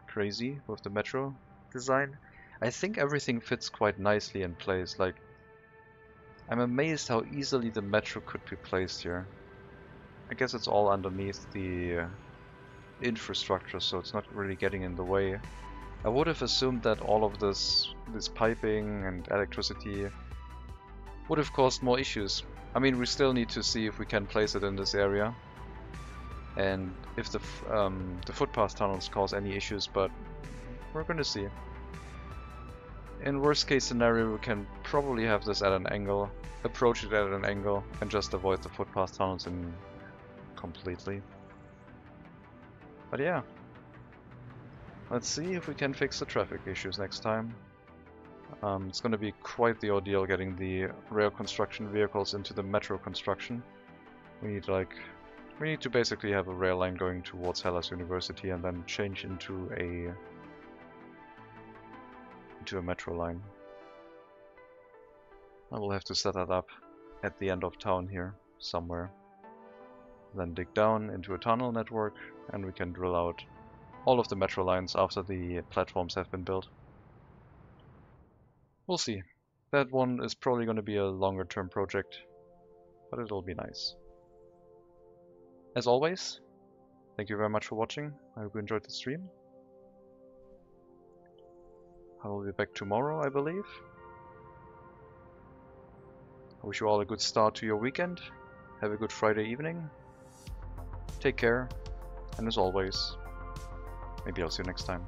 crazy with the metro design. I think everything fits quite nicely in place. Like, I'm amazed how easily the metro could be placed here. I guess it's all underneath the infrastructure, so it's not really getting in the way. I would have assumed that all of this piping and electricity would have caused more issues. I mean, we still need to see if we can place it in this area and if the footpath tunnels cause any issues, but we're gonna see. In worst case scenario, we can probably have this at an angle, approach it at an angle, and just avoid the footpath tunnels completely. But yeah, let's see if we can fix the traffic issues next time. It's going to be quite the ordeal getting the rail construction vehicles into the metro construction. We need to basically have a rail line going towards Helas University and then change into a metro line. I will have to set that up at the end of town here somewhere. Then dig down into a tunnel network and we can drill out all of the metro lines after the platforms have been built. We'll see. That one is probably going to be a longer term project, but it'll be nice. As always, thank you very much for watching. I hope you enjoyed the stream. I will be back tomorrow, I believe. I wish you all a good start to your weekend. Have a good Friday evening. Take care, and as always, maybe I'll see you next time.